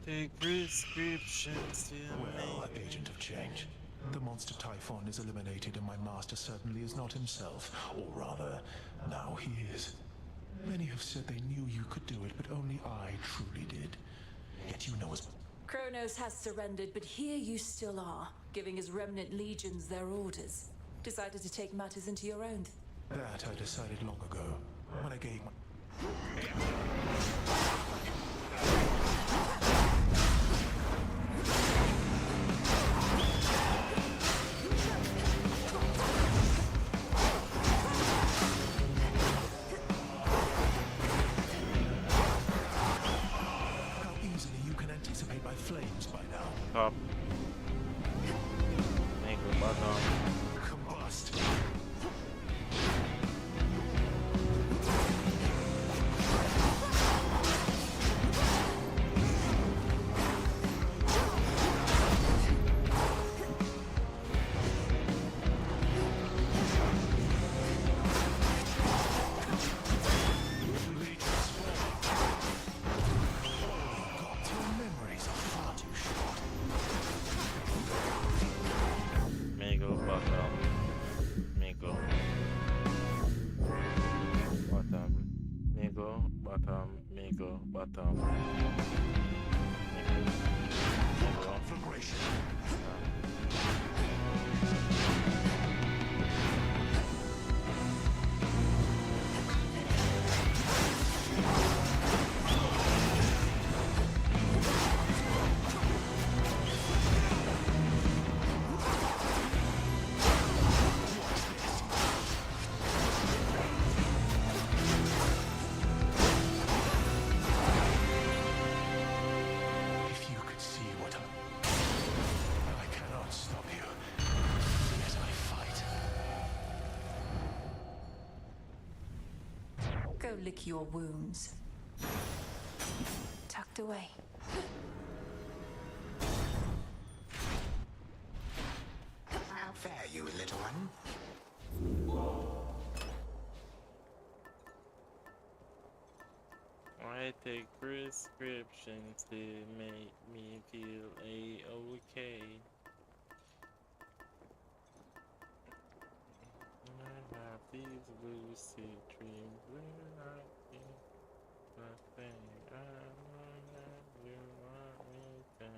Take prescriptions. Well, Agent of Change. The monster Typhon is eliminated and my master certainly is not himself. Or rather, now he is. Many have said they knew you could do it, but only I truly did. Yet you know as... Kronos has surrendered, but here you still are, giving his remnant legions their orders. Decided to take matters into your own. That I decided long ago, when I gave my... How easily you can anticipate my flames by now. Top. Make a button. Combust. Go lick your wounds. Tucked away. How fare you, little one? I take prescriptions to make me feel a-okay. I have these lucid dreams where I think nothing I want that you want me to.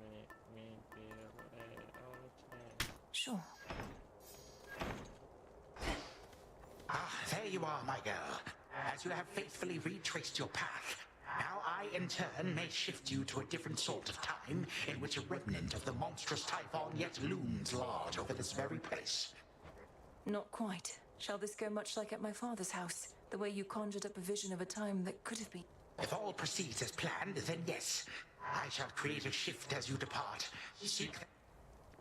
Make me feel a-okay. Sure. Ah, there you are, my girl. As you have faithfully retraced your path, now I, in turn, may shift you to a different sort of time in which a remnant of the monstrous Typhon yet looms large over this very place. Not quite. Shall this go much like at my father's house? The way you conjured up a vision of a time that could have been... If all proceeds as planned, then yes. I shall create a shift as you depart. Seek...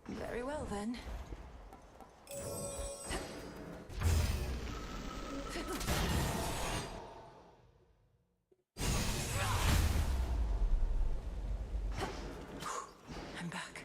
Very well, then. I'm back.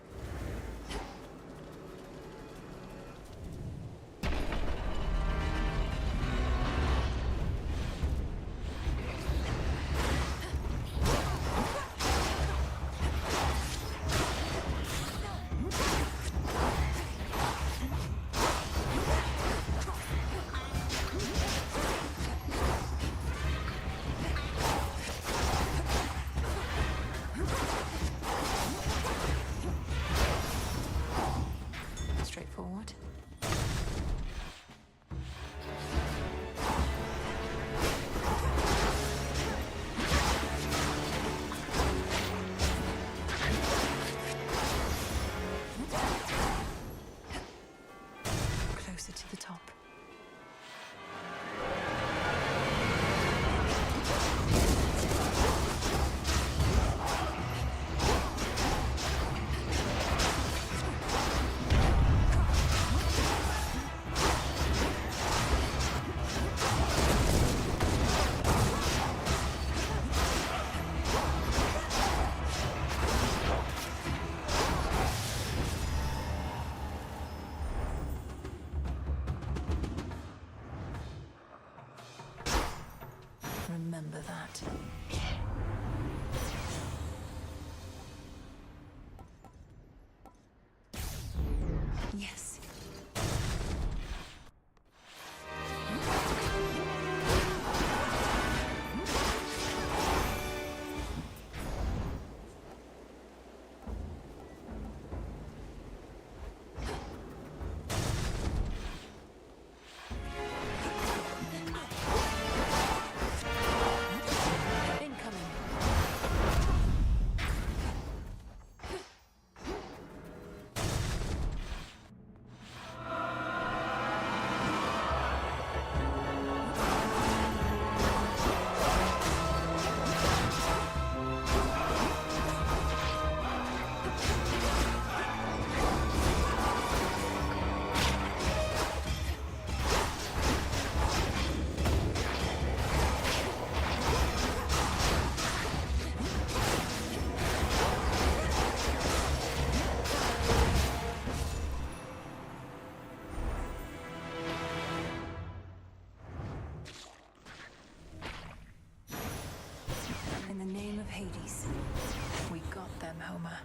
We got them, Homer.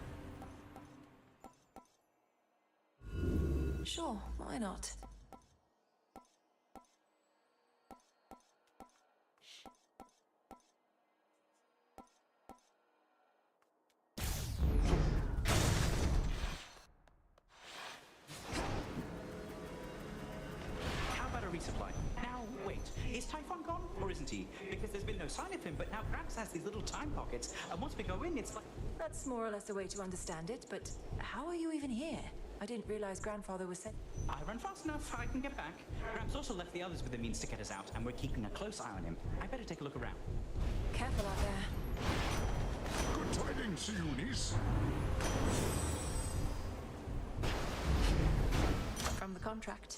Sure, why not? How about a resupply? Now, wait. Is Typhon gone, or isn't he? Because there's been no sign of him, but now Gramps has these little time pockets, and once we go in, it's like... That's more or less a way to understand it, but how are you even here? I didn't realize Grandfather was sent. I run fast enough, I can get back. Gramps also left the others with the means to get us out, and we're keeping a close eye on him. I better take a look around. Careful out there. Good tidings to you, niece. From the contract.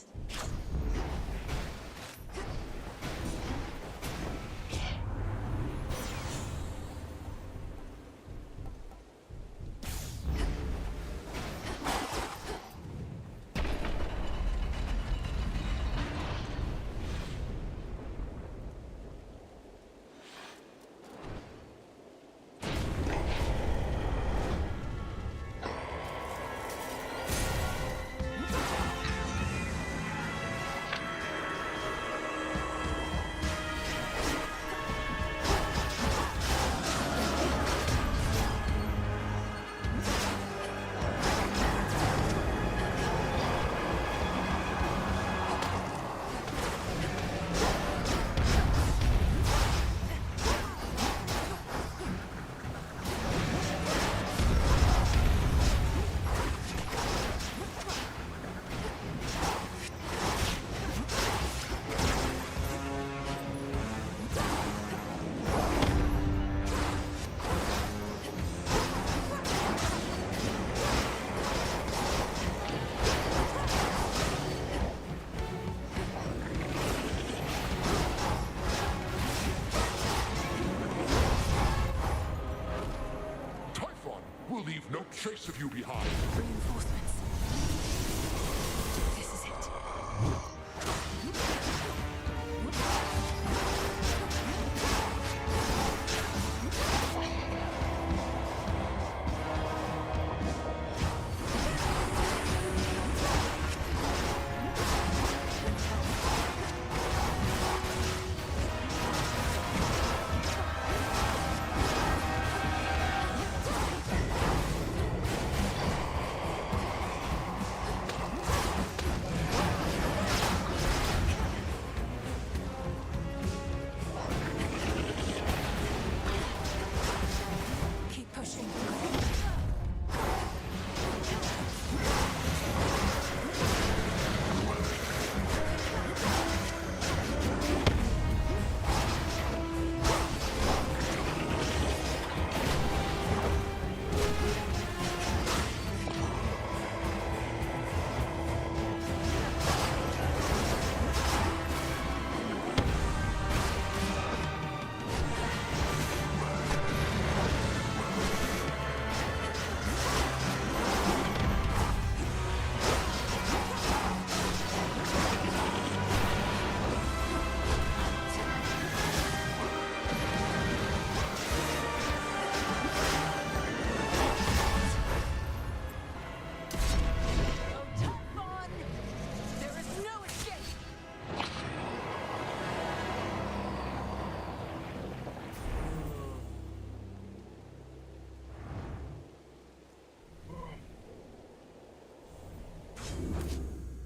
We'll leave no trace of you behind. Reinforcements. This is it.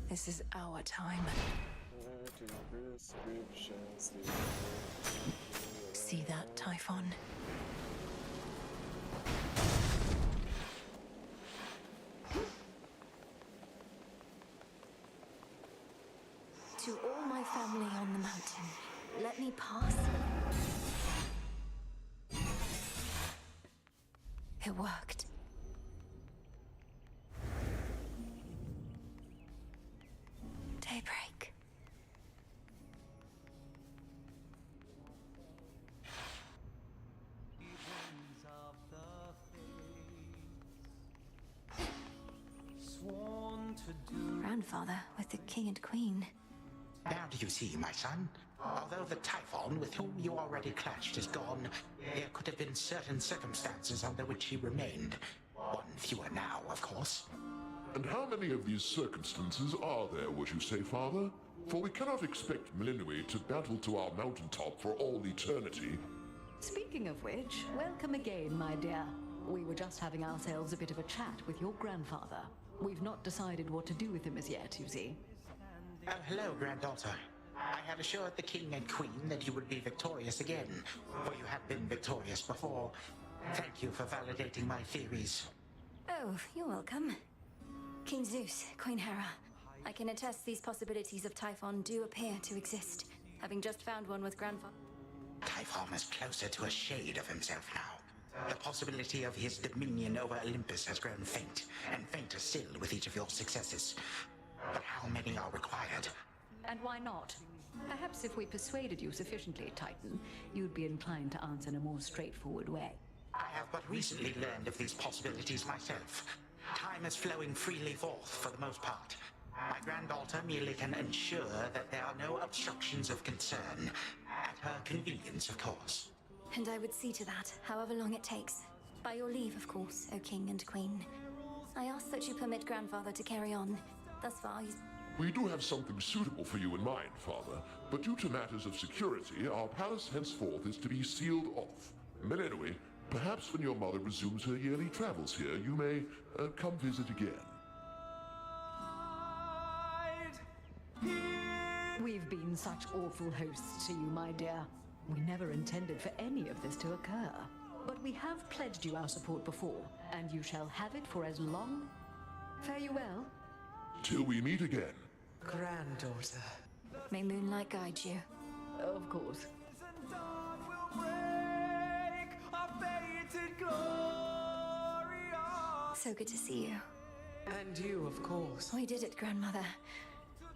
This is our time. See that, Typhon? To all my family on the mountain, let me pass. It worked. Daybreak. Grandfather with the king and queen. Now do you see, my son? Although the Typhon with whom you already clashed is gone, there could have been certain circumstances under which he remained. One fewer now, of course. And how many of these circumstances are there, would you say, Father? For we cannot expect Melinui to battle to our mountaintop for all eternity. Speaking of which, welcome again, my dear. We were just having ourselves a bit of a chat with your grandfather. We've not decided what to do with him as yet, you see. Oh, hello, granddaughter. I had assured the king and queen that you would be victorious again, for you have been victorious before. Thank you for validating my theories. Oh, you're welcome. King Zeus, Queen Hera. I can attest these possibilities of Typhon do appear to exist, having just found one with grandfather. Typhon is closer to a shade of himself now. The possibility of his dominion over Olympus has grown faint, and fainter still with each of your successes. But how many are required? And why not? Perhaps if we persuaded you sufficiently, Titan, you'd be inclined to answer in a more straightforward way. I have but recently learned of these possibilities myself. Time is flowing freely forth for the most part. My granddaughter merely can ensure that there are no obstructions of concern. At her convenience, of course. And I would see to that, however long it takes. By your leave, of course, O King and Queen. I ask that you permit Grandfather to carry on. Thus far, he's... We do have something suitable for you in mind, Father, but due to matters of security, our palace henceforth is to be sealed off. Melinui, perhaps when your mother resumes her yearly travels here, you may come visit again. We've been such awful hosts to you, my dear. We never intended for any of this to occur. But we have pledged you our support before, and you shall have it for as long... Fare you well. Till we meet again. Granddaughter. May moonlight guide you. Of course. So good to see you. And you, of course. We did it, Grandmother.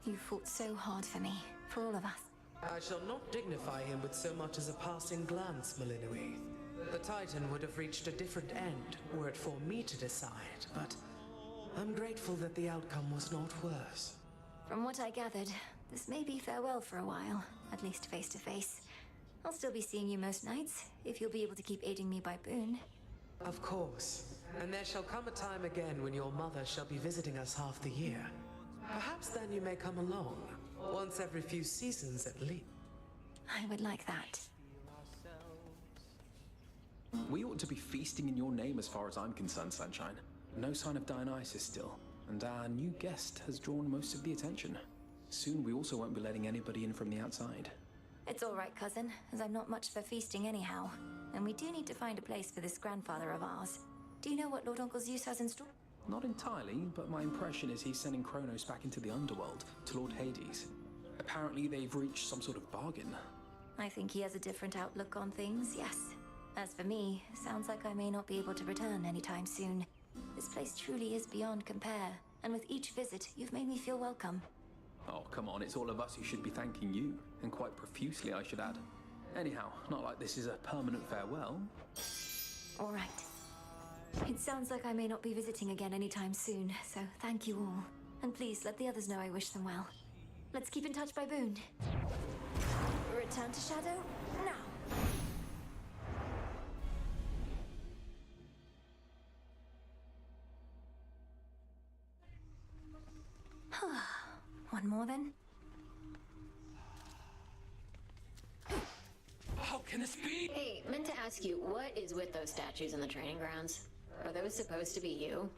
You fought so hard for me, for all of us. I shall not dignify him with so much as a passing glance, Melinui. The Titan would have reached a different end were it for me to decide, but I'm grateful that the outcome was not worse. From what I gathered, this may be farewell for a while, at least face to face. I'll still be seeing you most nights, if you'll be able to keep aiding me by boon. Of course. And there shall come a time again when your mother shall be visiting us half the year. Perhaps then you may come along, once every few seasons at least. I would like that. We ought to be feasting in your name as far as I'm concerned, Sunshine. No sign of Dionysus still, and our new guest has drawn most of the attention. Soon we also won't be letting anybody in from the outside. It's all right, cousin, as I'm not much for feasting anyhow. And we do need to find a place for this grandfather of ours. Do you know what Lord Uncle Zeus has in store? Not entirely, but my impression is he's sending Kronos back into the underworld, to Lord Hades. Apparently they've reached some sort of bargain. I think he has a different outlook on things, yes. As for me, sounds like I may not be able to return anytime soon. This place truly is beyond compare, and with each visit, you've made me feel welcome. Oh, come on, it's all of us who should be thanking you, and quite profusely, I should add. Anyhow, not like this is a permanent farewell. All right. It sounds like I may not be visiting again anytime soon, so thank you all. And please let the others know I wish them well. Let's keep in touch by boon. Return to Shadow, now! One more then? How can this be? Hey, meant to ask you, what is with those statues in the training grounds? Are those supposed to be you?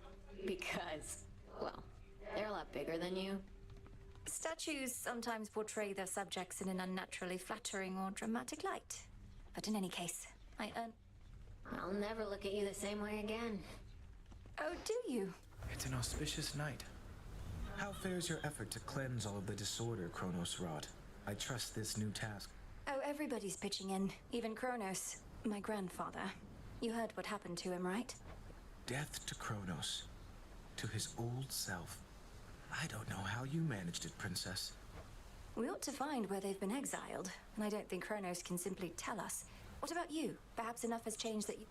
Because, well, they're a lot bigger than you. Statues sometimes portray their subjects in an unnaturally flattering or dramatic light. But in any case, I earn... I'll never look at you the same way again. Oh, do you? It's an auspicious night. How fares your effort to cleanse all of the disorder Kronos wrought? I trust this new task. Oh, everybody's pitching in. Even Kronos, my grandfather. You heard what happened to him, right? Death to Kronos. To his old self. I don't know how you managed it, Princess. We ought to find where they've been exiled, and I don't think Kronos can simply tell us. What about you? Perhaps enough has changed that you...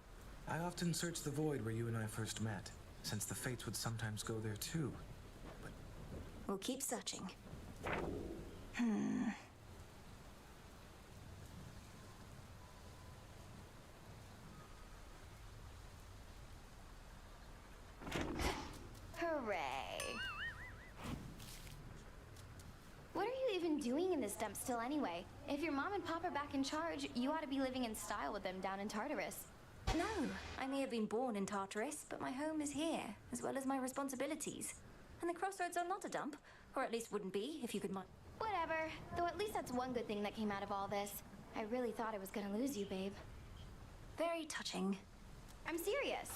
I often search the void where you and I first met, since the fates would sometimes go there too. We'll keep searching. this dump still anyway? If your mom and pop are back in charge, you ought to be living in style with them down in Tartarus. No, I may have been born in Tartarus, but my home is here, as well as my responsibilities. And the crossroads are not a dump, or at least wouldn't be, if you could mind. Whatever. Though at least that's one good thing that came out of all this. I really thought I was gonna lose you, babe. Very touching. I'm serious.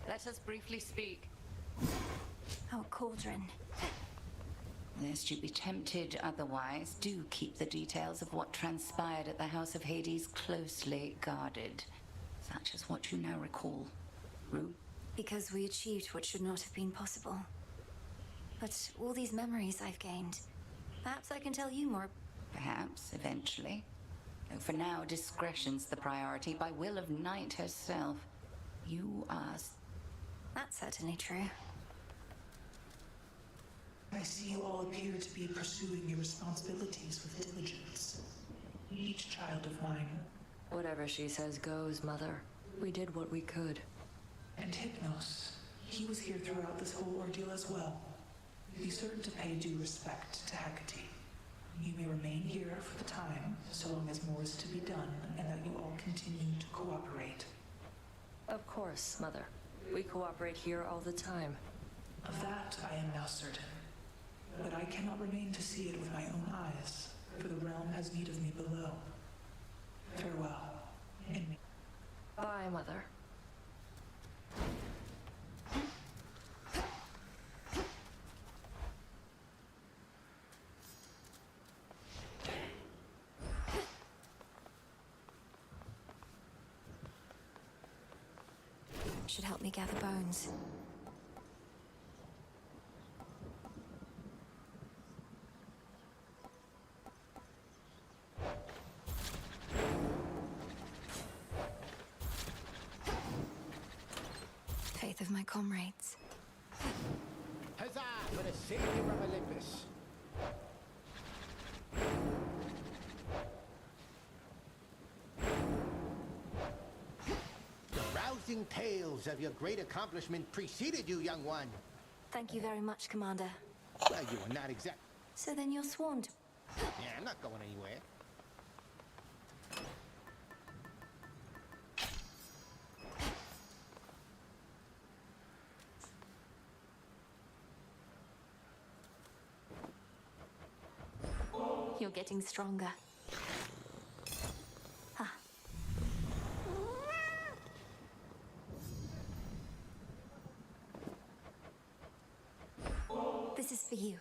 Let us briefly speak. Oh, Cauldron. Lest you be tempted otherwise, do keep the details of what transpired at the House of Hades closely guarded. Such as what you now recall. Rue? Because we achieved what should not have been possible. But all these memories I've gained, perhaps I can tell you more. Perhaps, eventually. Though for now, discretion's the priority by will of Night herself. You asked. That's certainly true. I see you all appear to be pursuing your responsibilities with diligence. Each child of mine. Whatever she says goes, Mother. We did what we could. And Hypnos, he was here throughout this whole ordeal as well. Be certain to pay due respect to Hecate. You may remain here for the time, so long as more is to be done, and that you all continue to cooperate. Of course, Mother. We cooperate here all the time. Of that I am now certain. But I cannot remain to see it with my own eyes, for the realm has need of me below. Farewell. Bye, Mother. Should help me gather bones. Faith of my comrades. Huzzah for the savior of Olympus! The rousing tales of your great accomplishment preceded you, young one. Thank you very much, Commander. Well, you were not exact. So then you're sworn to... Yeah, I'm not going anywhere. You're getting stronger. Ah. This is for you.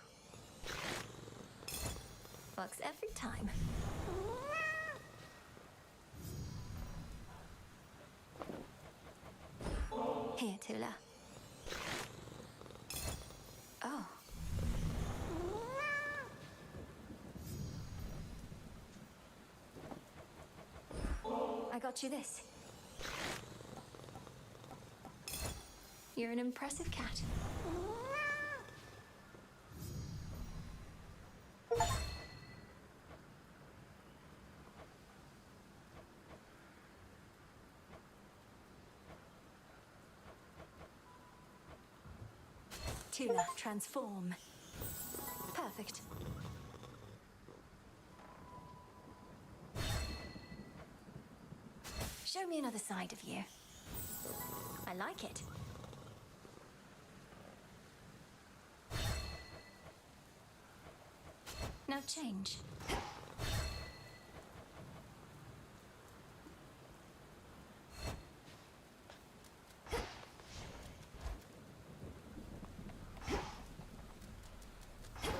Works every time. Here, Tula. Oh. I got you this. You're an impressive cat. Tula, transform. Perfect. Show me another side of you. I like it. Now change.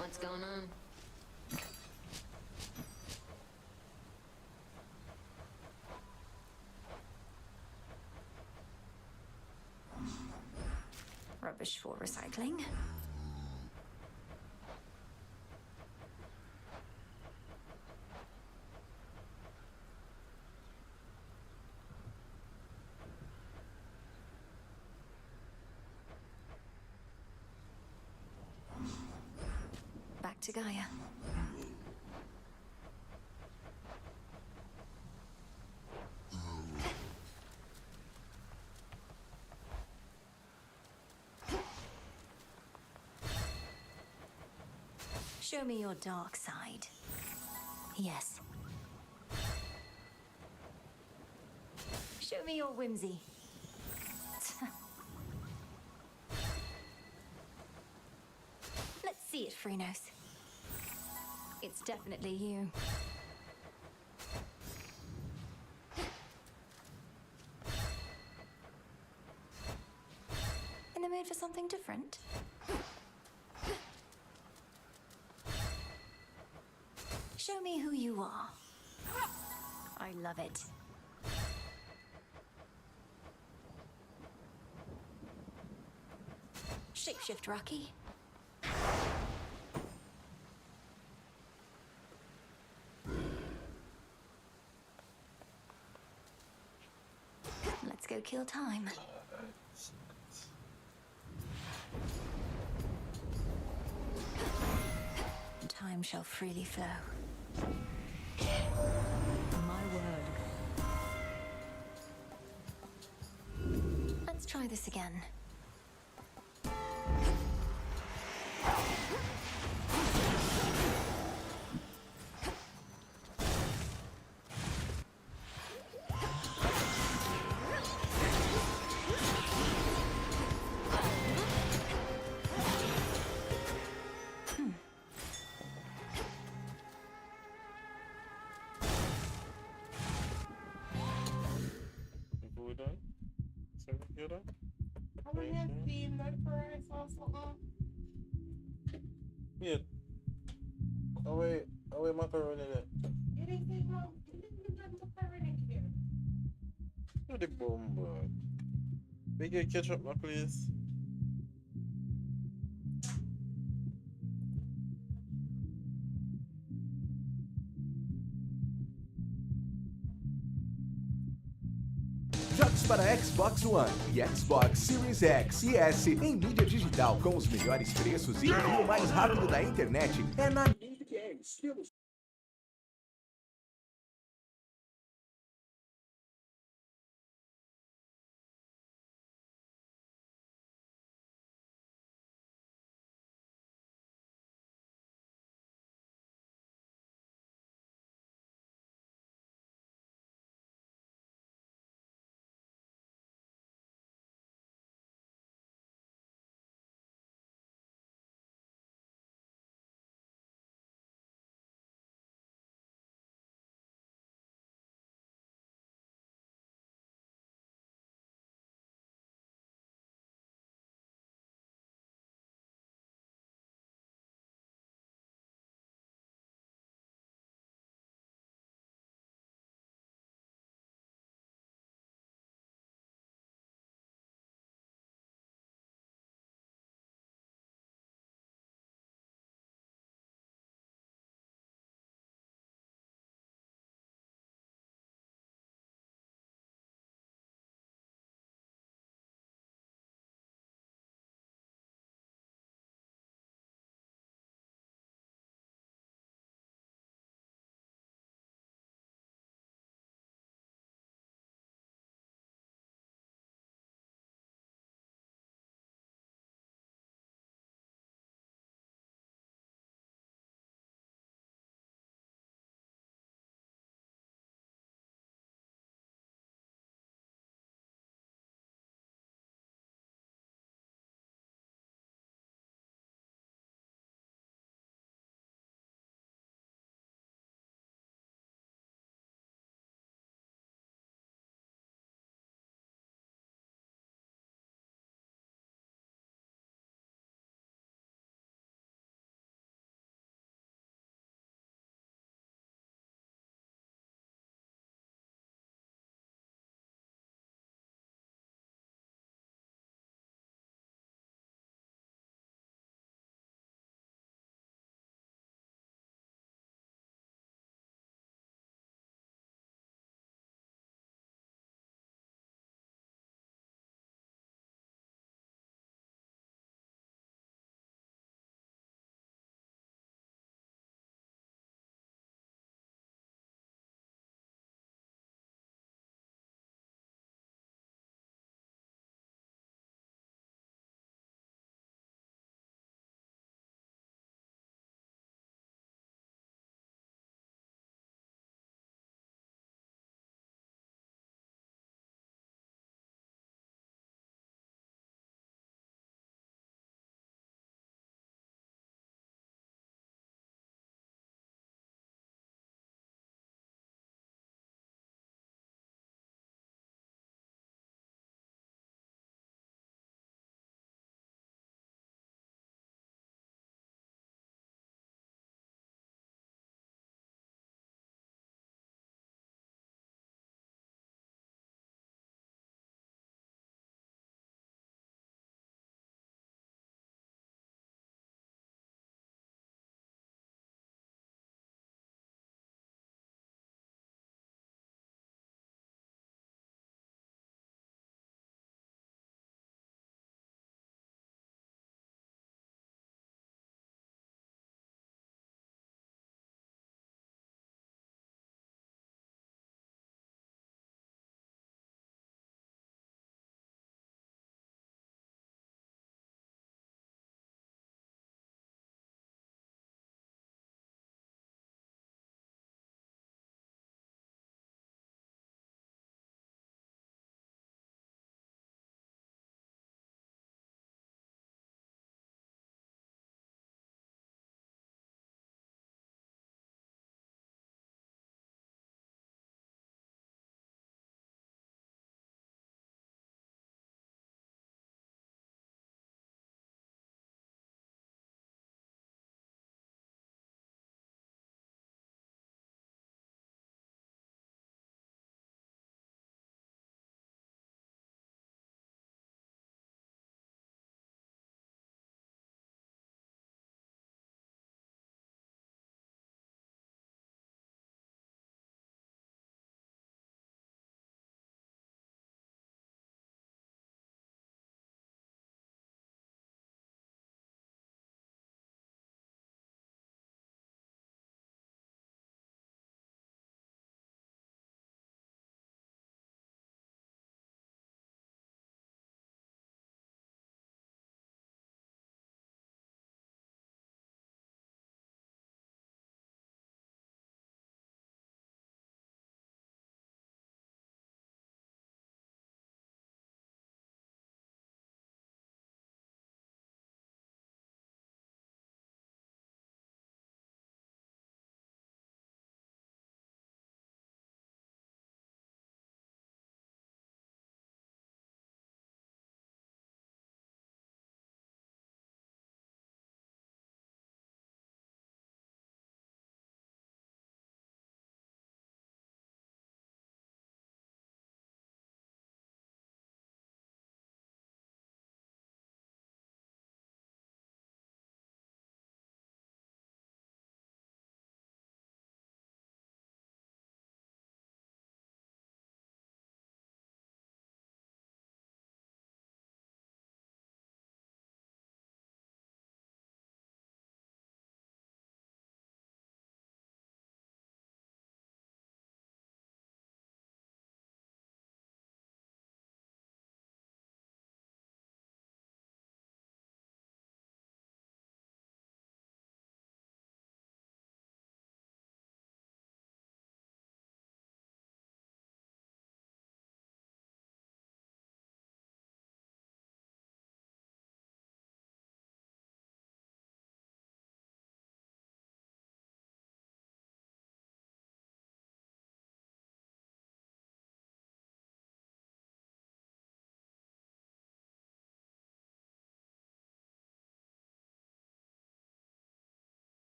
What's going on? Rubbish for recycling. Back to Gaia. Show me your dark side. Yes. Show me your whimsy. Let's see it, Phrynos. It's definitely you. In the mood for something different? Show me who you are. I love it. Shapeshift, Rocky. Let's go kill time. Time shall freely flow. My word. Let's try this again. Yeah. Oh wait, macaroni in it. It ain't wrong. Macaroni in here. Look at the bomb bag. We get ketchup now, please. Jogos para Xbox One e Xbox Series X e S em mídia digital com os melhores preços e o mais rápido da internet é na